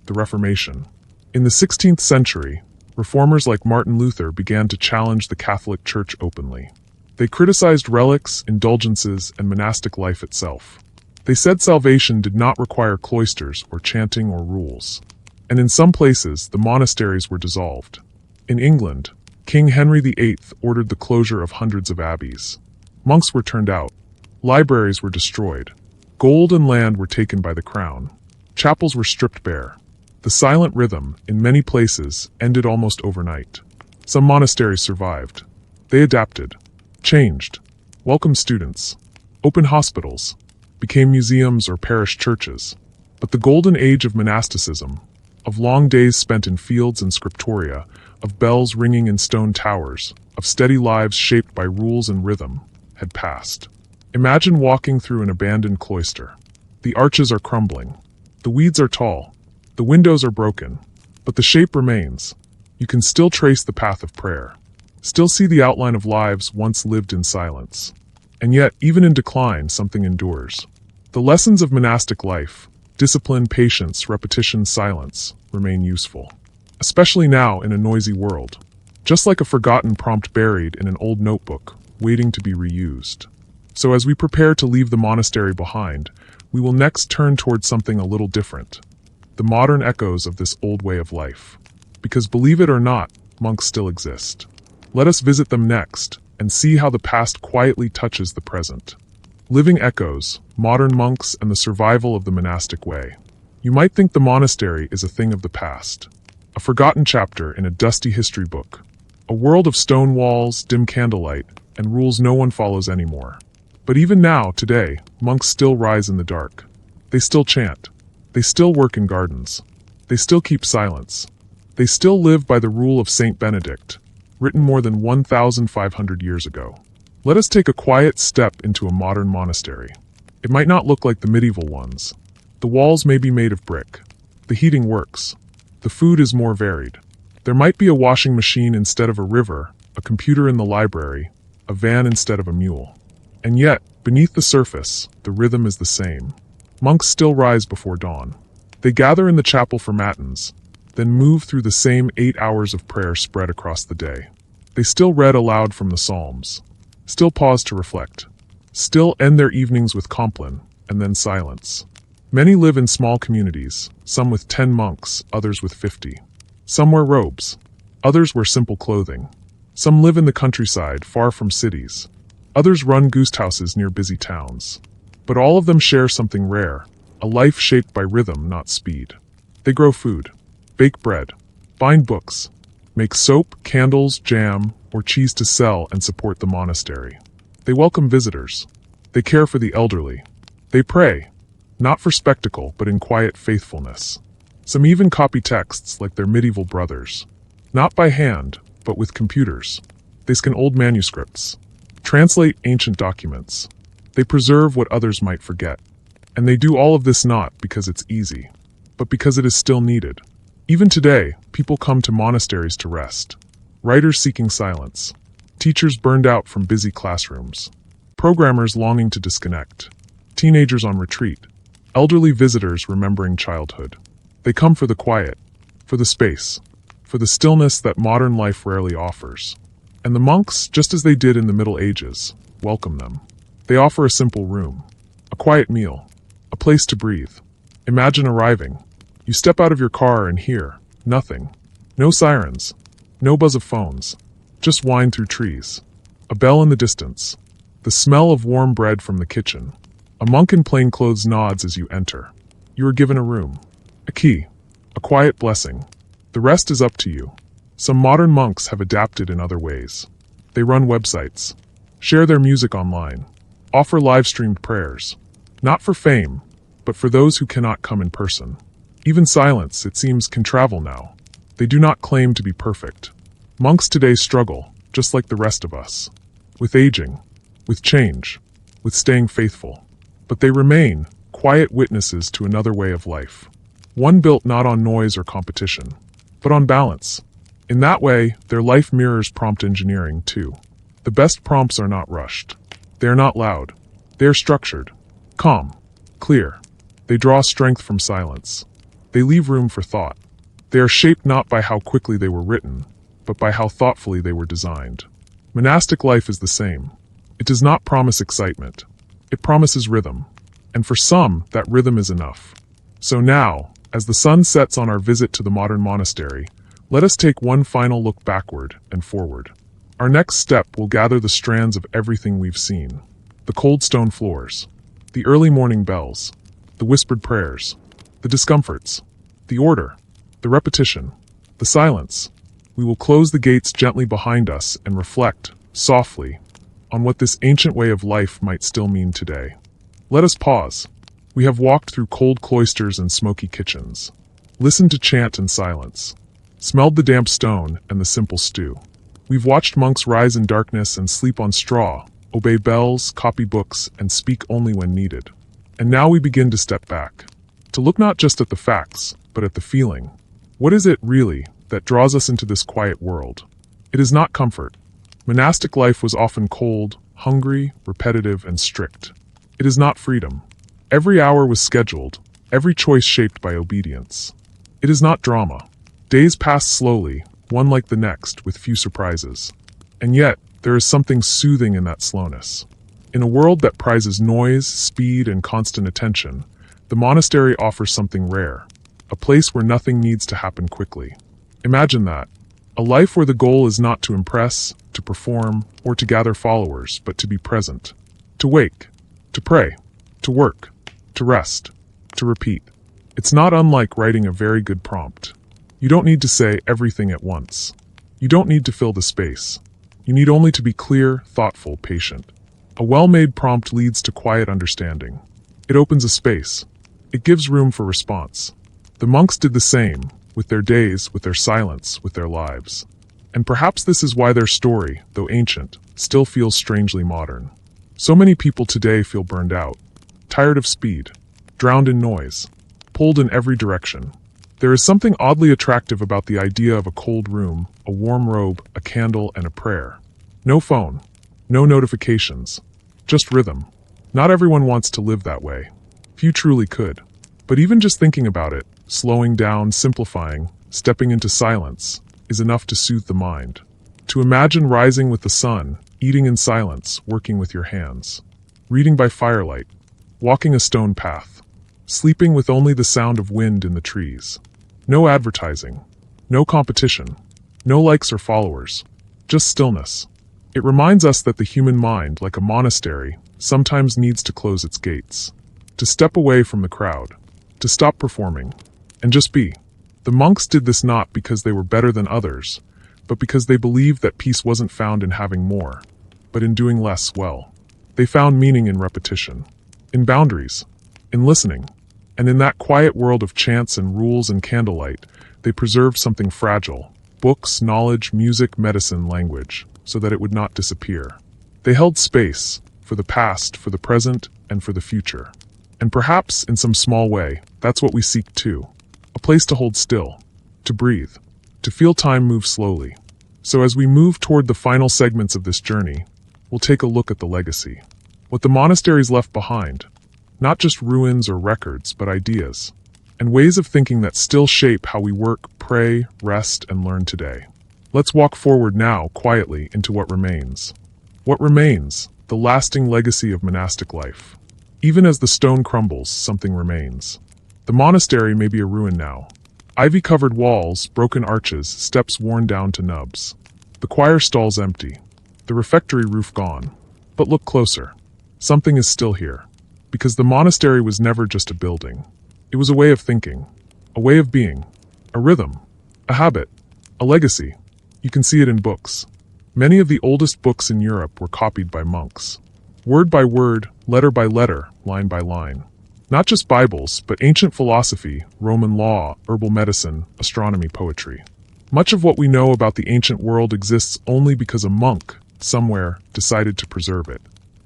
the Reformation. In the 16th century, reformers like Martin Luther began to challenge the Catholic Church openly. They criticized relics, indulgences, and monastic life itself. They said salvation did not require cloisters or chanting or rules. And in some places, the monasteries were dissolved. In England, King Henry VIII ordered the closure of hundreds of abbeys. Monks were turned out. Libraries were destroyed. Gold and land were taken by the crown. Chapels were stripped bare. The silent rhythm, in many places, ended almost overnight. Some monasteries survived. They adapted, changed, welcomed students, opened hospitals, became museums or parish churches. But the golden age of monasticism, of long days spent in fields and scriptoria, of bells ringing in stone towers, of steady lives shaped by rules and rhythm, had passed. Imagine walking through an abandoned cloister. The arches are crumbling. The weeds are tall. The windows are broken. But the shape remains. You can still trace the path of prayer. Still see the outline of lives once lived in silence. And yet, even in decline, something endures. The lessons of monastic life, discipline, patience, repetition, silence, remain useful. Especially now in a noisy world. Just like a forgotten prompt buried in an old notebook, waiting to be reused. So as we prepare to leave the monastery behind, we will next turn towards something a little different. The modern echoes of this old way of life. Because believe it or not, monks still exist. Let us visit them next, and see how the past quietly touches the present. Living echoes, modern monks, and the survival of the monastic way. You might think the monastery is a thing of the past. A forgotten chapter in a dusty history book. A world of stone walls, dim candlelight, and rules no one follows anymore. But even now, today, monks still rise in the dark. They still chant. They still work in gardens. They still keep silence. They still live by the Rule of Saint Benedict, written more than 1,500 years ago. Let us take a quiet step into a modern monastery. It might not look like the medieval ones. The walls may be made of brick. The heating works. The food is more varied. There might be a washing machine instead of a river, a computer in the library, a van instead of a mule. And yet, beneath the surface, the rhythm is the same. Monks still rise before dawn. They gather in the chapel for matins, then move through the same 8 hours of prayer spread across the day. They still read aloud from the Psalms, still pause to reflect, still end their evenings with compline, and then silence. Many live in small communities, some with 10 monks, others with 50. Some wear robes, others wear simple clothing. Some live in the countryside, far from cities. Others run ghost houses near busy towns. But all of them share something rare, a life shaped by rhythm, not speed. They grow food, bake bread, bind books, make soap, candles, jam, or cheese to sell and support the monastery. They welcome visitors. They care for the elderly. They pray, not for spectacle, but in quiet faithfulness. Some even copy texts like their medieval brothers. Not by hand, but with computers. They scan old manuscripts, translate ancient documents. They preserve what others might forget. And they do all of this not because it's easy, but because it is still needed. Even today, people come to monasteries to rest. Writers seeking silence. Teachers burned out from busy classrooms. Programmers longing to disconnect. Teenagers on retreat. Elderly visitors remembering childhood. They come for the quiet, for the space, for the stillness that modern life rarely offers. And the monks, just as they did in the Middle Ages, welcome them. They offer a simple room, a quiet meal, a place to breathe. Imagine arriving. You step out of your car and hear nothing. No sirens, no buzz of phones, just wind through trees. A bell in the distance. The smell of warm bread from the kitchen. A monk in plain clothes nods as you enter. You are given a room, a key, a quiet blessing. The rest is up to you. Some modern monks have adapted in other ways. They run websites, share their music online, offer live-streamed prayers. Not for fame, but for those who cannot come in person. Even silence, it seems, can travel now. They do not claim to be perfect. Monks today struggle, just like the rest of us. With aging, with change, with staying faithful. But they remain quiet witnesses to another way of life. One built not on noise or competition, but on balance. In that way, their life mirrors prompt engineering too. The best prompts are not rushed. They are not loud. They are structured, calm, clear. They draw strength from silence. They leave room for thought. They are shaped not by how quickly they were written, but by how thoughtfully they were designed. Monastic life is the same. It does not promise excitement. It promises rhythm. And for some, that rhythm is enough. So now, as the sun sets on our visit to the modern monastery, let us take one final look backward and forward. Our next step will gather the strands of everything we've seen. The cold stone floors, the early morning bells, the whispered prayers, the discomforts, the order, the repetition, the silence. We will close the gates gently behind us and reflect, softly, on what this ancient way of life might still mean today. Let us pause. We have walked through cold cloisters and smoky kitchens, listened to chant and silence, smelled the damp stone and the simple stew. We've watched monks rise in darkness and sleep on straw, obey bells, copy books, and speak only when needed. And now we begin to step back, to look not just at the facts, but at the feeling. What is it, really, that draws us into this quiet world? It is not comfort. Monastic life was often cold, hungry, repetitive, and strict. It is not freedom. Every hour was scheduled, every choice shaped by obedience. It is not drama. Days passed slowly, one like the next, with few surprises. And yet, there is something soothing in that slowness. In a world that prizes noise, speed, and constant attention, the monastery offers something rare, a place where nothing needs to happen quickly. Imagine that. A life where the goal is not to impress, to perform, or to gather followers, but to be present. To wake, to pray, to work, to rest, to repeat. It's not unlike writing a very good prompt. You don't need to say everything at once. You don't need to fill the space. You need only to be clear, thoughtful, patient. A well-made prompt leads to quiet understanding. It opens a space. It gives room for response. The monks did the same, with their days, with their silence, with their lives. And perhaps this is why their story, though ancient, still feels strangely modern. So many people today feel burned out, tired of speed, drowned in noise, pulled in every direction. There is something oddly attractive about the idea of a cold room, a warm robe, a candle, and a prayer. No phone, no notifications, just rhythm. Not everyone wants to live that way. Few truly could. But even just thinking about it, slowing down, simplifying, stepping into silence, is enough to soothe the mind. To imagine rising with the sun, eating in silence, working with your hands, reading by firelight, walking a stone path, sleeping with only the sound of wind in the trees. No advertising, no competition, no likes or followers, just stillness. It reminds us that the human mind, like a monastery, sometimes needs to close its gates, to step away from the crowd, to stop performing, and just be. The monks did this not because they were better than others, but because they believed that peace wasn't found in having more, but in doing less well. They found meaning in repetition, in boundaries, in listening, and in that quiet world of chants and rules and candlelight, they preserved something fragile: books, knowledge, music, medicine, language, so that it would not disappear. They held space, for the past, for the present, and for the future. And perhaps, in some small way, that's what we seek too. A place to hold still, to breathe, to feel time move slowly. So as we move toward the final segments of this journey, we'll take a look at the legacy. What the monasteries left behind. Not just ruins or records, but ideas. And ways of thinking that still shape how we work, pray, rest, and learn today. Let's walk forward now, quietly, into what remains. What remains? The lasting legacy of monastic life. Even as the stone crumbles, something remains. The monastery may be a ruin now. Ivy-covered walls, broken arches, steps worn down to nubs. The choir stalls empty. The refectory roof gone. But look closer. Something is still here. Because the monastery was never just a building. It was a way of thinking. A way of being. A rhythm. A habit. A legacy. You can see it in books. Many of the oldest books in Europe were copied by monks. Word by word, letter by letter, line by line. Not just Bibles, but ancient philosophy, Roman law, herbal medicine, astronomy, poetry. Much of what we know about the ancient world exists only because a monk, somewhere, decided to preserve it.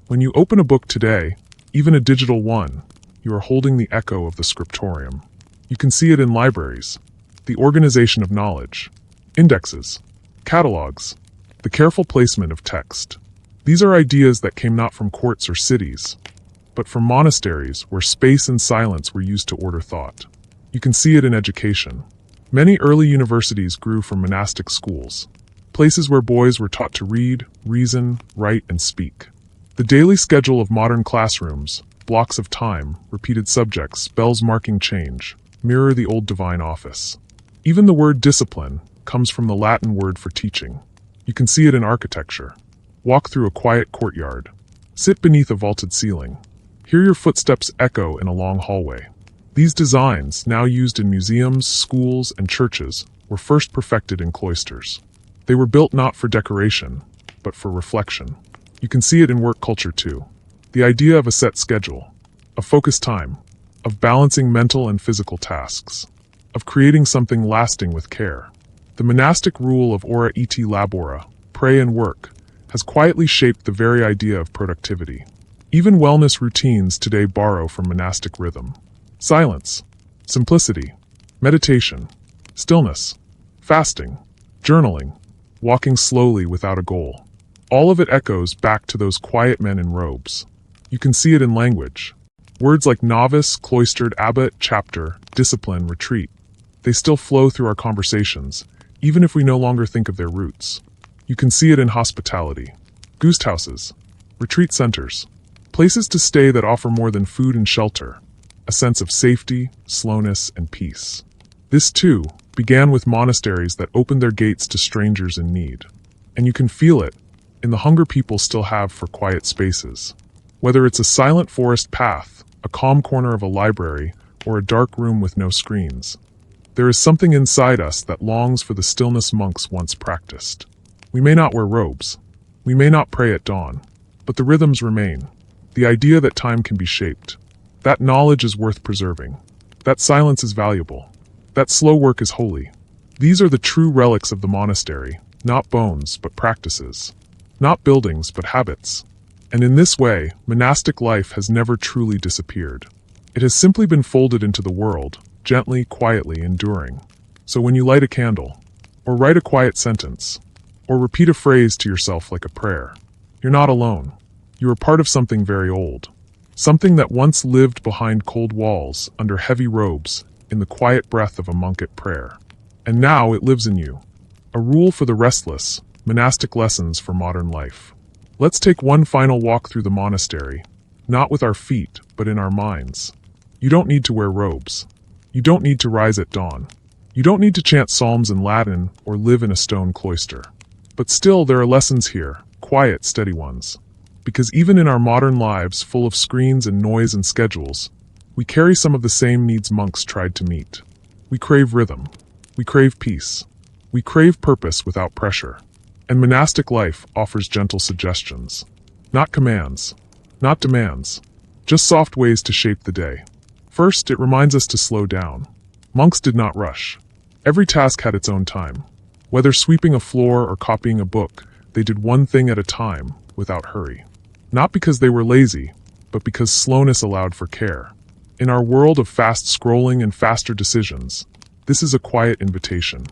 When you open a book today, even a digital one, you are holding the echo of the scriptorium. You can see it in libraries, the organization of knowledge, indexes, catalogs, the careful placement of text. These are ideas that came not from courts or cities, but from monasteries where space and silence were used to order thought. You can see it in education. Many early universities grew from monastic schools, places where boys were taught to read, reason, write, and speak. The daily schedule of modern classrooms, blocks of time, repeated subjects, bells marking change, mirror the old divine office. Even the word discipline comes from the Latin word for teaching. You can see it in architecture. Walk through a quiet courtyard. Sit beneath a vaulted ceiling. Hear your footsteps echo in a long hallway. These designs, now used in museums, schools, and churches, were first perfected in cloisters. They were built not for decoration, but for reflection. You can see it in work culture too. The idea of a set schedule, of focused time, of balancing mental and physical tasks, of creating something lasting with care. The monastic rule of ora et labora, pray and work, has quietly shaped the very idea of productivity. Even wellness routines today borrow from monastic rhythm. Silence, simplicity, meditation, stillness, fasting, journaling, walking slowly without a goal. All of it echoes back to those quiet men in robes. You can see it in language. Words like novice, cloistered, abbot, chapter, discipline, retreat. They still flow through our conversations, even if we no longer think of their roots. You can see it in hospitality. Guest houses, retreat centers, places to stay that offer more than food and shelter, a sense of safety, slowness, and peace. This, too, began with monasteries that opened their gates to strangers in need. And you can feel it in the hunger people still have for quiet spaces. Whether it's a silent forest path, a calm corner of a library, or a dark room with no screens, there is something inside us that longs for the stillness monks once practiced. We may not wear robes. We may not pray at dawn. But the rhythms remain. The idea that time can be shaped. That knowledge is worth preserving. That silence is valuable. That slow work is holy. These are the true relics of the monastery, not bones, but practices. Not buildings, but habits. And in this way, monastic life has never truly disappeared. It has simply been folded into the world, gently, quietly, enduring. So when you light a candle, or write a quiet sentence, or repeat a phrase to yourself like a prayer, you're not alone. You are part of something very old. Something that once lived behind cold walls, under heavy robes, in the quiet breath of a monk at prayer. And now it lives in you. A rule for the restless, monastic lessons for modern life. Let's take one final walk through the monastery, not with our feet, but in our minds. You don't need to wear robes. You don't need to rise at dawn. You don't need to chant psalms in Latin or live in a stone cloister. But still, there are lessons here, quiet, steady ones. Because even in our modern lives full of screens and noise and schedules, we carry some of the same needs monks tried to meet. We crave rhythm. We crave peace. We crave purpose without pressure. And monastic life offers gentle suggestions. Not commands. Not demands. Just soft ways to shape the day. First, it reminds us to slow down. Monks did not rush. Every task had its own time. Whether sweeping a floor or copying a book, they did one thing at a time, without hurry. Not because they were lazy, but because slowness allowed for care. In our world of fast scrolling and faster decisions, this is a quiet invitation.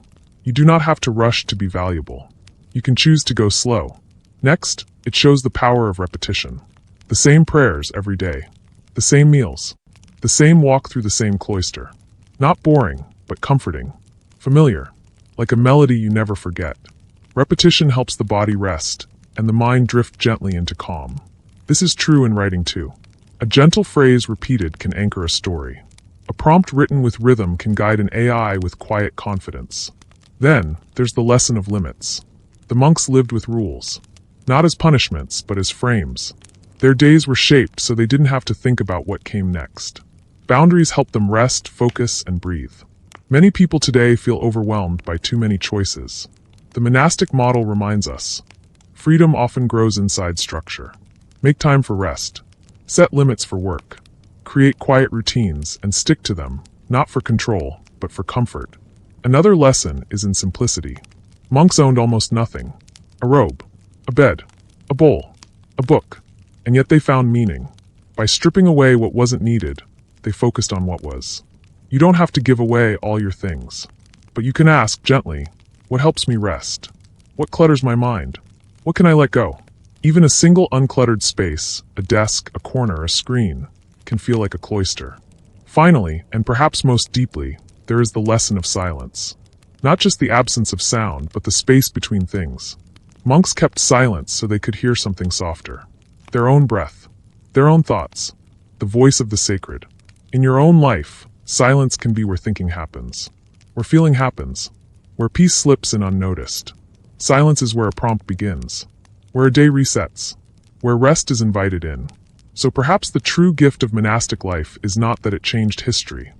You do not have to rush to be valuable. You can choose to go slow. Next, it shows the power of repetition. The same prayers every day. The same meals. The same walk through the same cloister. Not boring, but comforting. Familiar. Like a melody you never forget. Repetition helps the body rest, and the mind drift gently into calm. This is true in writing too. A gentle phrase repeated can anchor a story. A prompt written with rhythm can guide an AI with quiet confidence. Then, there's the lesson of limits. The monks lived with rules. Not as punishments, but as frames. Their days were shaped so they didn't have to think about what came next. Boundaries helped them rest, focus, and breathe. Many people today feel overwhelmed by too many choices. The monastic model reminds us, freedom often grows inside structure. Make time for rest. Set limits for work. Create quiet routines and stick to them, not for control, but for comfort. Another lesson is in simplicity. Monks owned almost nothing. A robe, a bed, a bowl, a book, and yet they found meaning. By stripping away what wasn't needed, they focused on what was. You don't have to give away all your things, but you can ask gently, what helps me rest? What clutters my mind? What can I let go? Even a single uncluttered space, a desk, a corner, a screen, can feel like a cloister. Finally, and perhaps most deeply, there is the lesson of silence. Not just the absence of sound, but the space between things. Monks kept silence so they could hear something softer. Their own breath. Their own thoughts. The voice of the sacred. In your own life, silence can be where thinking happens. Where feeling happens. Where peace slips in unnoticed. Silence is where a prompt begins. Where a day resets. Where rest is invited in. So perhaps the true gift of monastic life is not that it changed history,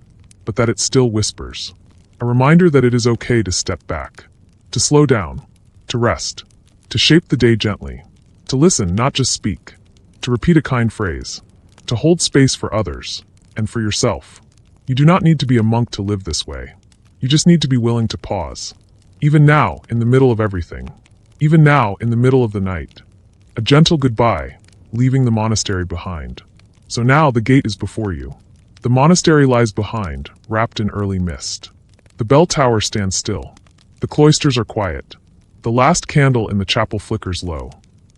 but that it still whispers. A reminder that it is okay to step back. To slow down. To rest. To shape the day gently. To listen, not just speak. To repeat a kind phrase. To hold space for others. And for yourself. You do not need to be a monk to live this way. You just need to be willing to pause. Even now, in the middle of everything. Even now, in the middle of the night. A gentle goodbye, leaving the monastery behind. So now the gate is before you. The monastery lies behind, wrapped in early mist. The bell tower stands still. The cloisters are quiet. The last candle in the chapel flickers low.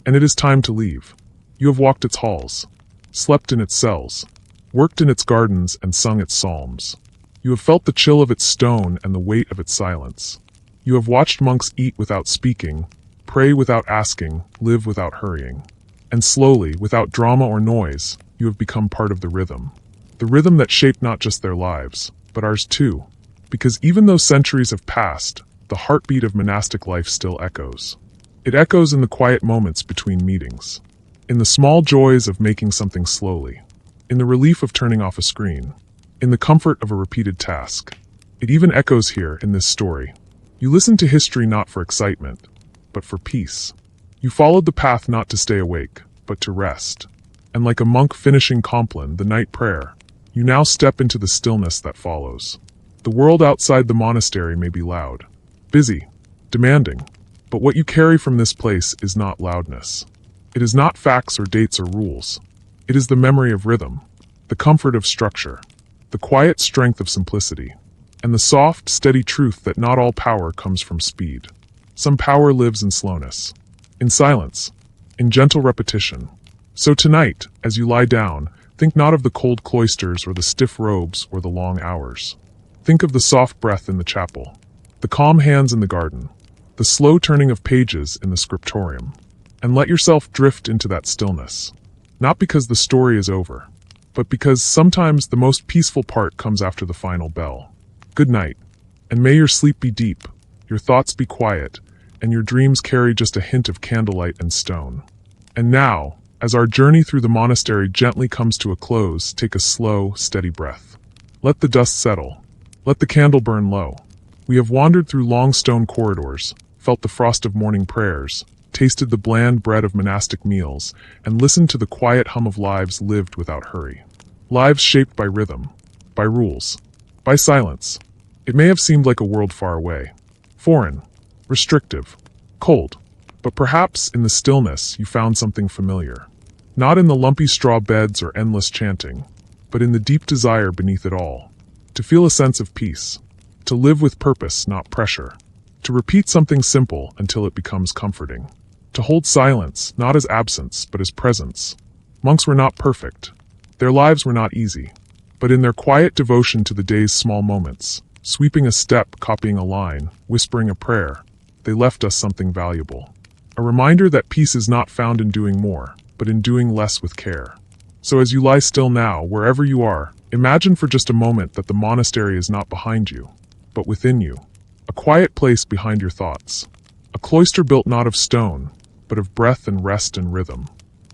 And it is time to leave. You have walked its halls. Slept in its cells. Worked in its gardens and sung its psalms. You have felt the chill of its stone and the weight of its silence. You have watched monks eat without speaking, pray without asking, live without hurrying. And slowly, without drama or noise, you have become part of the rhythm. The rhythm that shaped not just their lives, but ours too. Because even though centuries have passed, the heartbeat of monastic life still echoes. It echoes in the quiet moments between meetings. In the small joys of making something slowly. In the relief of turning off a screen. In the comfort of a repeated task. It even echoes here in this story. You listened to history not for excitement, but for peace. You followed the path not to stay awake, but to rest. And like a monk finishing Compline, the night prayer, you now step into the stillness that follows. The world outside the monastery may be loud, busy, demanding, but what you carry from this place is not loudness. It is not facts or dates or rules. It is the memory of rhythm, the comfort of structure, the quiet strength of simplicity, and the soft, steady truth that not all power comes from speed. Some power lives in slowness, in silence, in gentle repetition. So tonight, as you lie down, think not of the cold cloisters or the stiff robes or the long hours. Think of the soft breath in the chapel, the calm hands in the garden, the slow turning of pages in the scriptorium, and let yourself drift into that stillness. Not because the story is over, but because sometimes the most peaceful part comes after the final bell. Good night, and may your sleep be deep, your thoughts be quiet, and your dreams carry just a hint of candlelight and stone. And now, as our journey through the monastery gently comes to a close, take a slow, steady breath. Let the dust settle. Let the candle burn low. We have wandered through long stone corridors, felt the frost of morning prayers, tasted the bland bread of monastic meals, and listened to the quiet hum of lives lived without hurry. Lives shaped by rhythm, by rules, by silence. It may have seemed like a world far away, foreign, restrictive, cold, but perhaps in the stillness you found something familiar. Not in the lumpy straw beds or endless chanting, but in the deep desire beneath it all. To feel a sense of peace, to live with purpose, not pressure, to repeat something simple until it becomes comforting, to hold silence, not as absence, but as presence. Monks were not perfect. Their lives were not easy, but in their quiet devotion to the day's small moments, sweeping a step, copying a line, whispering a prayer, they left us something valuable. A reminder that peace is not found in doing more, but in doing less with care. So as you lie still now, wherever you are, imagine for just a moment that the monastery is not behind you, but within you. A quiet place behind your thoughts. A cloister built not of stone, but of breath and rest and rhythm.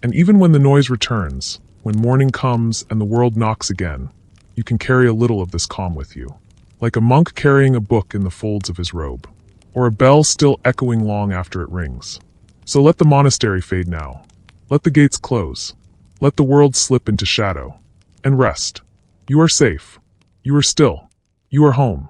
And even when the noise returns, when morning comes and the world knocks again, you can carry a little of this calm with you. Like a monk carrying a book in the folds of his robe, or a bell still echoing long after it rings. So let the monastery fade now. Let the gates close. Let the world slip into shadow. And rest. You are safe. You are still. You are home.